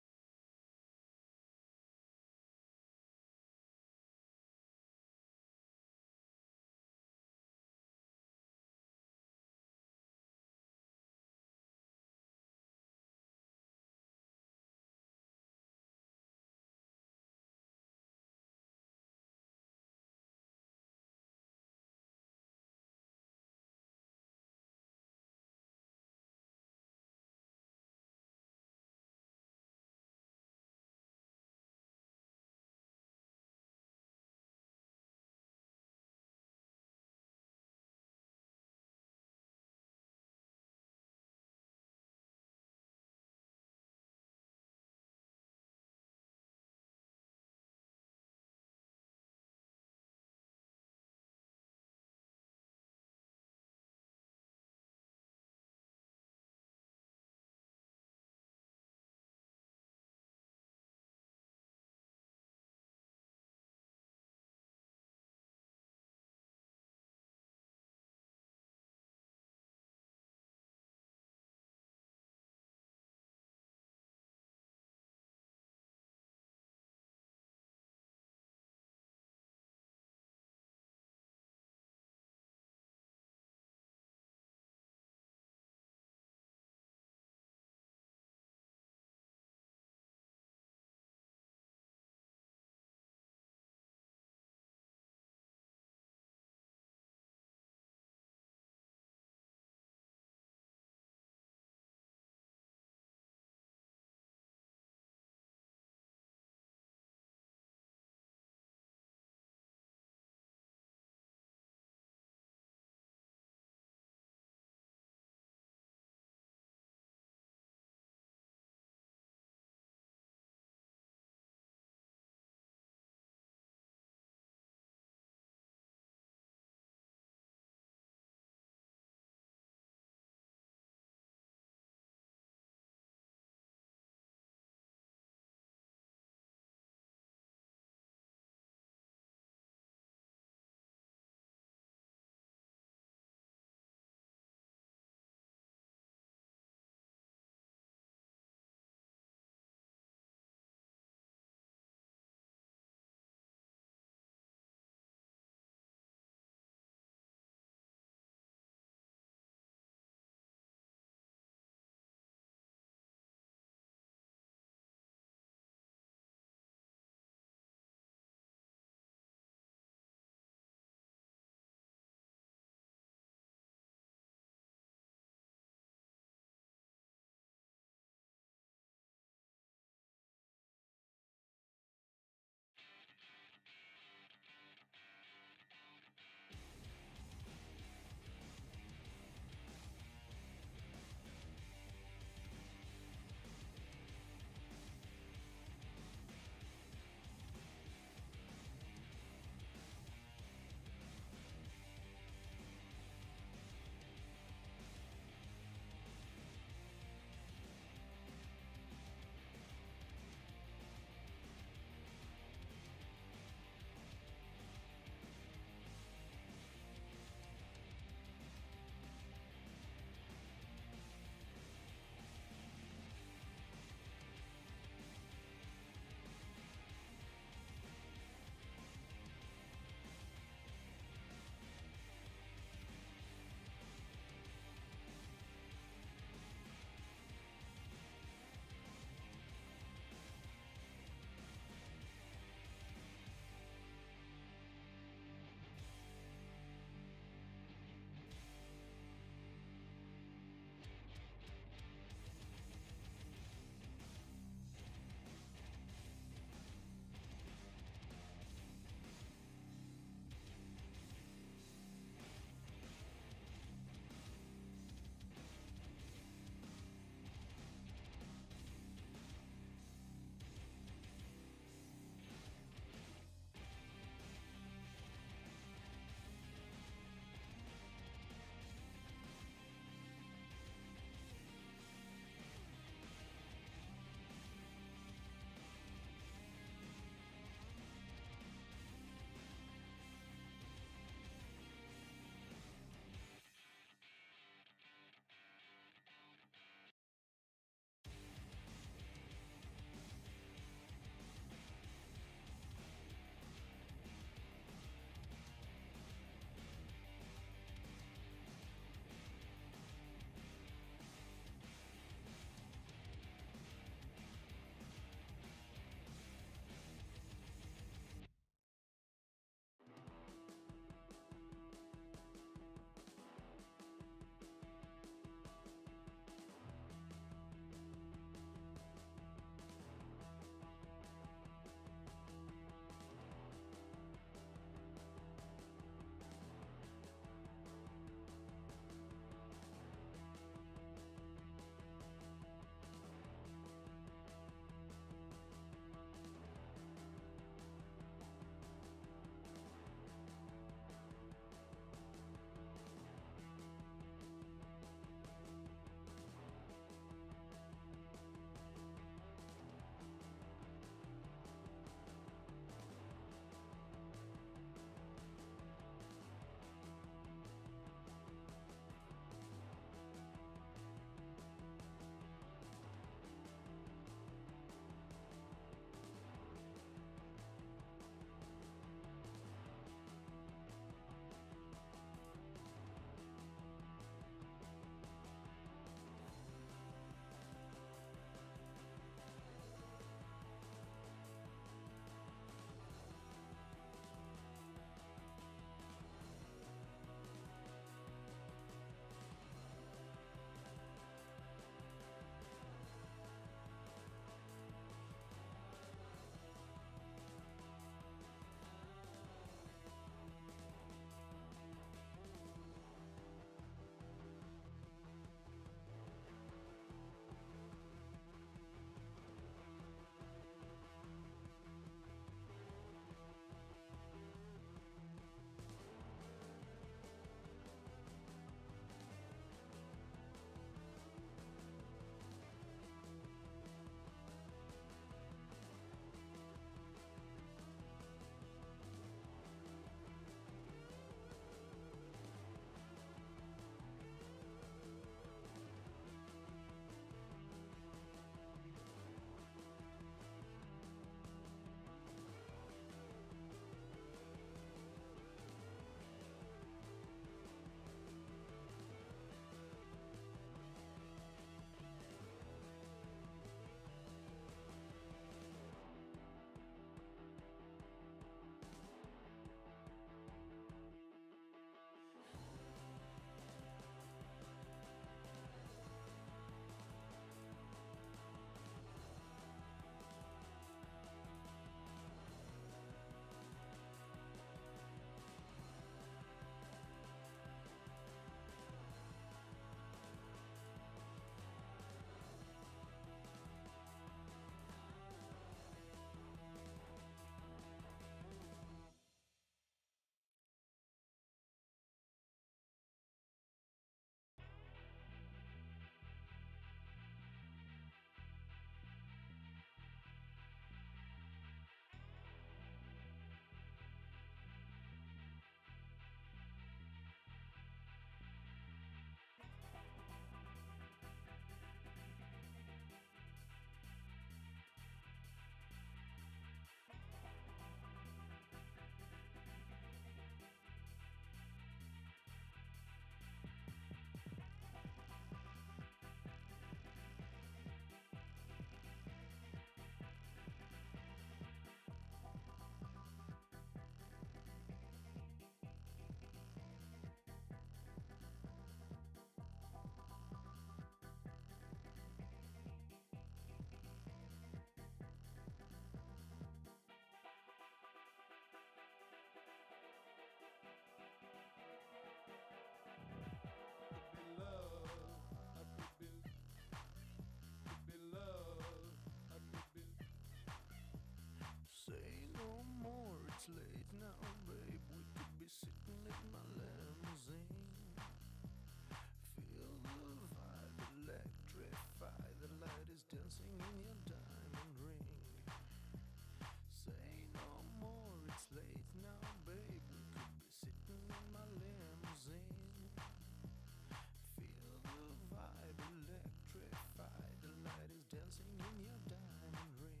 dancing in your diamond ring.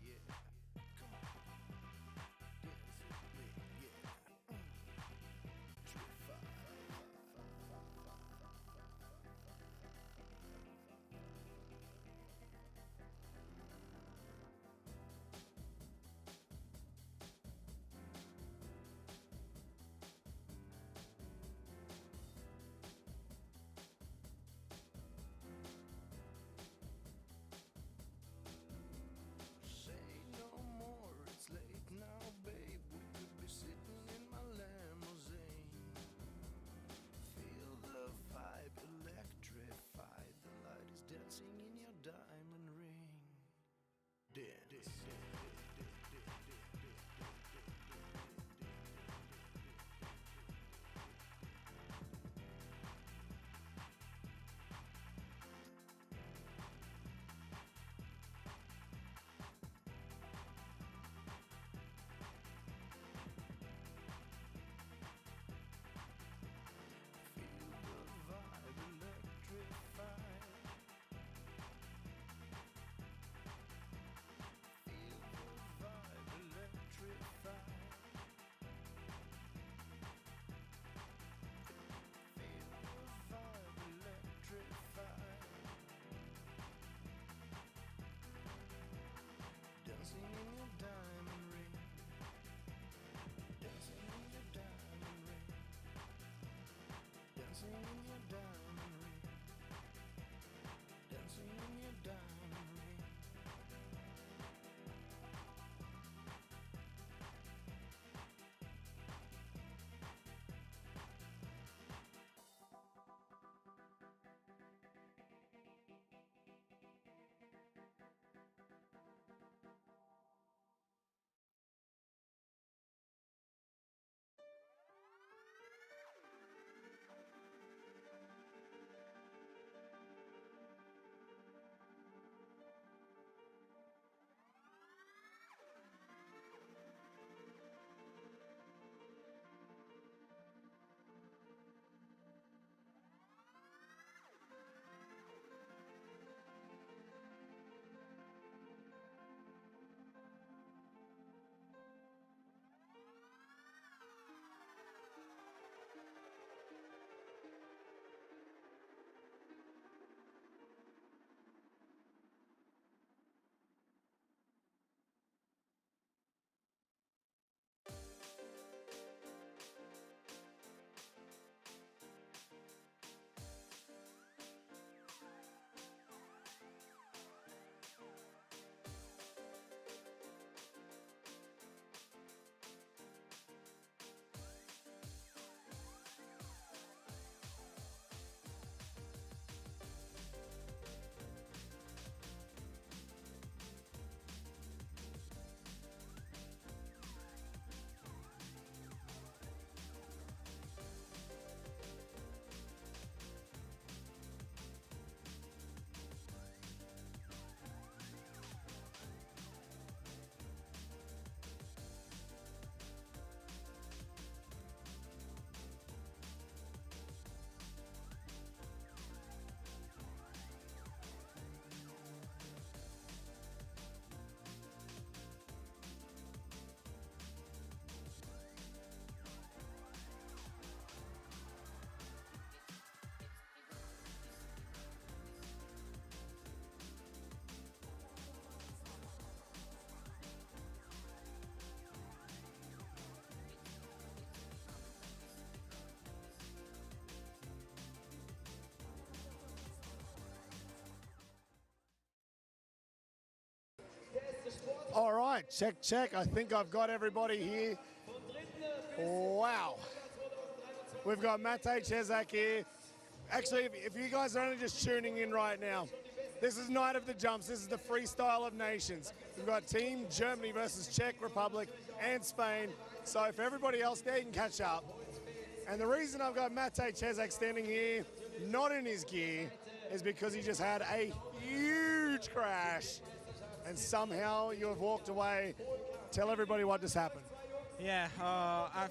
Yeah, come on, dance with me. Yeah, say no more, it's late now, babe. We could be sitting in my limousine. Feel the vibe, electrified. The light is dancing in your diamond ring. Dance. Feel the vibe, electrified. Feel the vibe, electrified. Feel the vibe, electrified. Dancing in your diamond ring. Dancing in your diamond ring. Dancing in your diamond ring. Dancing in your diamond ring. All right, check. I think I've got everybody here. Wow. We've got Matej Cesak here. Actually, if you guys are only just tuning in right now, this is Night of the Jumps. This is the Freestyle of Nations. We've got Team Germany versus Czech Republic and Spain. So if everybody else there, you can catch up. And the reason I've got Matej Cesak standing here, not in his gear, is because he just had a huge crash. And somehow you have walked away. Tell everybody what just happened. Yeah,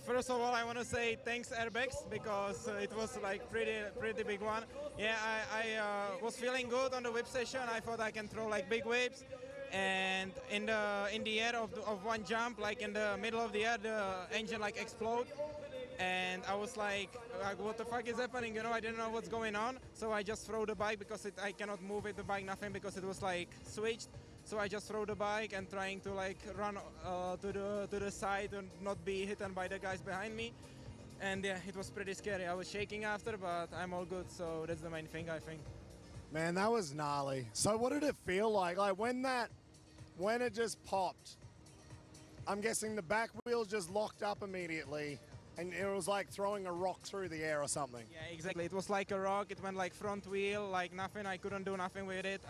first of all, I want to say thanks airbags because it was like pretty big one. Yeah, I was feeling good on the whip session. I thought I can throw like big whips, and in the air of one jump, like in the middle of the air, the engine like explode, and I was like, what the fuck is happening? You know, I didn't know what's going on, so I just throw the bike because I cannot move with the bike, nothing, because it was like switched. So I just throw the bike and trying to like run to the side and not be hit by the guys behind me. And yeah, it was pretty scary. I was shaking after, but I'm all good. So that's the main thing, I think. Man, that was gnarly. So what did it feel like? Like when it just popped, I'm guessing the back wheels just locked up immediately, and it was like throwing a rock through the air or something. Yeah, exactly. It was like a rock. It went like front wheel, like nothing. I couldn't do nothing with it.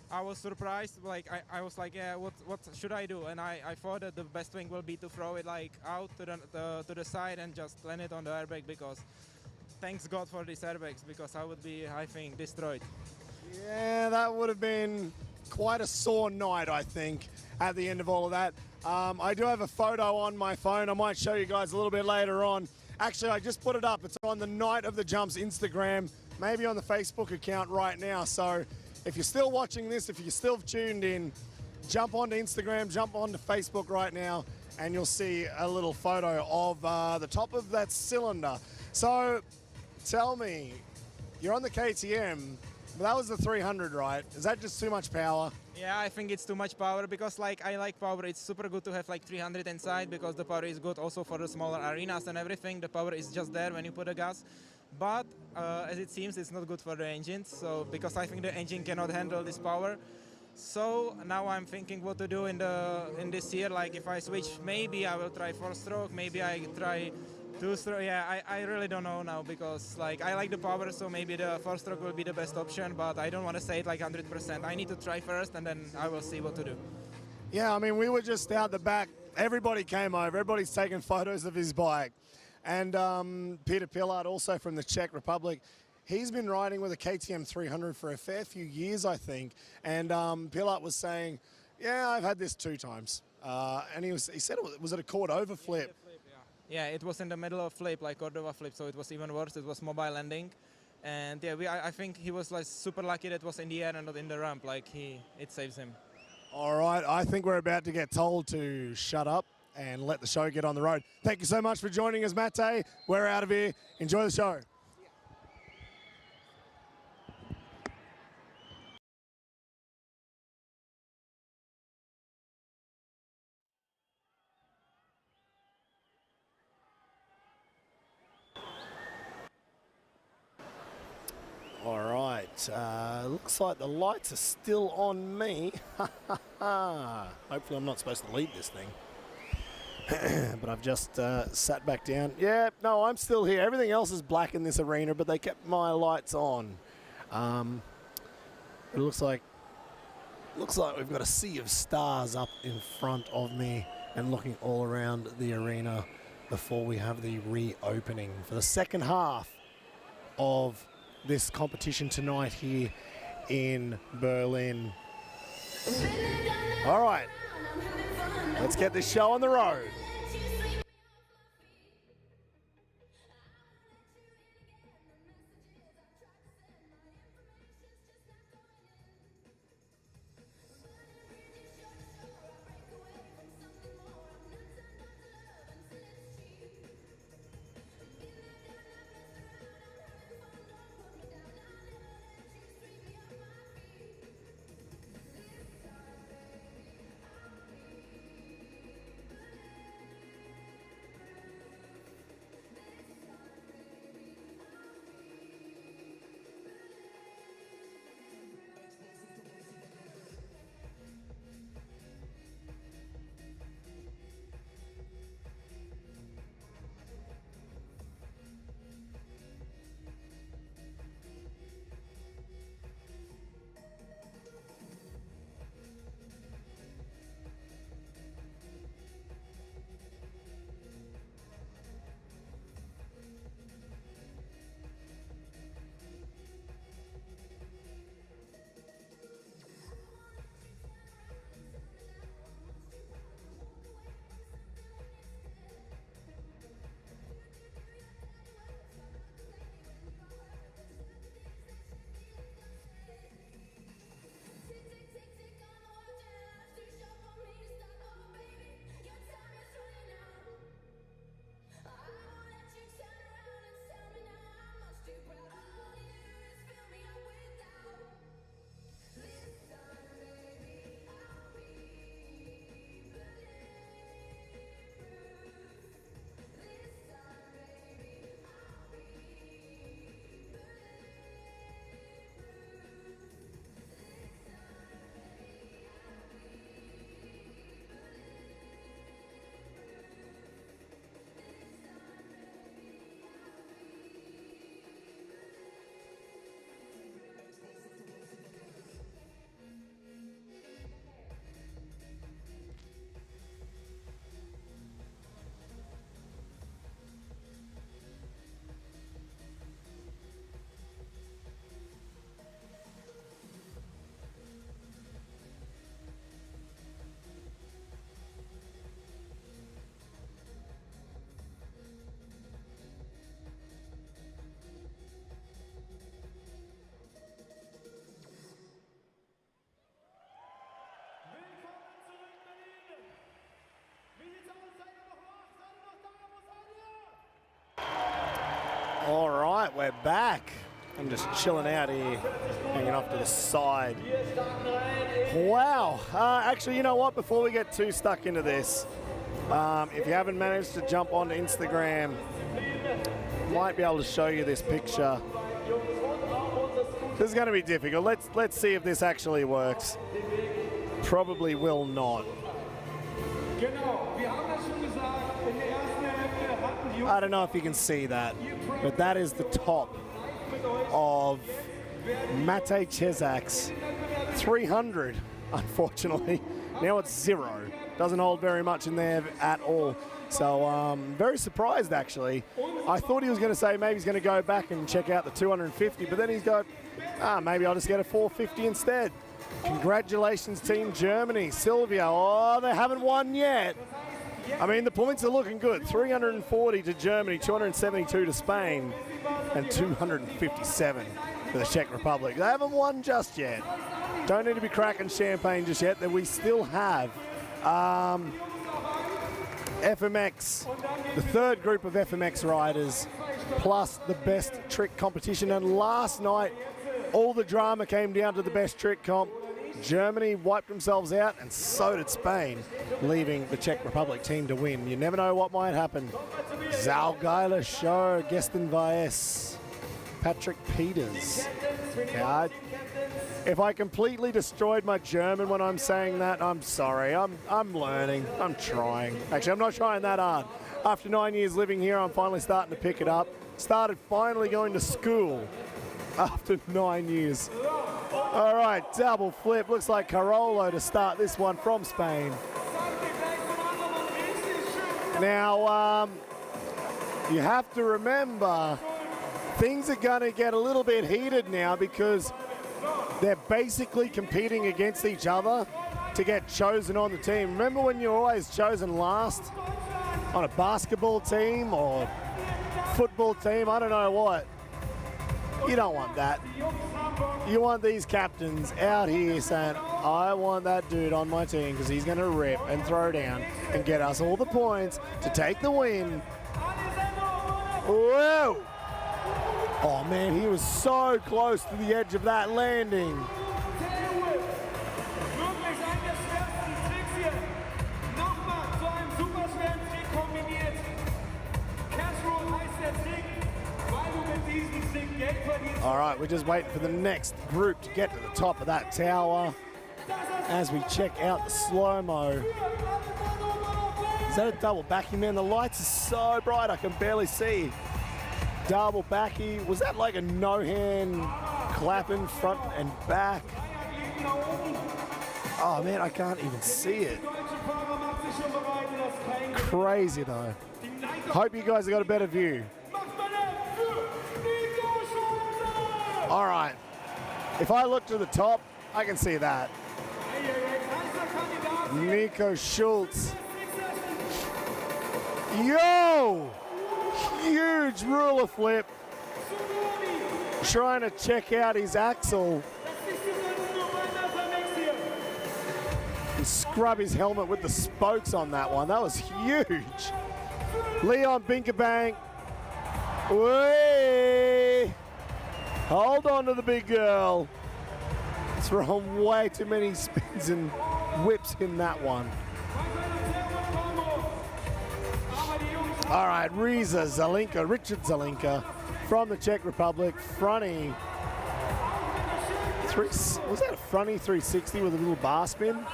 I was surprised. Like I was like, yeah, what should I do? And I thought that the best thing will be to throw it like out to the side and just land it on the airbag, because thanks God for these airbags, because I would be, I think, destroyed. Yeah, that would have been quite a sore night, I think, at the end of all of that. I do have a photo on my phone. I might show you guys a little bit later on. Actually, I just put it up. It's on the Night of the Jumps Instagram, maybe on the Facebook account right now. So if you're still watching this, if you're still tuned in, jump onto Instagram, jump onto Facebook right now, and you'll see a little photo of the top of that cylinder. So tell me, you're on the KTM, but that was the 300, right? Is that just too much power? Yeah, I think it's too much power, because like I like power. It's super good to have like 300 inside, because the power is good also for the smaller arenas and everything. The power is just there when you put a gas. But as it seems, it's not good for the engines. So because I think the engine cannot handle this power. So now I'm thinking what to do in this year. Like if I switch, maybe I will try 4-stroke. Maybe I try 2-stroke. Yeah, I really don't know now, because like I like the power, so maybe the 4-stroke will be the best option. But I don't want to say it like 100%. I need to try first, and then I will see what to do. Yeah, I mean, we were just out the back. Everybody came over. Everybody's taking photos of his bike. And Petr Pilat, also from the Czech Republic, he's been riding with a KTM 300 for a fair few years, I think. And Pilat was saying, yeah, I've had this 2 times. And he said, was it a Cordova flip? Yeah, it was in the middle of flip, like Cordova flip, so it was even worse. It was mobile landing. And yeah, I think he was like super lucky that it was in the air and not in the ramp. Like it saves him. All right, I think we're about to get told to shut up and let the show get on the road. Thank you so much for joining us, Matej. We're out of here. Enjoy the show. All right, looks like the lights are still on me. Hopefully I'm not supposed to lead this thing. But I've just sat back down. Yeah, no, I'm still here. Everything else is black in this arena, but they kept my lights on. It looks like we've got a sea of stars up in front of me and looking all around the arena before we have the reopening for the second half of this competition tonight here in Berlin. All right, let's get this show on the road. All right, we're back. I'm just chilling out here, hanging off to the side. Wow. Actually, you know what? Before we get too stuck into this, if you haven't managed to jump onto Instagram, might be able to show you this picture. This is going to be difficult. Let's see if this actually works. Probably will not. I don't know if you can see that, but that is the top of Matej Cesak's 300, unfortunately. Now it's 0. Doesn't hold very much in there at all. So very surprised, actually. I thought he was going to say maybe he's going to go back and check out the 250, but then he's got, maybe I'll just get a 450 instead. Congratulations, Team Germany. Sylvia, oh, they haven't won yet. I mean, the points are looking good. 340 to Germany, 272 to Spain, and 257 for the Czech Republic. They haven't won just yet. Don't need to be cracking champagne just yet. That we still have FMX, the third group of FMX riders, plus the best trick competition. And last night, all the drama came down to the best trick comp. Germany wiped themselves out, and so did Spain, leaving the Czech Republic team to win. You never know what might happen. Saugeiler Show, Gesten Weiss, Patrick Peters. Yeah, if I completely destroyed my German when I'm saying that, I'm sorry. I'm learning. I'm trying. Actually, I'm not trying that hard. After 9 years living here, I'm finally starting to pick it up. Started finally going to school after 9 years. All right, double flip. Looks like Carolo to start this one from Spain. Now, you have to remember, things are going to get a little bit heated now because they're basically competing against each other to get chosen on the team. Remember when you're always chosen last on a basketball team or football team? I don't know what. You don't want that. You want these captains out here saying, I want that dude on my team because he's going to rip and throw down and get us all the points to take the win. Whoa! Oh man, he was so close to the edge of that landing. All right, we're just waiting for the next group to get to the top of that tower as we check out the slow-mo. Is that a double backy, man? The lights are so bright I can barely see. Double backy. Was that like a no-hand clapping front and back? Oh, man, I can't even see it. Crazy, though. Hope you guys have got a better view. All right, if I look to the top, I can see that. Nico Schultz. Yo! Huge ruler flip. Trying to check out his axle. And scrub his helmet with the spokes on that one. That was huge. Leon Binkerbank. Way. Hold on to the big girl. Throwing way too many spins and whips in that one. All right, Richard Zelinka from the Czech Republic, fronty. Was that a fronty 360 with a little bar spin?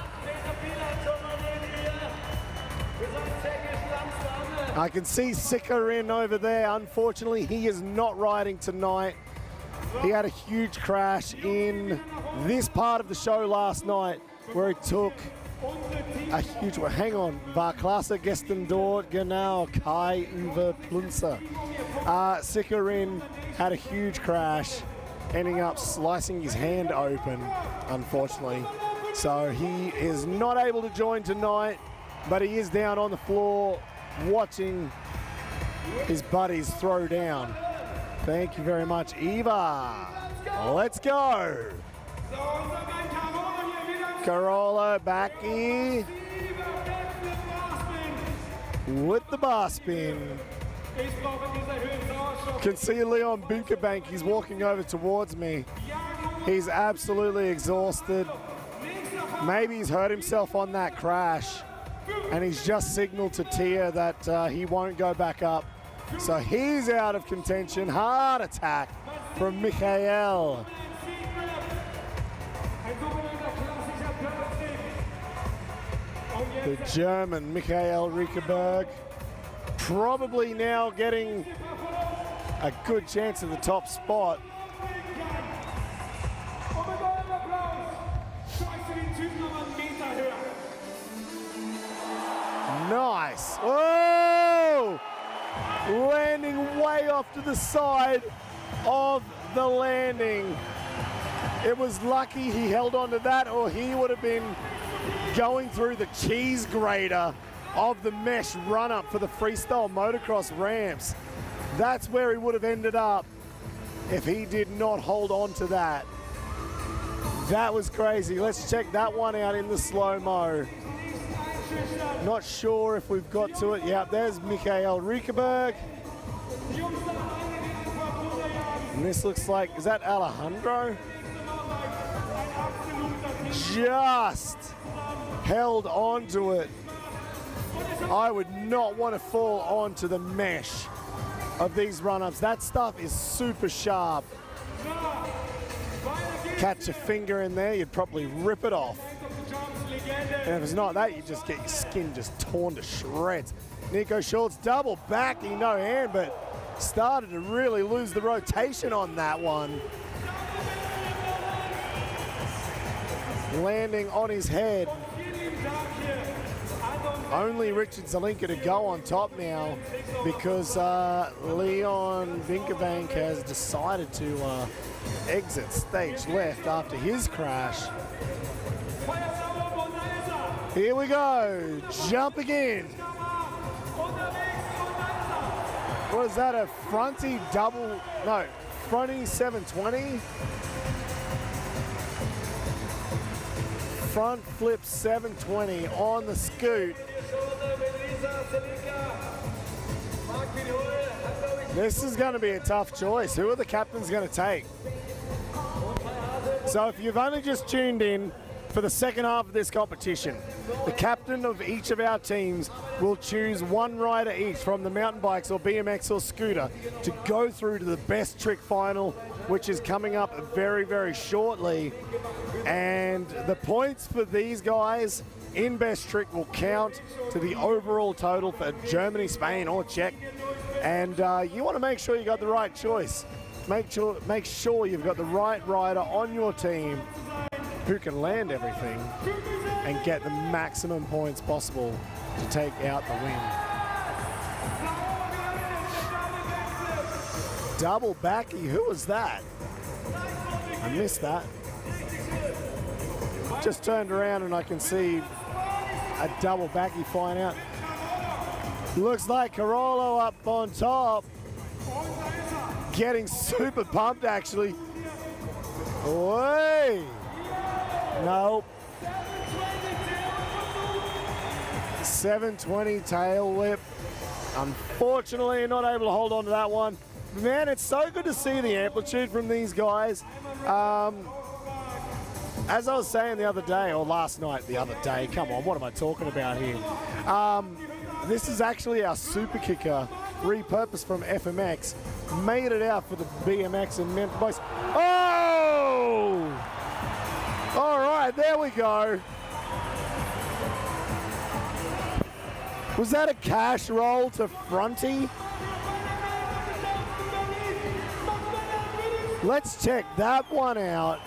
I can see Sikarin over there. Unfortunately, he is not riding tonight. He had a huge crash in this part of the show last night where he took a huge, hang on, war klasse gestern dort, genau, Kai Uwe Plunzer. Sikarin had a huge crash, ending up slicing his hand open, unfortunately. So he is not able to join tonight, but he is down on the floor watching his buddies throw down. Thank you very much, Eva. Let's go. Carola Backy with the bar spin. Can see Leon Binkerbank, he's walking over towards me. He's absolutely exhausted. Maybe he's hurt himself on that crash, and he's just signaled to Tia that he won't go back up. So he's out of contention. Hard attack from Mikael. The German Mikael Riekeberg probably now getting a good chance at the top spot. Nice. Oh! Landing way off to the side of the landing. It was lucky he held on to that, or he would have been going through the cheese grater of the mesh run-up for the freestyle motocross ramps. That's where he would have ended up if he did not hold on to that. That was crazy. Let's check that one out in the slow-mo. Not sure if we've got to it. Yeah, there's Mikael Riekeberg. And this looks like, is that Alejandro? Just held onto it. I would not want to fall onto the mesh of these run-ups. That stuff is super sharp. Catch a finger in there, you'd probably rip it off. And if it's not that, you just get your skin just torn to shreds. Nico Schultz double backing, no hand, but started to really lose the rotation on that one. Landing on his head. Only Richard Zelinka to go on top now because Leon Vinkerbank has decided to exit stage left after his crash. Here we go, jumping in. What is that, a fronty double, no, fronty 720? Front flip 720 on the scoot. This is going to be a tough choice. Who are the captains going to take? So if you've only just tuned in for the second half of this competition, the captain of each of our teams will choose one rider each from the mountain bikes or BMX or scooter to go through to the best trick final, which is coming up very, very shortly. And the points for these guys in best trick will count to the overall total for Germany, Spain, or Czech. And you want to make sure you got the right choice. Make sure you've got the right rider on your team who can land everything and get the maximum points possible to take out the win. Double backy, who was that? I missed that. Just turned around and I can see a double backy flying out. Looks like Carollo up on top. Getting super pumped actually. Way! Nope. 720 tail whip. Unfortunately, not able to hold on to that one. Man, it's so good to see the amplitude from these guys. As I was saying the other day, or last night, come on, what am I talking about here? This is actually our super kicker, repurposed from FMX. Made it out for the BMX and mountain bikes. Oh! All right, there we go. Was that a cash roll to fronty? Let's check that one out.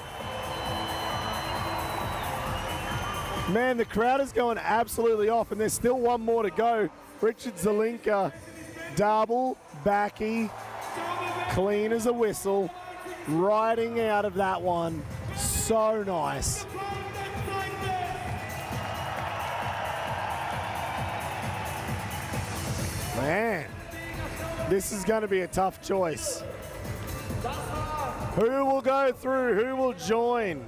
Man, the crowd is going absolutely off, and there's still one more to go. Richard Zelinka, double, backy, clean as a whistle, riding out of that one. So nice. Man, this is going to be a tough choice. Who will go through? Who will join?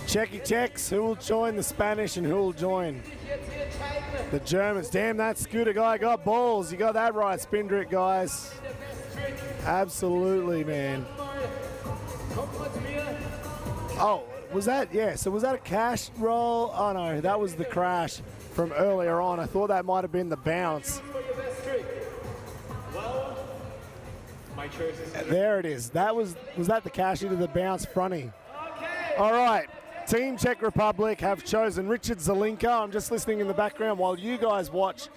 Czechy Czechs, who will join the Spanish and who will join The Germans, damn, that scooter guy got balls. You got that right, Spindrick, guys. Absolutely, man. Oh, was that, yeah, so was that a cash roll? Oh no, that was the crash from earlier on. I thought that might have been the bounce. There it is. That was that the cash into the bounce fronty? All right, Team Czech Republic have chosen Richard Zelinka. I'm just listening in the background while you guys watch.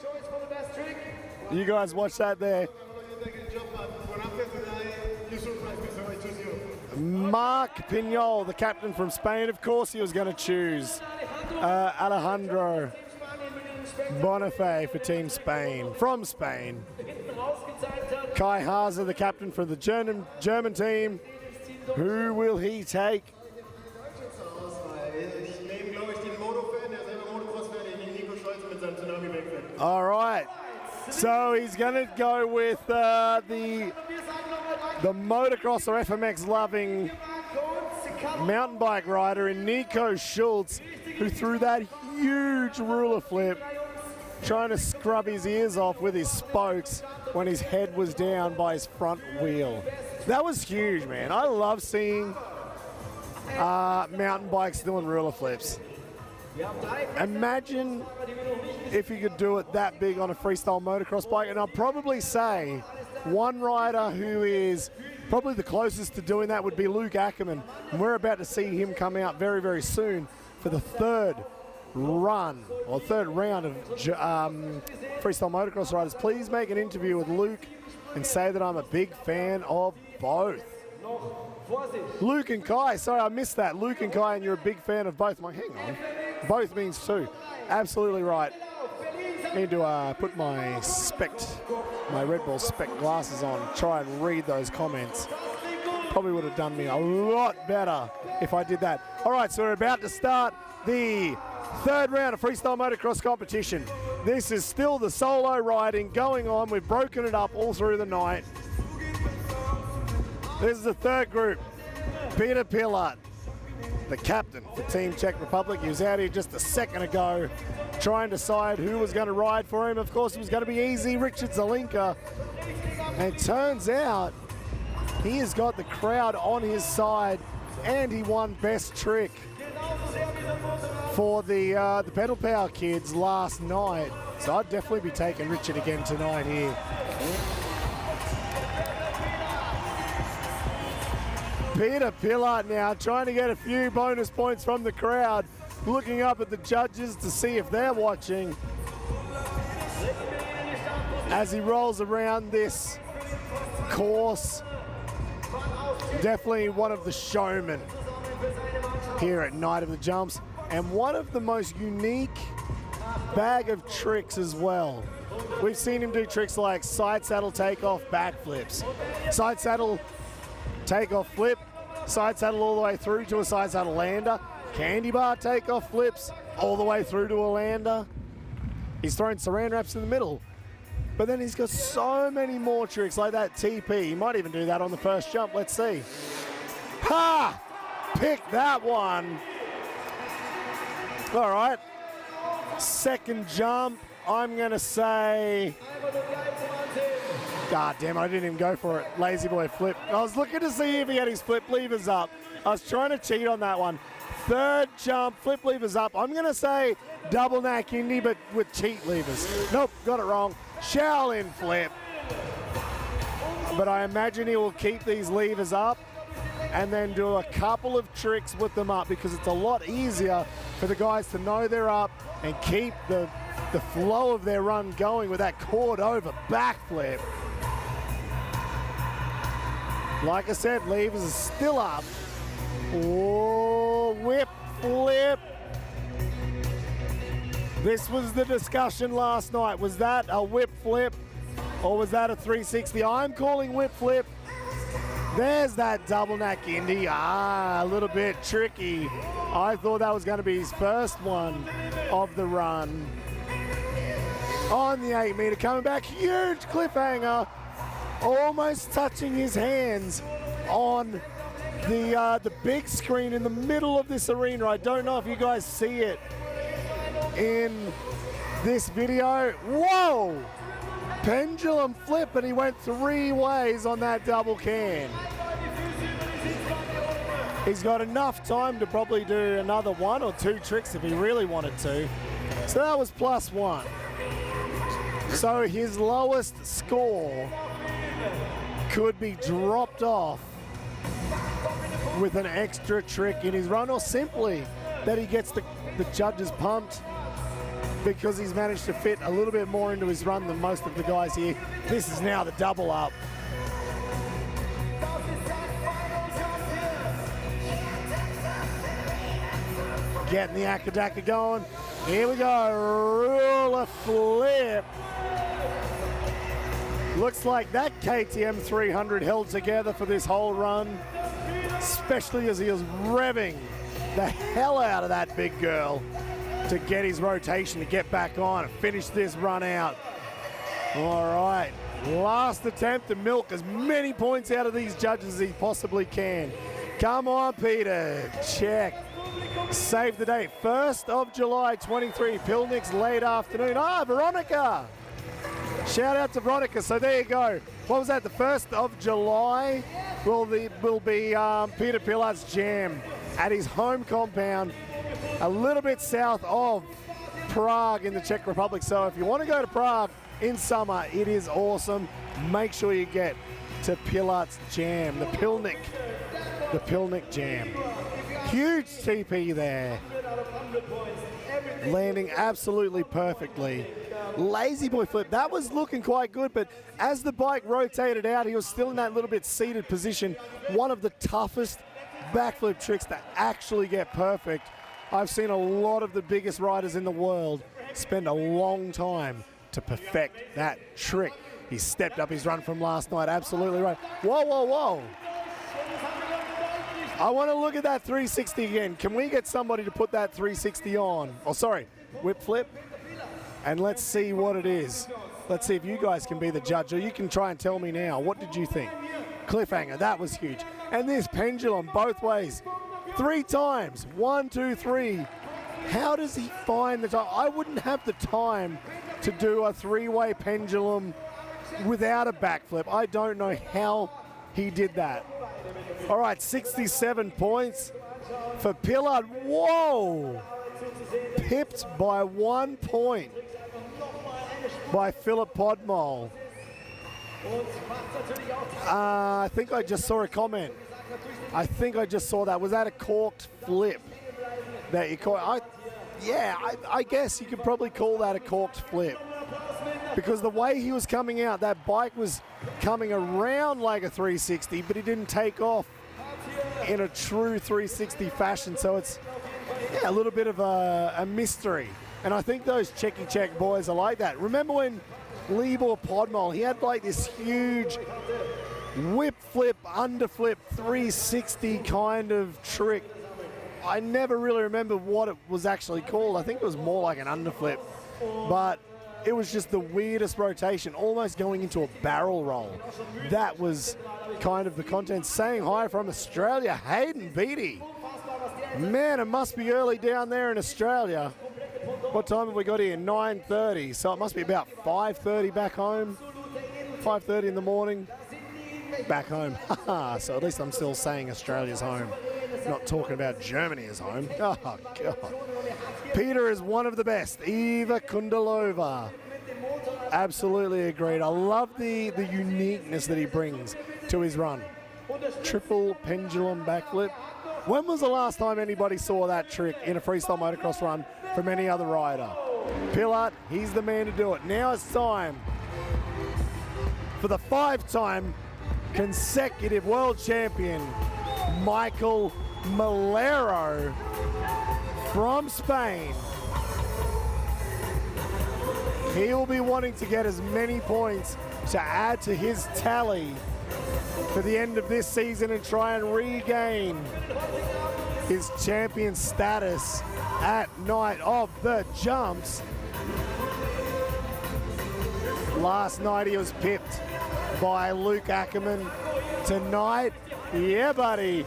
You guys watch that there. Marc Pinyol, the captain from Spain. Of course he was going to choose Alejandro Bonifay for Team Spain, from Spain. Kai Haase, the captain for the German team. Who will he take? All right, so he's going to go with the motocross or FMX loving mountain bike rider in Nico Schultz, who threw that huge ruler flip, trying to scrub his ears off with his spokes when his head was down by his front wheel. That was huge, man. I love seeing mountain bikes doing ruler flips. Imagine if you could do it that big on a freestyle motocross bike. And I'll probably say one rider who is probably the closest to doing that would be Luke Ackermann. And we're about to see him come out very, very soon for the third round of freestyle motocross riders. Please make an interview with Luke and say that I'm a big fan of both. Luke and Kai, sorry I missed that. Luke and Kai, and you're a big fan of both. I'm like, hang on, both means two. Absolutely right. Need to put my Red Bull spec glasses on, try and read those comments. Probably would have done me a lot better if I did that. All right, so we're about to start the third round of freestyle motocross competition. This is still the solo riding going on. We've broken it up all through the night. This is the third group. Petr Pilat, the captain for Team Czech Republic. He was out here just a second ago trying to decide who was going to ride for him. Of course, it was going to be easy, Richard Zelinka. And it turns out he has got the crowd on his side, and he won best trick for the pedal power kids last night. So I'd definitely be taking Richard again tonight here. Petr Pilat now trying to get a few bonus points from the crowd, looking up at the judges to see if they're watching as he rolls around this course. Definitely one of the showmen here at Night of the Jumps, and one of the most unique bag of tricks as well. We've seen him do tricks like side saddle takeoff backflips, side saddle takeoff flip, side saddle all the way through to a side saddle lander, candy bar takeoff flips all the way through to a lander. He's thrown saran wraps in the middle. But then he's got so many more tricks like that TP. He might even do that on the first jump. Let's see. Ha! Pick that one. All right. Second jump, I'm going to say... God damn, I didn't even go for it. Lazy boy flip. I was looking to see if he had his flip levers up. I was trying to cheat on that one. Third jump, flip levers up. I'm going to say double knack Indy, but with cheat levers. Nope, got it wrong. Shaolin flip. But I imagine he will keep these levers up and then do a couple of tricks with them up, because it's a lot easier for the guys to know they're up and keep the flow of their run going with that cord over backflip. Like I said, levers are still up. Oh, whip flip. This was the discussion last night. Was that a whip flip or was that a 360? I'm calling whip flip. There's that double knack Indy. A little bit tricky. I thought that was going to be his first one of the run. On the 8 meter, coming back, huge cliffhanger. Almost touching his hands on the big screen in the middle of this arena. I don't know if you guys see it in this video. Whoa! Pendulum flip, and he went 3 ways on that double can. He's got enough time to probably do another 1 or 2 tricks if he really wanted to. So that was +1. So his lowest score could be dropped off with an extra trick in his run, or simply that he gets the judges pumped because he's managed to fit a little bit more into his run than most of the guys here. This is now the double up. Getting the Akadaka going. Here we go, ruler flip. Looks like that KTM 300 held together for this whole run, especially as he was revving the hell out of that big girl to get his rotation, to get back on and finish this run out. All right, last attempt to milk as many points out of these judges as he possibly can. Come on, Petr Czech. Save the date, 1st of July 23, Pilnik's late afternoon. Ah, Veronica. Shout out to Veronica. So there you go. What was that, the 1st of July? Will be Petr Pilat's jam at his home compound, a little bit south of Prague in the Czech Republic. So if you want to go to Prague in summer, it is awesome. Make sure you get to Pilat's jam, the Pilnik jam. Huge TP there. Landing absolutely perfectly. Lazy boy flip, that was looking quite good, but as the bike rotated out, he was still in that little bit seated position. One of the toughest backflip tricks to actually get perfect. I've seen a lot of the biggest riders in the world spend a long time to perfect that trick. He stepped up his run from last night, absolutely right. Whoa, whoa, whoa. I want to look at that 360 again. Can we get somebody to put that 360 on? Oh, sorry, whip flip. And let's see what it is. Let's see if you guys can be the judge, or you can try and tell me now. What did you think? Cliffhanger, that was huge. And this pendulum both ways, 3 times. 1, 2, 3. How does he find the time? I wouldn't have the time to do a 3-way pendulum without a backflip. I don't know how he did that. All right, 67 points for Pilat. Whoa! Pipped by 1 point by Filip Podmol. I think I just saw a comment. I think I just saw that. Was that a corked flip that you call? I guess you could probably call that a corked flip, because the way he was coming out, that bike was coming around like a 360, but he didn't take off in a true 360 fashion. So it's a little bit of a mystery. And I think those Czech boys are like that. Remember when Libor Podmol, he had like this huge whip flip, underflip, 360 kind of trick. I never really remember what it was actually called. I think it was more like an underflip, but it was just the weirdest rotation, almost going into a barrel roll. That was kind of the content. Saying hi from Australia, Hayden Beatty. Man, it must be early down there in Australia. What time have we got here? 9:30, so it must be about 5:30 back home. 5:30 in the morning, back home. So at least I'm still saying Australia's home, not talking about Germany as home. Oh, God. Petr is one of the best. Eva Kundalova. Absolutely agreed. I love the uniqueness that he brings to his run. Triple pendulum backflip. When was the last time anybody saw that trick in a freestyle motocross run from any other rider? Pilat, he's the man to do it. Now it's time for the 5-time consecutive world champion, Maikel Melero from Spain. He will be wanting to get as many points to add to his tally for the end of this season and try and regain his champion status at Night of the Jumps. Last night he was pipped by Luke Ackermann. Tonight, yeah buddy,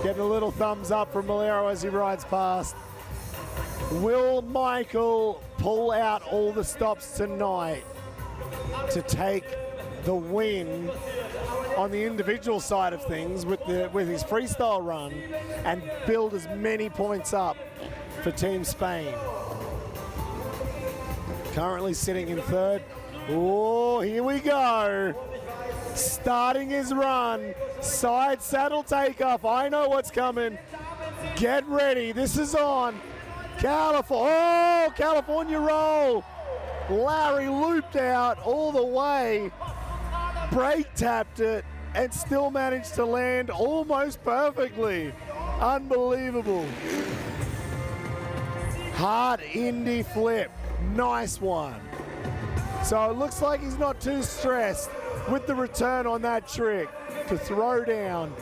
getting a little thumbs up from Melero as he rides past. Will Maikel pull out all the stops tonight to take the win on the individual side of things with his freestyle run and build as many points up for Team Spain? Currently sitting in third. Oh, here we go. Starting his run. Side saddle takeoff. I know what's coming. Get ready. This is on. California roll. Larry looped out all the way. Brake tapped it and still managed to land almost perfectly. Unbelievable. Hard Indy flip. Nice one. So it looks like he's not too stressed with the return on that trick to throw down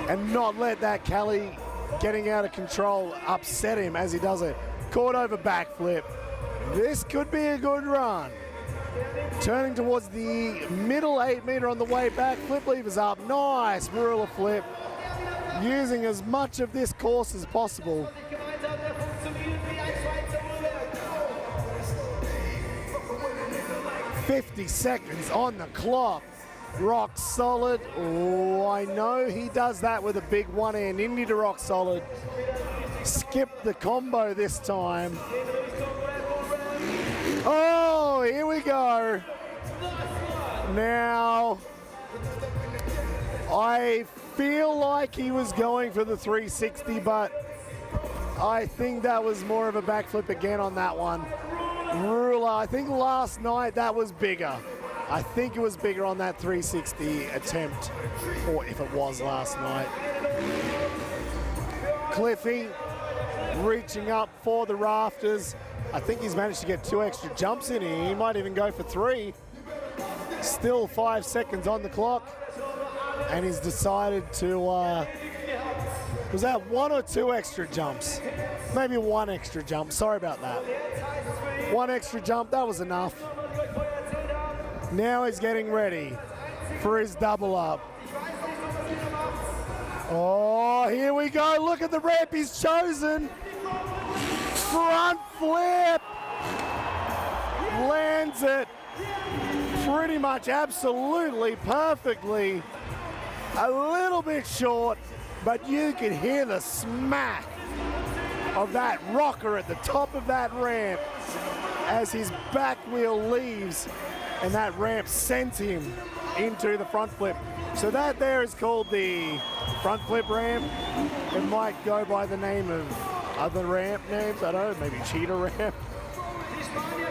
and not let that Cali getting out of control upset him as he does it. Caught over backflip. This could be a good run. Turning towards the middle 8 meter on the way back. Flip levers up. Nice ruler flip. Using as much of this course as possible. 50 seconds on the clock. Rock solid. Oh, I know he does that with a big one-hand Indy to rock solid. Skip the combo this time. Oh, here we go. Now, I feel like he was going for the 360, but I think that was more of a backflip again on that one. Ruler, I think last night that was bigger. I think it was bigger on that 360 attempt, or if it was last night. Cliffy reaching up for the rafters. I think he's managed to get 2 extra jumps in here. He might even go for 3. Still 5 seconds on the clock. And he's decided to, was that 1 or 2 extra jumps? Maybe 1 extra jump, sorry about that. 1 extra jump, that was enough. Now he's getting ready for his double up. Oh, here we go. Look at the ramp he's chosen. Front flip. Lands it pretty much absolutely perfectly. A little bit short, but you can hear the smack of that rocker at the top of that ramp as his back wheel leaves and that ramp sends him into the front flip. So that there is called the front flip ramp. It might go by the name of other ramp names. I don't know, maybe cheetah ramp,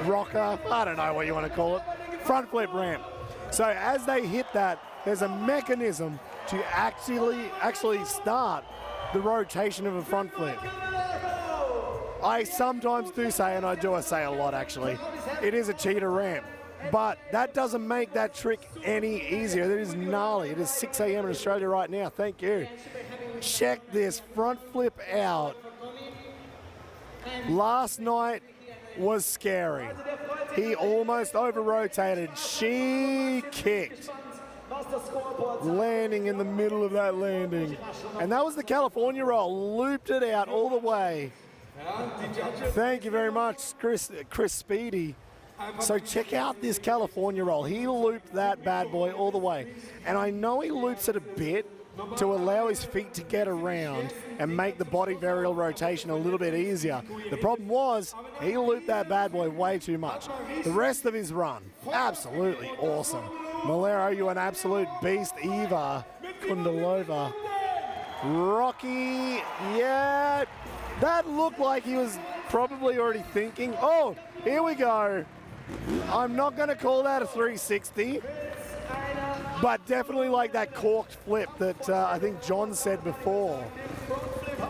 rocker, I don't know what you want to call it. Front flip ramp. So as they hit that, there's a mechanism to actually start the rotation of a front flip. I sometimes do say, and I say a lot actually, it is a cheetah ramp. But that doesn't make that trick any easier. It is gnarly. It is 6 a.m. in Australia right now. Thank you. Check this front flip out. Last night was scary. He almost over-rotated. She kicked. Landing in the middle of that landing. And that was the California roll. Looped it out all the way. Thank you very much, Chris Speedy. So check out this California roll. He looped that bad boy all the way. And I know he loops it a bit to allow his feet to get around and make the body varial rotation a little bit easier. The problem was he looped that bad boy way too much. The rest of his run, absolutely awesome. Melero, you an absolute beast. Eva Kundalova. Rocky, yeah, that looked like he was probably already thinking, oh, here we go. I'm not going to call that a 360, but definitely like that corked flip that I think John said before.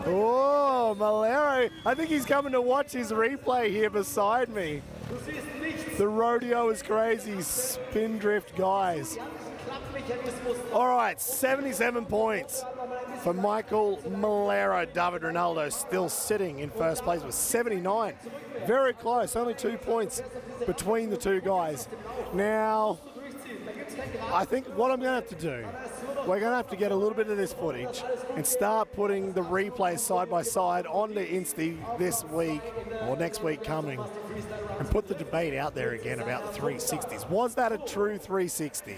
Oh, Melero, I think he's coming to watch his replay here beside me. The rodeo is crazy, spin drift guys. All right, 77 points for Maikel Melero. David Rinaldo still sitting in first place with 79. Very close, only 2 points between the two guys. Now, I think what I'm going to have to do, we're going to have to get a little bit of this footage and start putting the replays side by side on the Insta this week or next week coming and put the debate out there again about the 360s. Was that a true 360?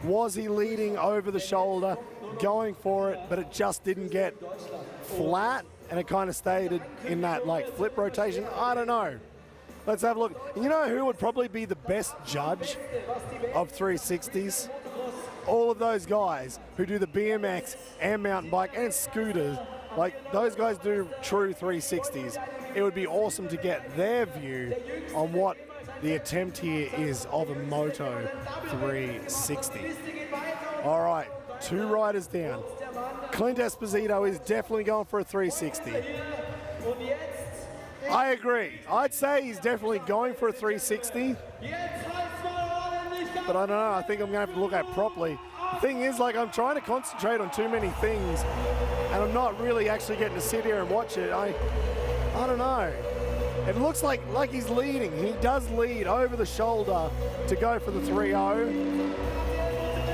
Was he leading over the shoulder, going for it, but it just didn't get flat and it kind of stayed in that like flip rotation? I don't know. Let's have a look. You know who would probably be the best judge of 360s? All of those guys who do the BMX and mountain bike and scooters, like those guys do true 360s. It would be awesome to get their view on what the attempt here is of a Moto 360. All right, 2 riders down. Clint Esposito is definitely going for a 360. I agree. I'd say he's definitely going for a 360. But I don't know. I think I'm going to have to look at it properly. The thing is, like, I'm trying to concentrate on too many things, and I'm not really actually getting to sit here and watch it. I don't know. It looks like he's leading. He does lead over the shoulder to go for the 3-0.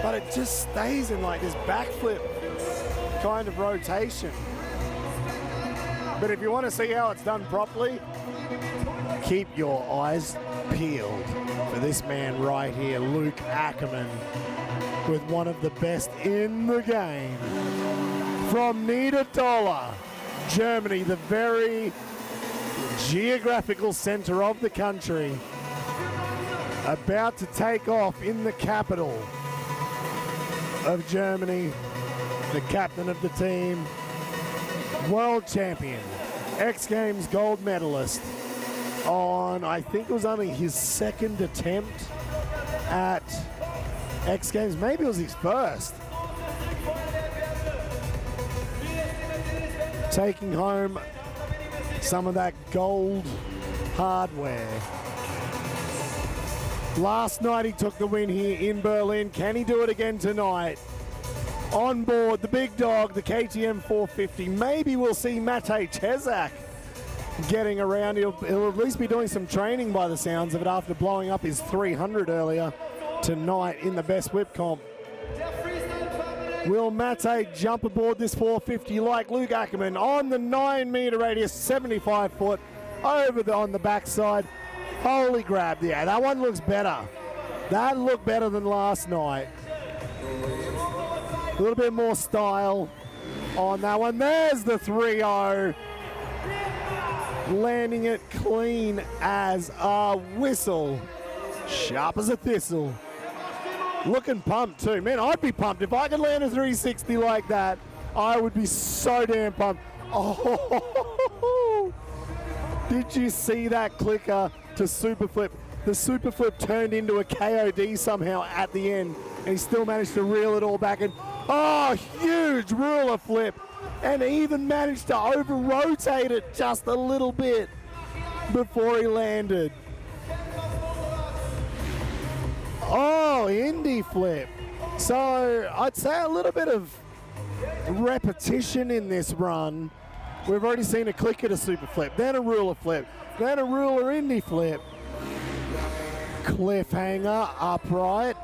But it just stays in like this backflip kind of rotation. But if you want to see how it's done properly, keep your eyes peeled for this man right here, Luke Ackermann, with one of the best in the game. From Niedertoller, Germany, the very geographical center of the country, about to take off in the capital of Germany, the captain of the team, world champion, X Games gold medalist on, I think it was only his second attempt at X Games, maybe it was his first. Taking home some of that gold hardware. Last night he took the win here in Berlin. Can he do it again tonight? On board the big dog, the KTM 450. Maybe we'll see Matej Cesak getting around. He'll at least be doing some training by the sounds of it after blowing up his 300 earlier tonight in the best whip comp. Will Matej jump aboard this 450 like Luke Ackermann on the 9-meter radius, 75 foot over on the backside? Holy grab. Yeah, that one looks better. That looked better than last night. A little bit more style on that one. There's the 3-0. Landing it clean as a whistle. Sharp as a thistle. Looking pumped too. Man, I'd be pumped. If I could land a 360 like that, I would be so damn pumped. Oh, did you see that clicker to super flip? The super flip turned into a KOD somehow at the end, and he still managed to reel it all back. And oh, huge ruler flip, and even managed to over-rotate it just a little bit before he landed. Oh, Indy flip. So I'd say a little bit of repetition in this run. We've already seen a clicker to super flip, then a ruler flip, then a ruler Indy flip. Cliffhanger upright.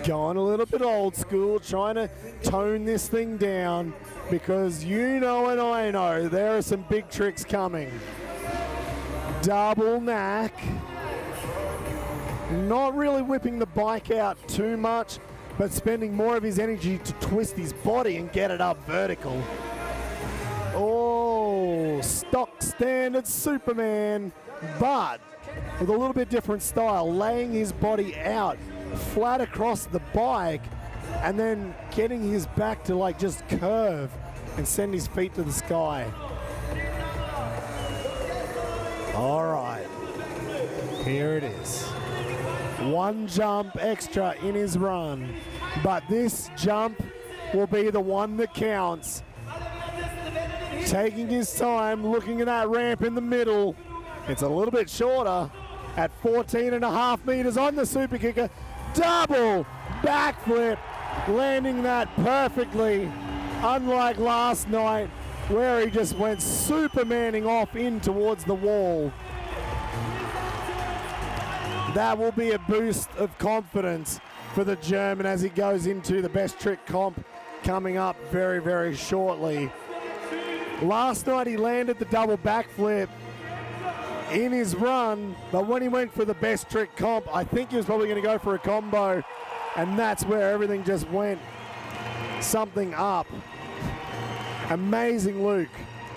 Going a little bit old school, trying to tone this thing down, because you know and I know there are some big tricks coming. Double knack. Not really whipping the bike out too much, but spending more of his energy to twist his body and get it up vertical. Oh, stock standard Superman, but with a little bit different style, laying his body out flat across the bike and then getting his back to like just curve and send his feet to the sky. All right, here it is. One jump extra in his run, but this jump will be the one that counts. Taking his time, looking at that ramp in the middle. It's a little bit shorter at 14.5 meters on the super kicker. Double backflip, landing that perfectly, unlike last night where he just went supermaning off in towards the wall. That will be a boost of confidence for the German as he goes into the best trick comp coming up very, very shortly. Last night he landed the double backflip in his run, but when he went for the best trick comp, I think he was probably going to go for a combo, and that's where everything just went something up. Amazing, Luke.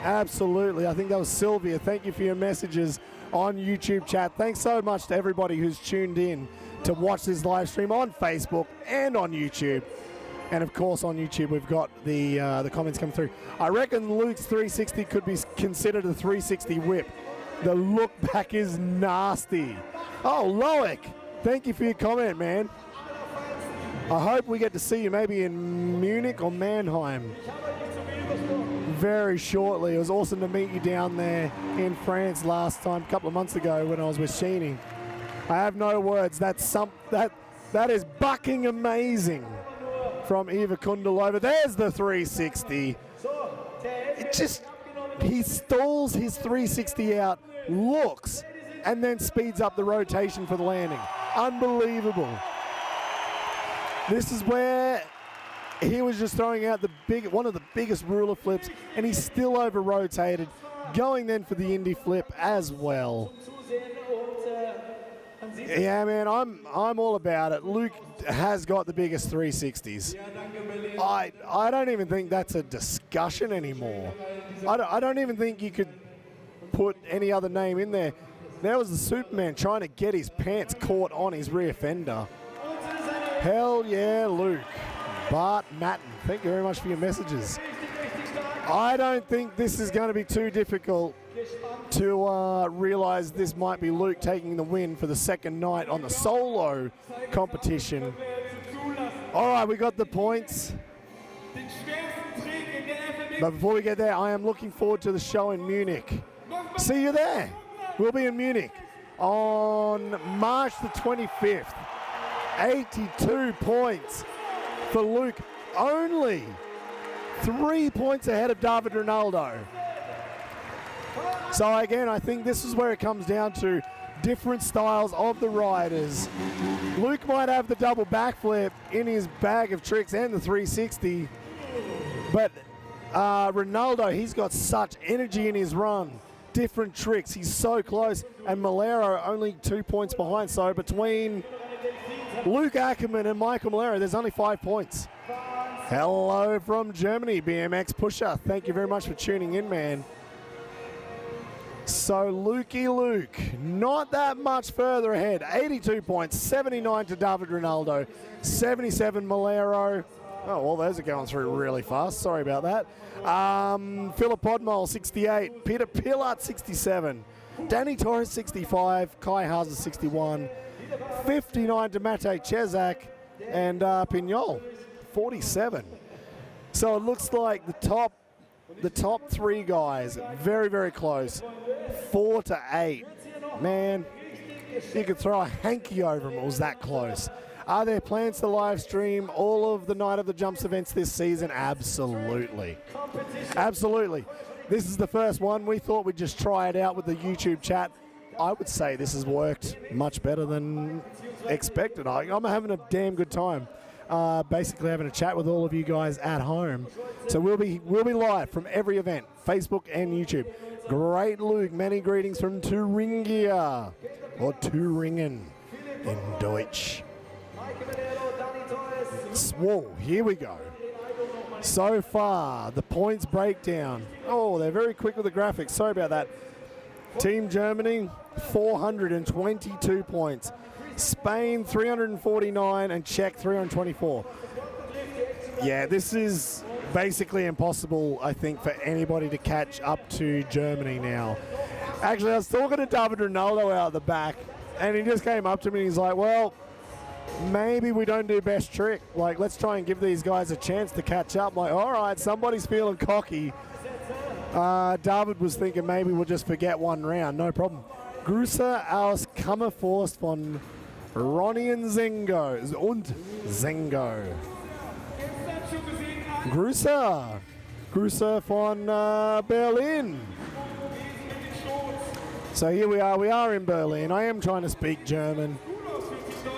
Absolutely. I think that was Sylvia. Thank you for your messages on YouTube chat. Thanks so much to everybody who's tuned in to watch this live stream on Facebook and on YouTube. And of course on YouTube we've got the comments come through. I reckon Luke's 360 could be considered a 360 whip. The look back is nasty. Oh, Loic, thank you for your comment, man. I hope we get to see you maybe in Munich or Mannheim very shortly. It was awesome to meet you down there in France last time, a couple of months ago when I was with Sheeny. I have no words. That is bucking amazing from Eva Kundalova. There's the 360. He stalls his 360 out, looks, and then speeds up the rotation for the landing. Unbelievable. This is where he was just throwing out one of the biggest ruler flips, and he still over-rotated, going then for the Indy flip as well. Yeah, man, I'm all about it. Luke has got the biggest 360s. I don't even think that's a discussion anymore. I don't even think you could put any other name in there. There was the Superman trying to get his pants caught on his rear fender. Hell yeah, Luke. Bart Matten, thank you very much for your messages. I don't think this is going to be too difficult to realize this might be Luke taking the win for the second night on the solo competition. All right, we got the points. But before we get there, I am looking forward to the show in Munich. See you there. We'll be in Munich on March the 25th. 82 points for Luke, only 3 points ahead of David Rinaldo. So again, I think this is where it comes down to different styles of the riders. Luke might have the double backflip in his bag of tricks and the 360, but Rinaldo, he's got such energy in his run. Different tricks, he's so close, and Melero only 2 points behind. So between Luke Ackermann and Maikel Melero, there's only 5 points. Hello from Germany, BMX Pusher. Thank you very much for tuning in, man. So Lukey Luke, not that much further ahead. 82 points, 79 to David Rinaldo, 77 Melero. Oh, well, those are going through really fast. Sorry about that. Filip Podmol, 68. Petr Pilat, 67. Dany Torres, 65. Kai Haase, 61. 59 to Matej Cesak. And Pinyol, 47. So it looks like the top three guys, very, very close. 4 to 8. Man, you could throw a hanky over them. It was that close. Are there plans to live stream all of the Night of the Jumps events this season? Absolutely. Absolutely. This is the first one. We thought we'd just try it out with the YouTube chat. I would say this has worked much better than expected. I'm having a damn good time. Basically having a chat with all of you guys at home. So we'll be live from every event, Facebook and YouTube. Great Luke, many greetings from Thuringia, or Thüringen in Deutsch. Whoa, here we go. So far, the points breakdown. Oh, they're very quick with the graphics. Sorry about that. Team Germany, 422 points. Spain, 349, and Czech, 324. Yeah, this is basically impossible, I think, for anybody to catch up to Germany now. Actually, I was talking to David Rinaldo out the back, and he just came up to me and he's like, well, maybe we don't do best trick. Like, let's try and give these guys a chance to catch up. I'm like, all right, somebody's feeling cocky. David was thinking maybe we'll just forget one round. No problem. Grüße aus Kammerforst von Ronny und Zengo. Grüße von Berlin. So here we are in Berlin. I am trying to speak German.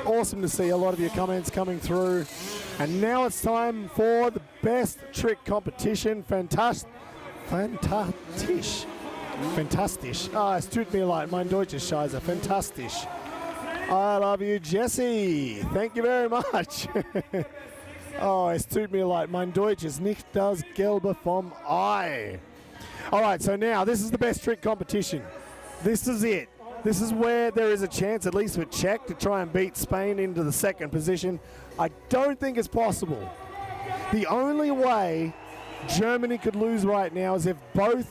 Awesome to see a lot of your comments coming through. And now it's time for the best trick competition. Fantastisch. Ah, es tut mir leid, mein Deutsch ist scheiße. Fantastisch. I love you, Jesse. Thank you very much. Oh, es tut mir leid, mein Deutsch ist nicht das Gelbe vom Ei. All right, so now this is the best trick competition. This is it. This is where there is a chance, at least with Czech, to try and beat Spain into the second position. I don't think it's possible. The only way Germany could lose right now is if both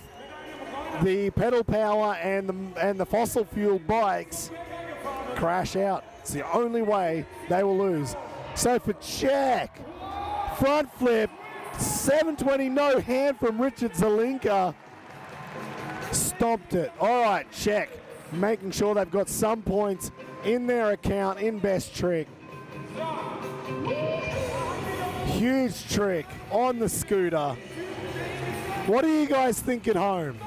the pedal power and the fossil fuel bikes crash out. It's the only way they will lose. So for Czech, front flip, 720 no hand from Richard Zelinka. Stomped it. All right, Czech, making sure they've got some points in their account in best trick. Huge trick on the scooter. What do you guys think at home?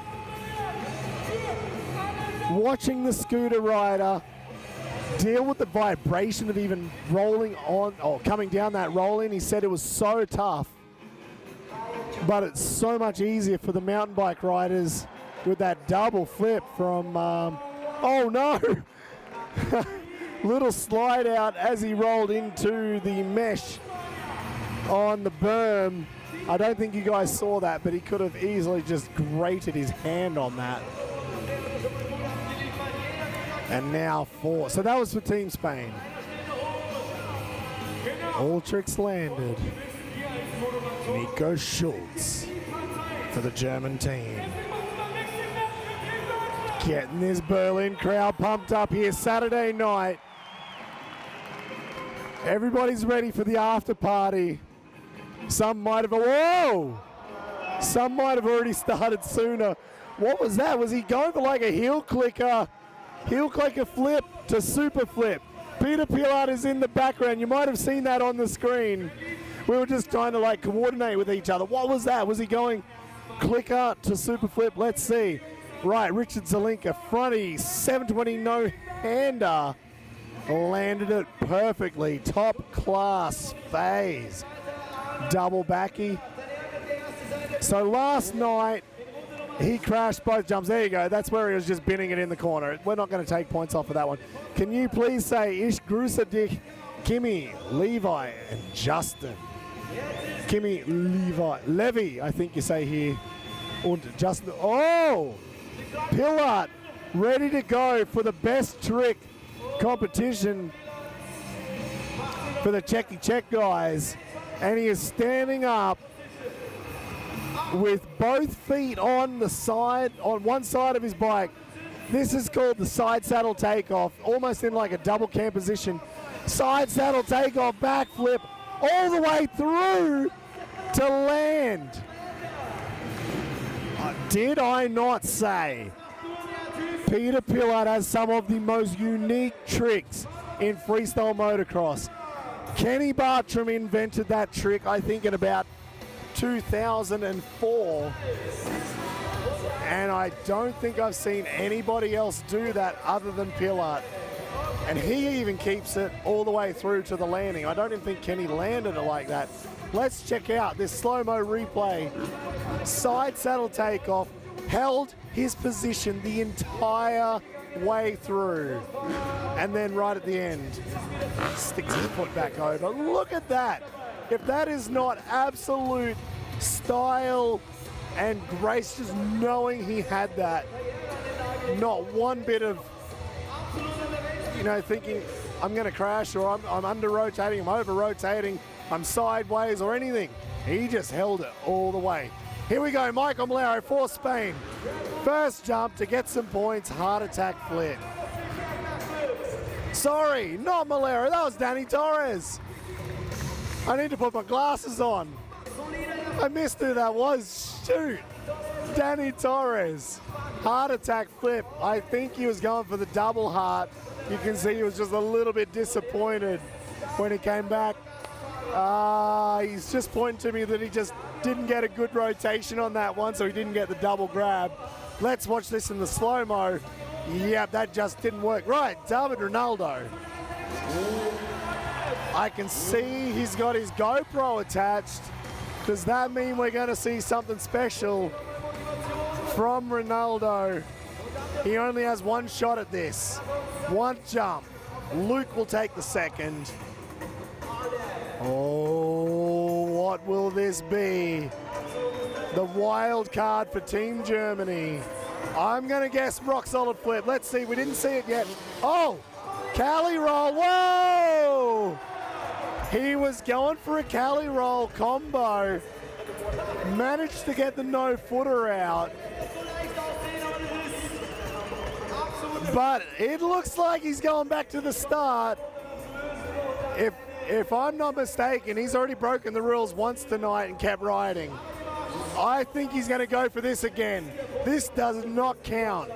Watching the scooter rider deal with the vibration of even rolling on or coming down that rolling, he said it was so tough, but it's so much easier for the mountain bike riders with that double flip from, oh no, little slide out as he rolled into the mesh on the berm. I don't think you guys saw that, but he could have easily just grated his hand on that. And now 4. So that was for Team Spain. All tricks landed. Nico Schultz for the German team. Getting this Berlin crowd pumped up here Saturday night. Everybody's ready for the after party. Some might have, whoa! Some might have already started sooner. What was that? Was he going for like a heel clicker flip to super flip? Petr Pilat is in the background. You might have seen that on the screen. We were just trying to like coordinate with each other. What was that? Was he going clicker to super flip? Let's see. Right, Richard Zelinka, fronty, 720 no-hander. Landed it perfectly. Top class phase. Double backy. So last night, he crashed both jumps. There you go. That's where he was just binning it in the corner. We're not going to take points off of that one. Can you please say, Ich grüße dich, Kimi, Levi, and Justin. Kimi, Levi, I think you say here. And Justin. Oh! Pilat ready to go for the best trick competition for the Czech guys. And he is standing up with both feet on the side, on one side of his bike. This is called the side saddle takeoff, almost in like a double cam position. Side saddle takeoff, backflip, all the way through to land. Did I not say Petr Pilat has some of the most unique tricks in freestyle motocross? Kenny Bartram invented that trick, I think, in about 2004. And I don't think I've seen anybody else do that other than Pilat. And he even keeps it all the way through to the landing. I don't even think Kenny landed it like that. Let's check out this slow-mo replay. Side saddle takeoff, held his position the entire way through. And then right at the end, sticks his foot back over. Look at that. If that is not absolute style and grace, just knowing he had that, not one bit of, you know, thinking I'm going to crash or I'm under rotating, I'm over rotating, I'm sideways or anything. He just held it all the way. Here we go, Maikel Melero for Spain. First jump to get some points, heart attack flip. Sorry, not Melero, that was Dany Torres. I need to put my glasses on. I missed who that was, shoot. Dany Torres, heart attack flip. I think he was going for the double heart. You can see he was just a little bit disappointed when he came back. He's just pointing to me that he just didn't get a good rotation on that one, so he didn't get the double grab. Let's watch this in the slow-mo. Yep, that just didn't work. Right, David Rinaldo. I can see he's got his GoPro attached. Does that mean we're going to see something special from Rinaldo? He only has one shot at this. One jump. Luke will take the second. Oh, what will this be? The wild card for Team Germany. I'm going to guess rock solid flip. Let's see. We didn't see it yet. Oh, Cali roll. Whoa! He was going for a Cali roll combo. Managed to get the no footer out. But it looks like he's going back to the start. If I'm not mistaken, he's already broken the rules once tonight and kept riding. I think he's going to go for this again. This does not count.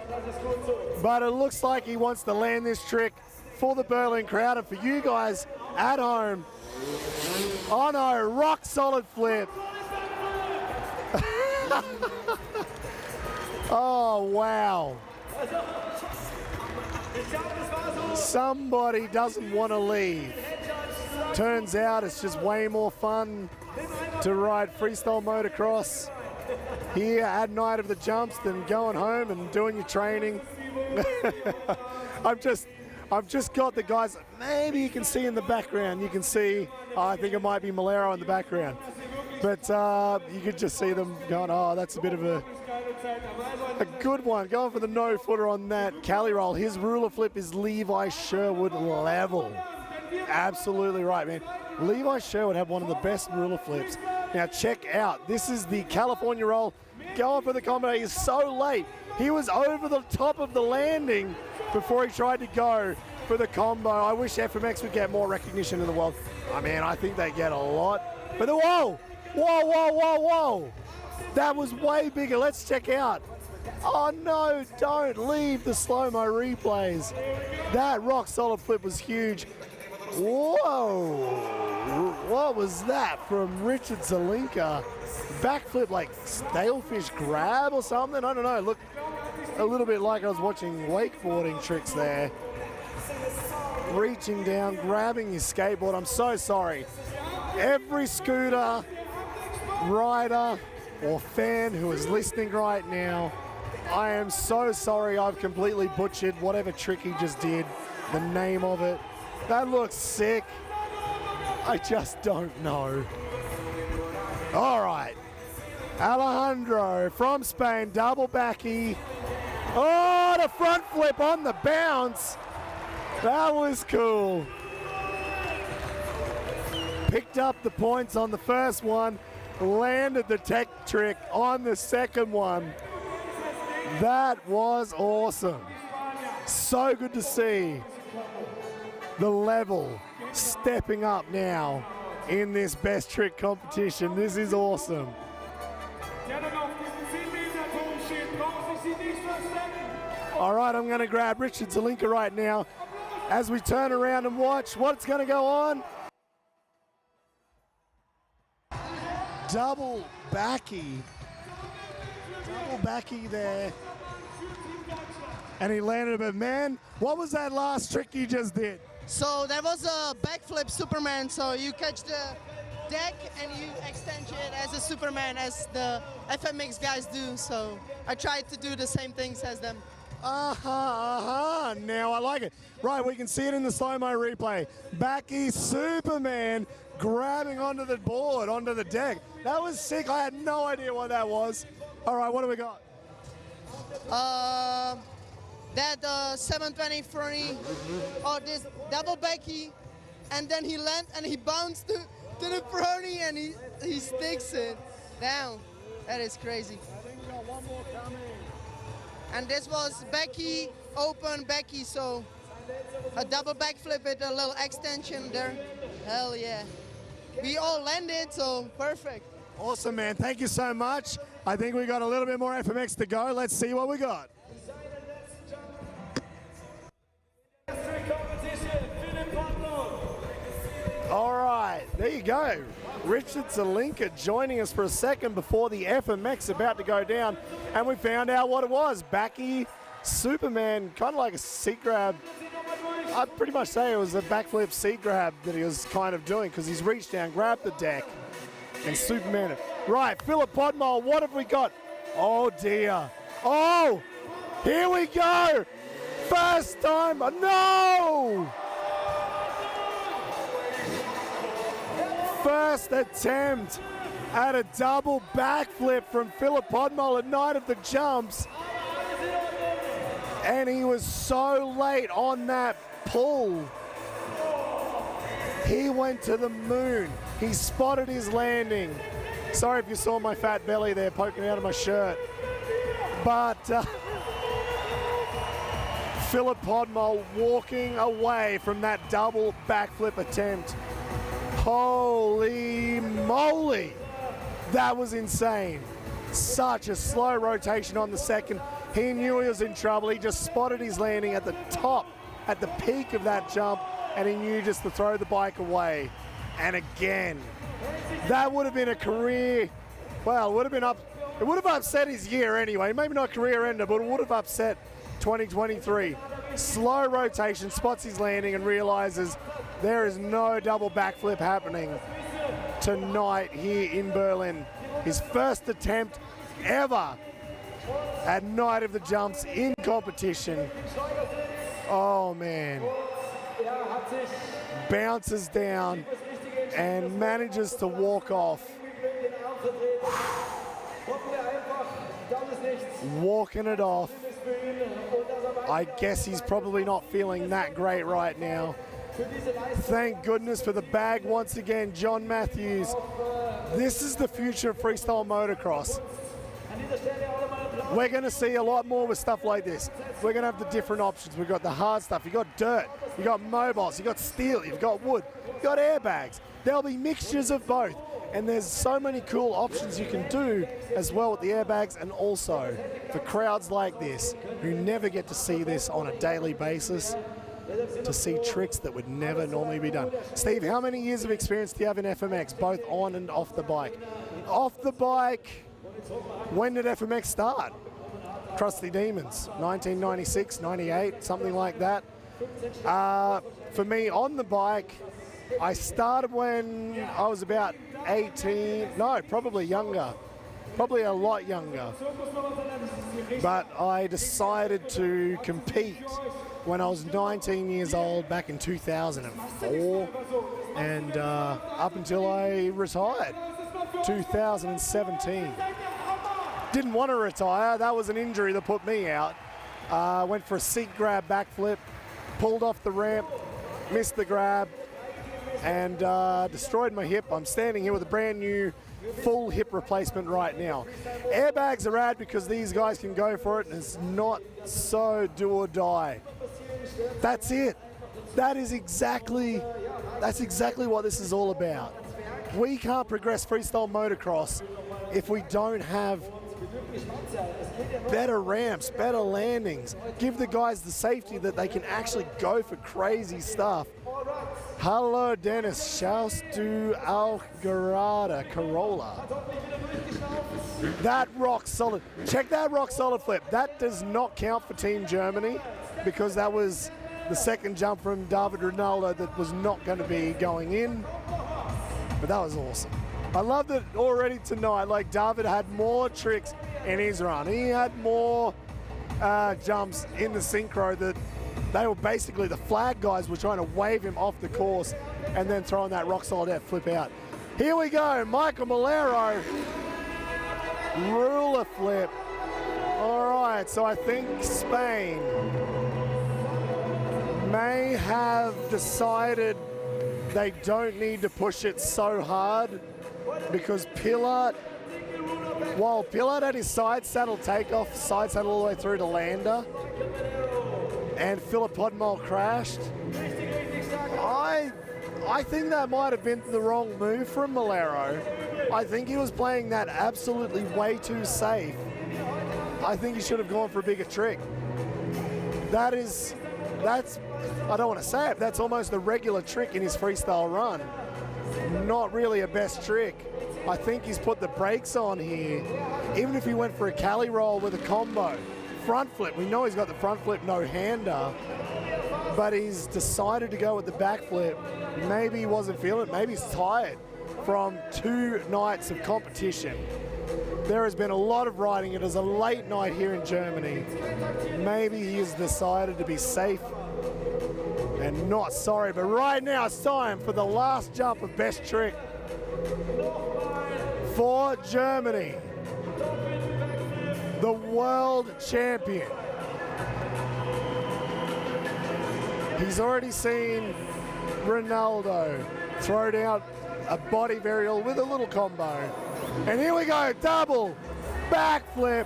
But it looks like he wants to land this trick for the Berlin crowd and for you guys at home. Oh no, rock solid flip. Oh wow. Somebody doesn't want to leave. Turns out it's just way more fun to ride freestyle motocross here at night of the jumps than going home and doing your training. I've just got the guys, maybe you can see in the background, you can see, I think it might be Melero in the background. But you could just see them going, oh, that's a bit of a good one. Going for the no footer on that Cali roll. His ruler flip is Levi Sherwood level. Absolutely right, man. Levi Sherwood had one of the best ruler flips. Now check out, this is the California roll. Going for the combo, he's so late. He was over the top of the landing before he tried to go for the combo. I wish FMX would get more recognition in the world. I mean, I think they get a lot. But whoa, whoa, whoa, whoa, whoa. That was way bigger. Let's check out. Oh no, don't leave the slow-mo replays. That rock solid flip was huge. Whoa, what was that from Richard Zelinka? Backflip like stalefish grab or something? I don't know, looked a little bit like I was watching wakeboarding tricks there. Reaching down, grabbing his skateboard. I'm so sorry. Every scooter, rider, or fan who is listening right now, I am so sorry I've completely butchered whatever trick he just did, the name of it. That looks sick. I just don't know. All right. Alejandro from Spain, double backy. Oh, the front flip on the bounce. That was cool. Picked up the points on the first one, landed the tech trick on the second one. That was awesome. So good to see the level stepping up now in this best trick competition. This is awesome. All right, I'm going to grab Richard Zelinka right now as we turn around and watch what's going to go on. Double backy there. And he landed it, but man, what was that last trick you just did? So that was a backflip Superman. So you catch the deck and you extend it as a Superman, as the FMX guys do. So I tried to do the same things as them. Now I like it. Right, we can see it in the slow-mo replay. Backy Superman grabbing onto the board, onto the deck. That was sick. I had no idea what that was. All right, what do we got? That 720 front, or this double backy, and then he lands and he bounced to the front and he sticks it down. That is crazy. I think we got one more coming. And this was backy, open backy, so a double backflip with a little extension there. Hell yeah. We all landed, so perfect. Awesome, man. Thank you so much. I think we got a little bit more FMX to go. Let's see what we got. All right, there you go. Richard Zelinka joining us for a second before the FMX about to go down, and we found out what it was. Backy Superman, kind of like a seat grab I'd pretty much say it was a backflip seat grab that he was kind of doing, because he's reached down, grabbed the deck, and Superman it. Right, Filip Podmol, what have we got? Oh dear. Oh, here we go. First time, no! First attempt at a double backflip from Filip Podmol at Night of the Jumps. And he was so late on that pull. He went to the moon. He spotted his landing. Sorry if you saw my fat belly there poking out of my shirt. But Filip Podmol walking away from that double backflip attempt. Holy moly, that was insane. Such a slow rotation on the second. He knew he was in trouble. He just spotted his landing at the top, at the peak of that jump, and he knew just to throw the bike away. And again, that would have been a career, well, it would have upset his year anyway. Maybe not career ender, but it would have upset 2023. Slow rotation, spots his landing and realizes there is no double backflip happening tonight here in Berlin. His first attempt ever at Night of the Jumps in competition. Oh man. Bounces down and manages to walk off. Walking it off. I guess he's probably not feeling that great right now. Thank goodness for the bag once again, John Matthews. This is the future of freestyle motocross. We're going to see a lot more with stuff like this. We're going to have the different options. We've got the hard stuff. You've got dirt. You've got mobiles. You've got steel. You've got wood. You've got airbags. There'll be mixtures of both. And there's so many cool options you can do as well with the airbags, and also for crowds like this who never get to see this on a daily basis, to see tricks that would never normally be done. Steve, how many years of experience do you have in FMX, both on and off the bike? Off the bike, when did FMX start? Crusty Demons, 1996, 98, something like that. For me, on the bike, I started when I was about 18, no, probably younger, probably a lot younger. But I decided to compete when I was 19 years old back in 2004, and up until I retired, 2017. Didn't want to retire, that was an injury that put me out. Went for a seat grab backflip, pulled off the ramp, missed the grab, and destroyed my hip. I'm standing here with a brand new full hip replacement right now. Airbags are rad because these guys can go for it, and it's not so do or die. That's it. That's exactly what this is all about. We can't progress freestyle motocross if we don't have better ramps, better landings. Give the guys the safety that they can actually go for crazy stuff. Hallo Dennis, schaust du auch gerade Corolla? That rock solid. Check that rock solid flip. That does not count for Team Germany because that was the second jump from David Rinaldo that was not going to be going in. But that was awesome. I loved it already tonight. Like, David had more tricks in his run. He had more jumps in the synchro that they were basically, the flag guys were trying to wave him off the course and then throwing that rock solid out flip out. Here we go, Maikel Melero, ruler flip. All right, so I think Spain may have decided they don't need to push it so hard because Pilat, while Pilat had his side saddle takeoff, side saddle all the way through to lander, and Filip Podmol crashed, I think that might have been the wrong move from Melero. I think he was playing that absolutely way too safe. I think he should have gone for a bigger trick. That's, I don't want to say it, that's almost a regular trick in his freestyle run. Not really a best trick. I think he's put the brakes on here. Even if he went for a Cali roll with a combo. Front flip, we know he's got the front flip no-hander. but he's decided to go with the backflip. Maybe he wasn't feeling it, maybe he's tired from 2 nights of competition. There has been a lot of riding. It is a late night here in Germany. Maybe he has decided to be safe and not sorry, but right now it's time for the last jump of best trick for Germany. The world champion. He's already seen Rinaldo throw down a body varial with a little combo. And here we go, double backflip.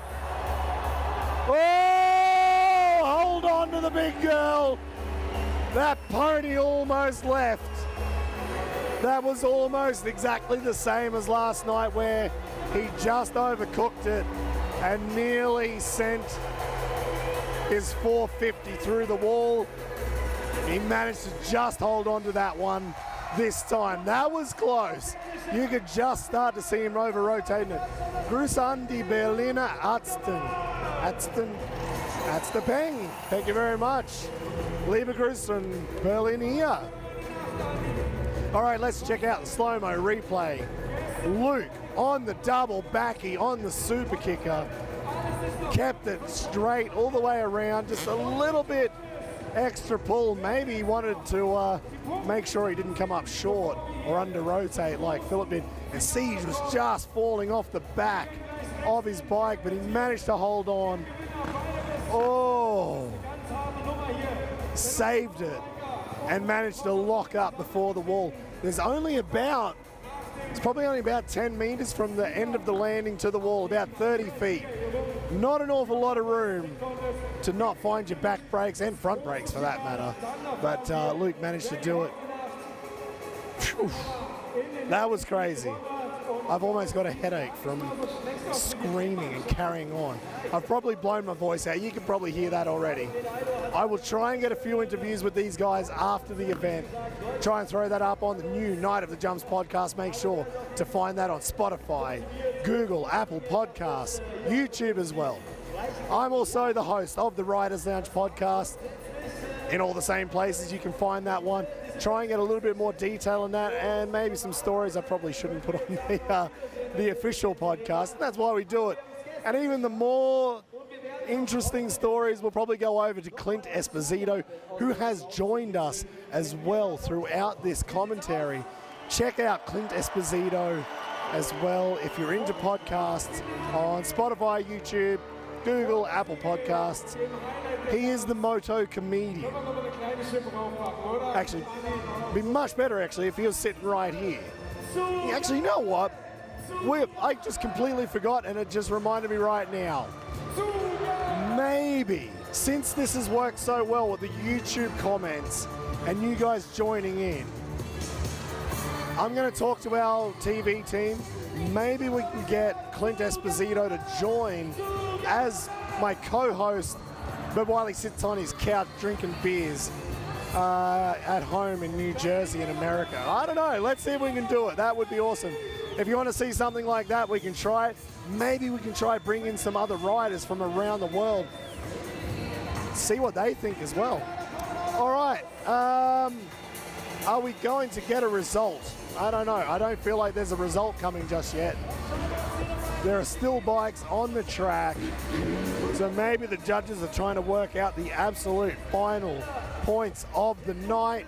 Oh, hold on to the big girl. That pony almost left. That was almost exactly the same as last night where he just overcooked it and nearly sent his 450 through the wall. He managed to just hold on to that one this time. That was close. You could just start to see him over-rotating it. Gruß an die Berliner Ärzte. Peng. Thank you very much. Liebe Grüße from Berlin here. All right, let's check out the slow-mo replay. Luke on the double backy, on the super kicker. Kept it straight all the way around, just a little bit extra pull. Maybe he wanted to make sure he didn't come up short or under rotate like Filip did. And Siege was just falling off the back of his bike, but he managed to hold on. Oh, saved it and managed to lock up before the wall. There's only about, it's probably only about 10 meters from the end of the landing to the wall, about 30 feet. Not an awful lot of room to not find your back brakes and front brakes for that matter. But Luke managed to do it. Whew. That was crazy. I've almost got a headache from screaming and carrying on. I've probably blown my voice out. You can probably hear that already. I will try and get a few interviews with these guys after the event. Try and throw that up on the new Night of the Jumps podcast. Make sure to find that on Spotify, Google, Apple Podcasts, YouTube as well. I'm also the host of the Riders Lounge podcast. In all the same places you can find that one. Try and get a little bit more detail on that and maybe some stories I probably shouldn't put on the official podcast. And that's why we do it. And even the more interesting stories will probably go over to Clint Esposito, who has joined us as well throughout this commentary. Check out Clint Esposito as well if you're into podcasts on Spotify, YouTube, Google, Apple Podcasts. He is the moto comedian. Actually, it'd be much better actually if he was sitting right here. Actually, you know what? I just completely forgot and it just reminded me right now. Maybe, since this has worked so well with the YouTube comments and you guys joining in, I'm going to talk to our TV team. Maybe we can get Clint Esposito to join as my co-host, but while he sits on his couch drinking beers at home in New Jersey in America. I don't know. Let's see if we can do it. That would be awesome. If you want to see something like that, we can try it. Maybe we can try bring in some other riders from around the world. See what they think as well. All right. Are we going to get a result? I don't know. I don't feel like there's a result coming just yet. There are still bikes on the track. So maybe the judges are trying to work out the absolute final points of the night.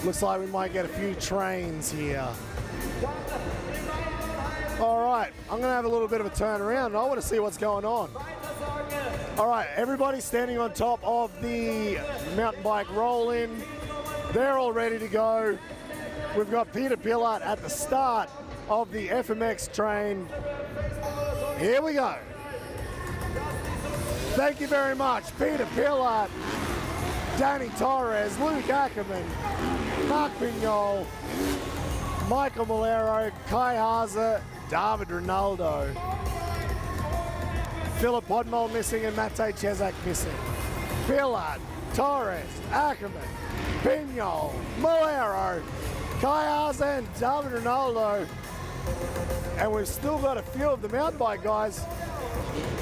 Looks like we might get a few trains here. All right, I'm gonna have a little bit of a turnaround and I want to see what's going on. All right, everybody standing on top of the mountain bike roll-in. They're all ready to go. We've got Petr Pilat at the start of the FMX train. Here we go. Thank you very much, Petr Pilat, Dany Torres, Luke Ackermann, Marc Pinyol, Maikel Melero, Haase, David Rinaldo, Filip Podmol missing and Matej Cesak missing. Pilat, Torres, Ackermann, Pinyol, Melero, Haase and David Rinaldo. And we've still got a few of the mountain bike guys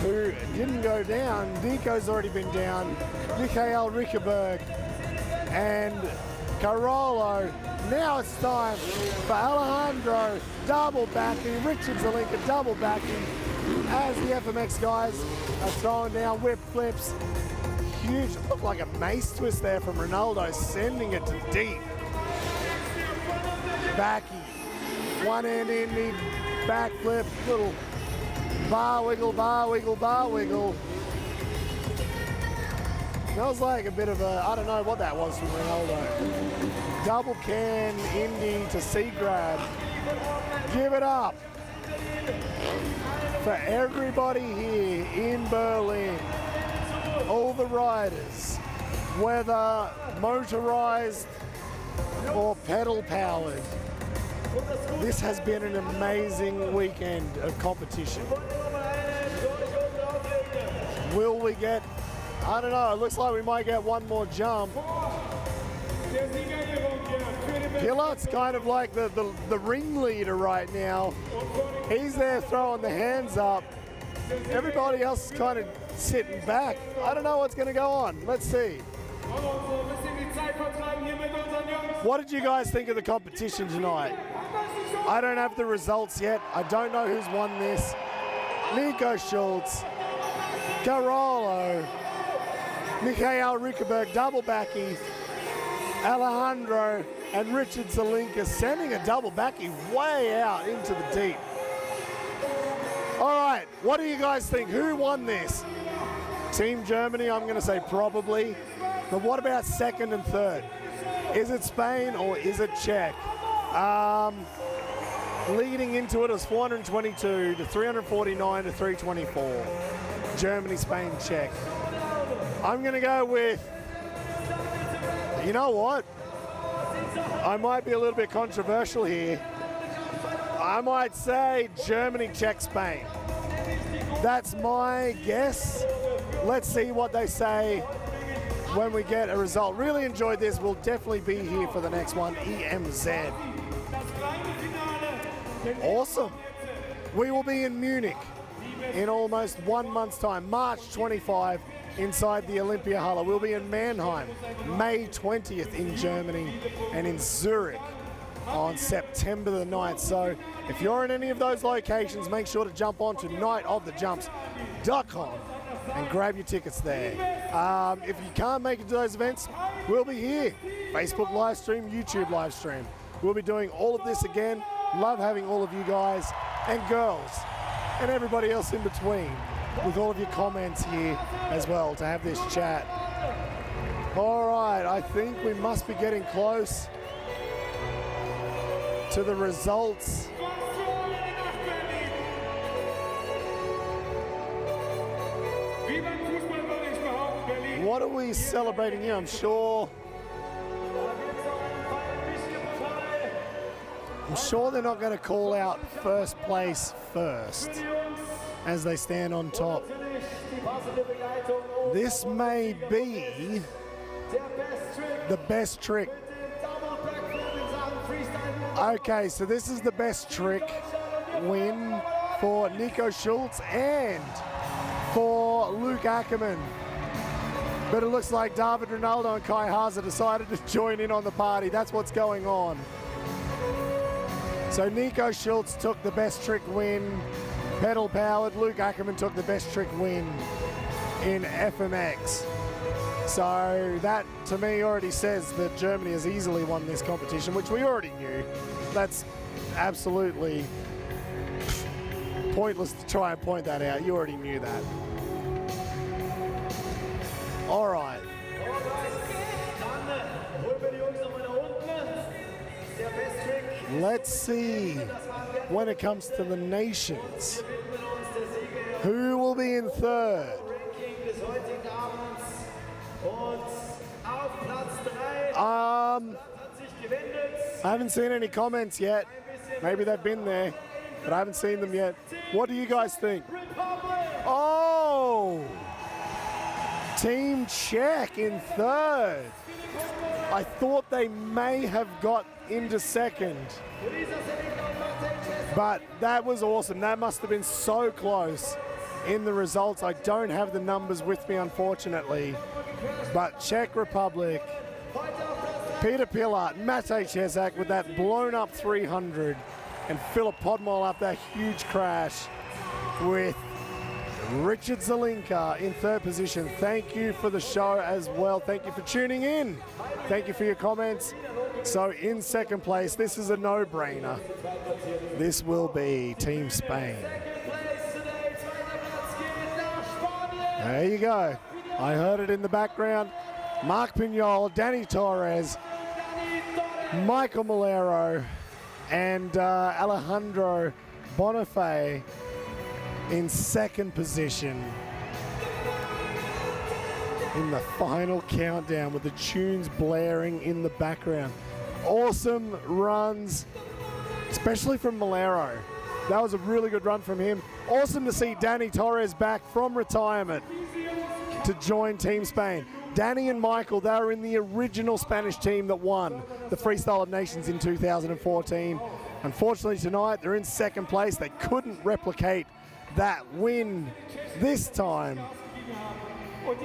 who didn't go down. Nico's already been down. Mikael Rickenberg and Carolo. Now it's time for Alejandro double backing, Richard Zelinka double backing as the FMX guys are throwing down whip flips. Huge, looked like a mace twist there from Rinaldo, sending it to deep. Backy, one hand Indy, backflip, little bar wiggle, bar wiggle, bar wiggle. Smells like a bit of a, I don't know what that was from Rinaldo. Double can Indy to C grab. Give it up for everybody here in Berlin. All the riders, whether motorized or pedal powered. This has been an amazing weekend of competition. Will we get, I don't know, it looks like we might get one more jump. Pilat's kind of like the ringleader right now. He's there throwing the hands up. Everybody else is kind of sitting back. I don't know what's going to go on. Let's see. What did you guys think of the competition tonight? I don't have the results yet. I don't know who's won this. Nico Schultz, Carolo, Mikael Rickenberg double backing, Alejandro and Richard Zelinka sending a double backing way out into the deep. All right, what do you guys think? Who won this? Team Germany, I'm going to say probably. But what about second and third? Is it Spain or is it Czech? Leading into it was 422 to 349 to 324. Germany, Spain, Czech. I'm going to go with, you know what? I might be a little bit controversial here. I might say Germany, Czech, Spain. That's my guess. Let's see what they say when we get a result. Really enjoyed this. We'll definitely be here for the next one, EMZ. Awesome. We will be in Munich in almost 1 month's time, March 25, inside the Olympiahalle. We'll be in Mannheim, May 20th in Germany, and in Zurich on September the 9th. So if you're in any of those locations, make sure to jump on to nightofthejumps.com and grab your tickets there. If you can't make it to those events, we'll be here. Facebook live stream, YouTube live stream. We'll be doing all of this again. Love having all of you guys and girls and everybody else in between with all of your comments here as well to have this chat. All right, I think we must be getting close to the results. What are we celebrating here? I'm sure they're not going to call out first place first as they stand on top. This may be the best trick. Okay, so this is the best trick win for Nico Schultz and for Luke Ackermann. But it looks like David Rinaldo and Kai Haase decided to join in on the party. That's what's going on. So Nico Schultz took the best trick win, pedal powered. Luke Ackermann took the best trick win in FMX. So that to me already says that Germany has easily won this competition, which we already knew. That's absolutely pointless to try and point that out. You already knew that. All right. Let's see when it comes to the nations. Who will be in third? I haven't seen any comments yet. Maybe they've been there, but I haven't seen them yet. What do you guys think? Oh! Team Czech in third. I thought they may have got into second, but that was awesome. That must have been so close. in the results. I don't have the numbers with me, unfortunately, but Czech Republic, Petr Pilat, Matej Cesak with that blown up 300, and Filip Podmol up that huge crash with Richard Zelinka in third position. Thank you for the show as well. Thank you for tuning in. Thank you for your comments. So in second place, this is a no-brainer. This will be Team Spain. There you go. I heard it in the background. Marc Pinyol, Dany Torres, Maikel Melero, and Alejandro Bonifay in second position in the final countdown with the tunes blaring in the background. Awesome runs, especially from Melero. That was a really good run from him. Awesome to see Dany Torres back from retirement to join Team Spain. Dany and Maikel, they were in the original Spanish team that won the Freestyle of Nations in 2014. Unfortunately tonight, they're in second place. They couldn't replicate that win this time.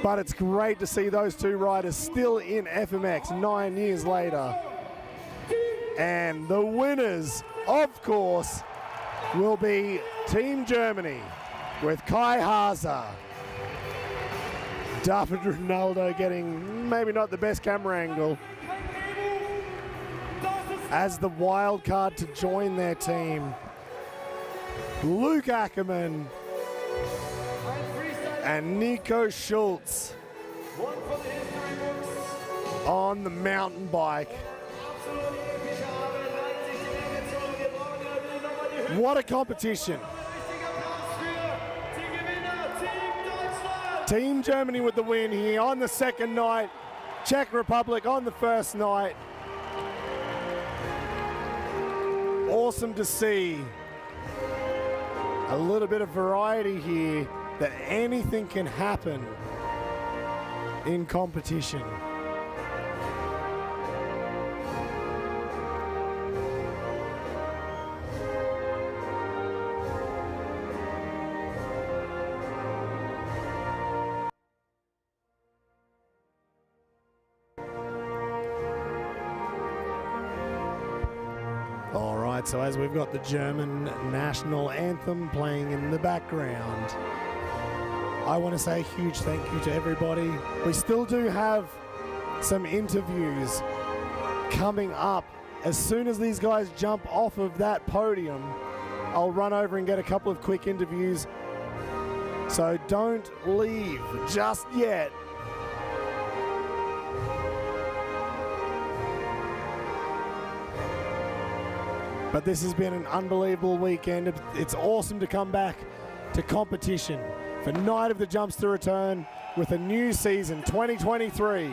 But it's great to see those two riders still in FMX 9 years later. And the winners, of course, will be Team Germany with Kai Haase. David Rinaldo getting maybe not the best camera angle as the wild card to join their team. Luke Ackermann and Nico Schultz on the mountain bike. What a competition. Team Germany with the win here on the second night. Czech Republic on the first night. Awesome to see a little bit of variety here, that anything can happen in competition. All right, so as we've got the German national anthem playing in the background, I want to say a huge thank you to everybody. We still do have some interviews coming up. As soon as these guys jump off of that podium, I'll run over and get a couple of quick interviews. So don't leave just yet. But this has been an unbelievable weekend. It's awesome to come back to competition for Night of the Jumps to return with a new season, 2023.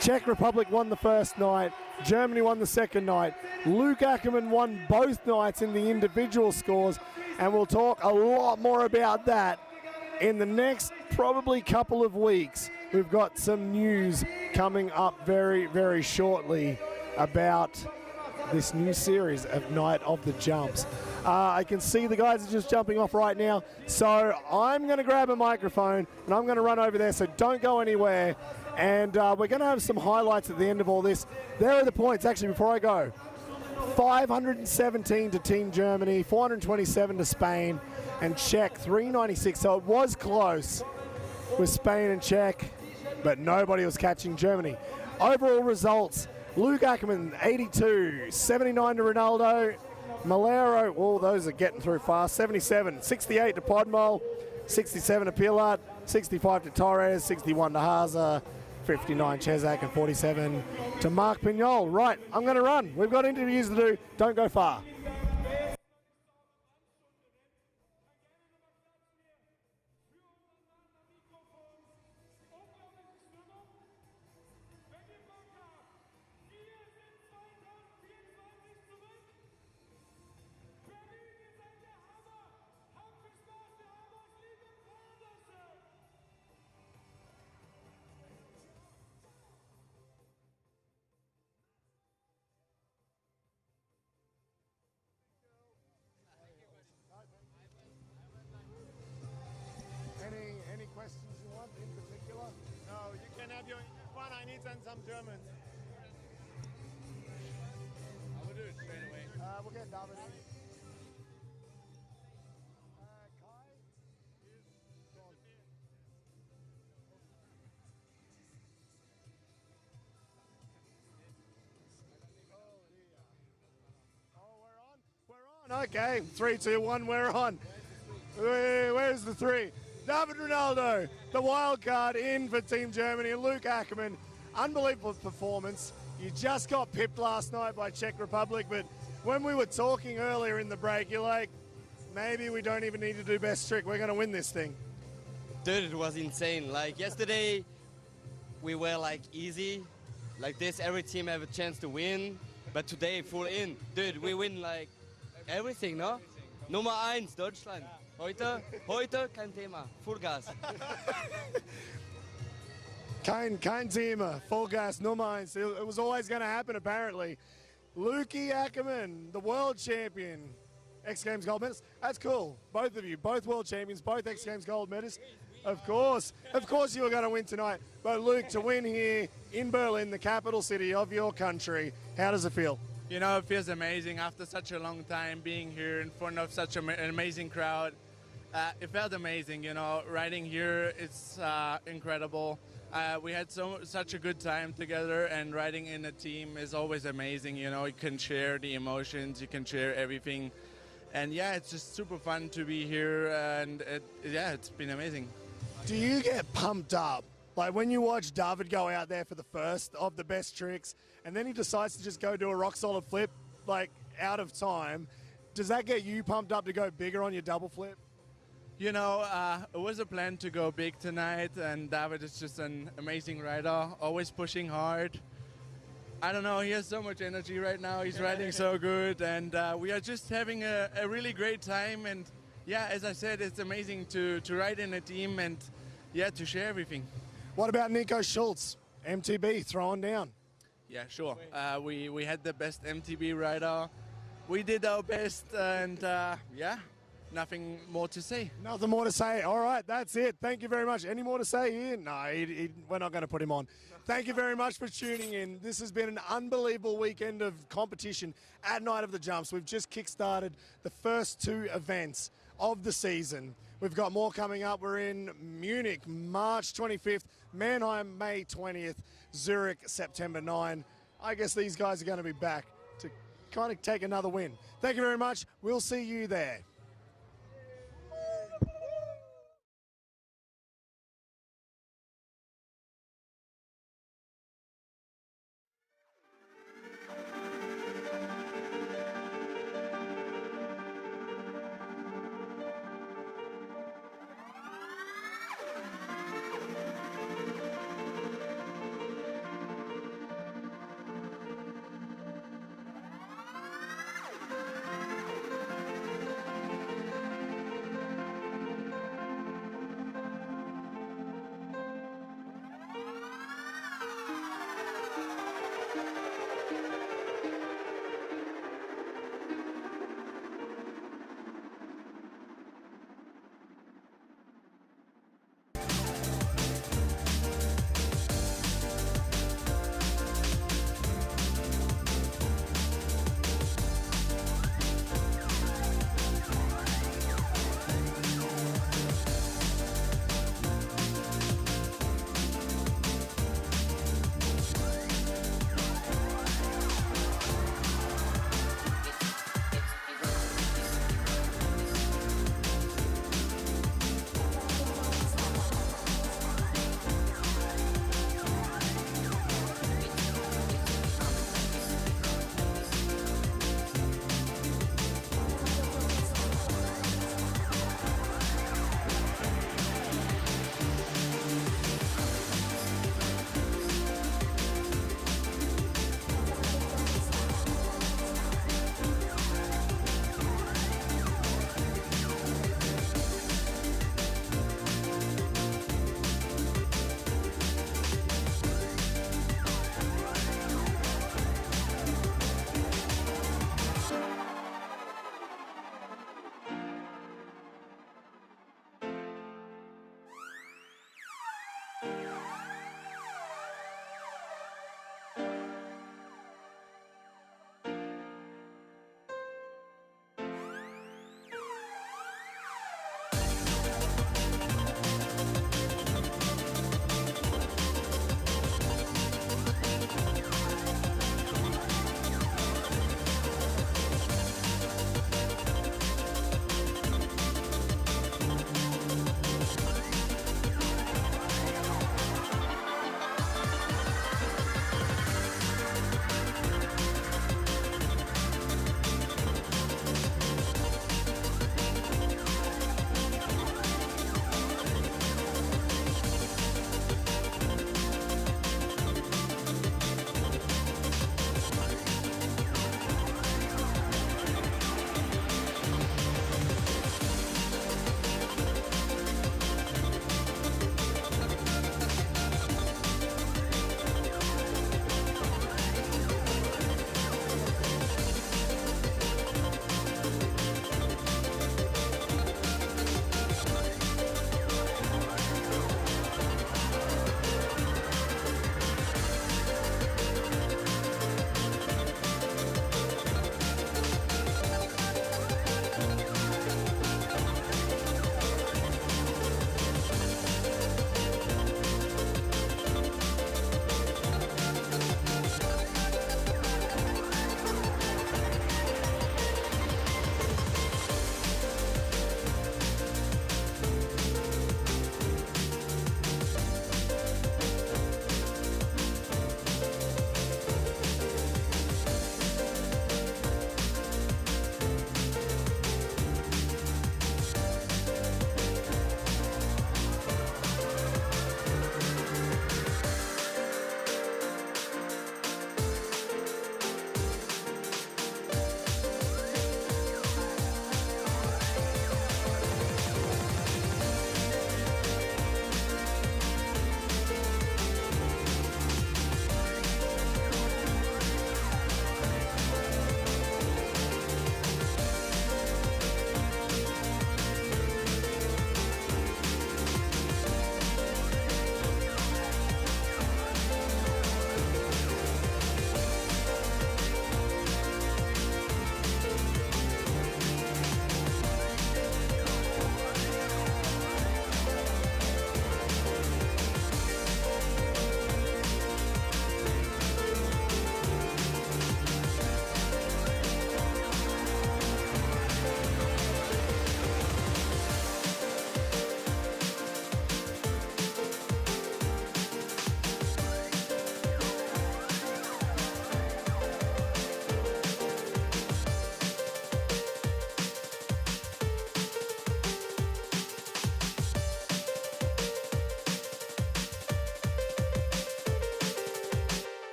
Czech Republic won the first night. Germany won the second night. Luke Ackermann won both nights in the individual scores. And we'll talk a lot more about that in the next probably couple of weeks. We've got some news coming up very, very shortly about this new series of Night of the Jumps. I can see the guys are just jumping off right now, so I'm going to grab a microphone and I'm going to run over there, so don't go anywhere. And we're going to have some highlights at the end of all this. There are the points, actually, before I go. 517 to Team Germany, 427 to Spain, and Czech 396. So it was close with Spain and Czech, but nobody was catching Germany. Overall results: Luke Ackermann 82, 79 to Rinaldo. Melero, well, those are getting through fast. 77, 68 to Podmol, 67 to Pilat, 65 to Torres, 61 to Haase, 59 Cesak, and 47 to Marc Pinyol. Right, I'm going to run. We've got interviews to do. Don't go far. and some Germans. I will do it straight away. We'll get David in. Okay, 3, 2, 1, we're on. Where's the 3? David Rinaldo, the wild card in for Team Germany. Luke Ackermann, unbelievable performance. You just got pipped last night by Czech Republic, but when we were talking earlier in the break, you're like, maybe we don't even need to do best trick. We're going to win this thing. Dude, it was insane. Like yesterday, we were like easy. Like this, every team have a chance to win. But today, full in. Dude, we win like everything, no? Nummer 1, Deutschland. Heute kein Thema. Full gas. Kein Thema. Full gas, Nummer 1. It was always going to happen, apparently. Lukey Ackermann, the world champion. X Games gold medalist. That's cool. Both of you, both world champions, both X Games gold medalists. Of course you were going to win tonight. But Luke, to win here in Berlin, the capital city of your country, how does it feel? You know, it feels amazing after such a long time being here in front of such an amazing crowd. It felt amazing, you know, riding here, it's incredible. We had such a good time together, and riding in a team is always amazing, you know, you can share the emotions, you can share everything. And yeah, it's just super fun to be here, and it's been amazing. Do you get pumped up? Like when you watch David go out there for the first of the best tricks, and then he decides to just go do a rock solid flip, like out of time, does that get you pumped up to go bigger on your double flip? You know, it was a plan to go big tonight, and David is just an amazing rider, always pushing hard. I don't know, he has so much energy right now, he's riding so good, and we are just having a really great time, and yeah, as I said, it's amazing to ride in a team and yeah, to share everything. What about Nico Schultz, MTB, throwing down? Yeah, sure. We had the best MTB rider. We did our best, and yeah, nothing more to say. Nothing more to say. All right, that's it. Thank you very much. Any more to say here? No, we're not going to put him on. Thank you very much for tuning in. This has been an unbelievable weekend of competition at Night of the Jumps. We've just kick-started the first 2 events of the season. We've got more coming up. We're in Munich, March 25th, Mannheim, May 20th, Zurich, September 9. I guess these guys are going to be back to kind of take another win. Thank you very much. We'll see you there.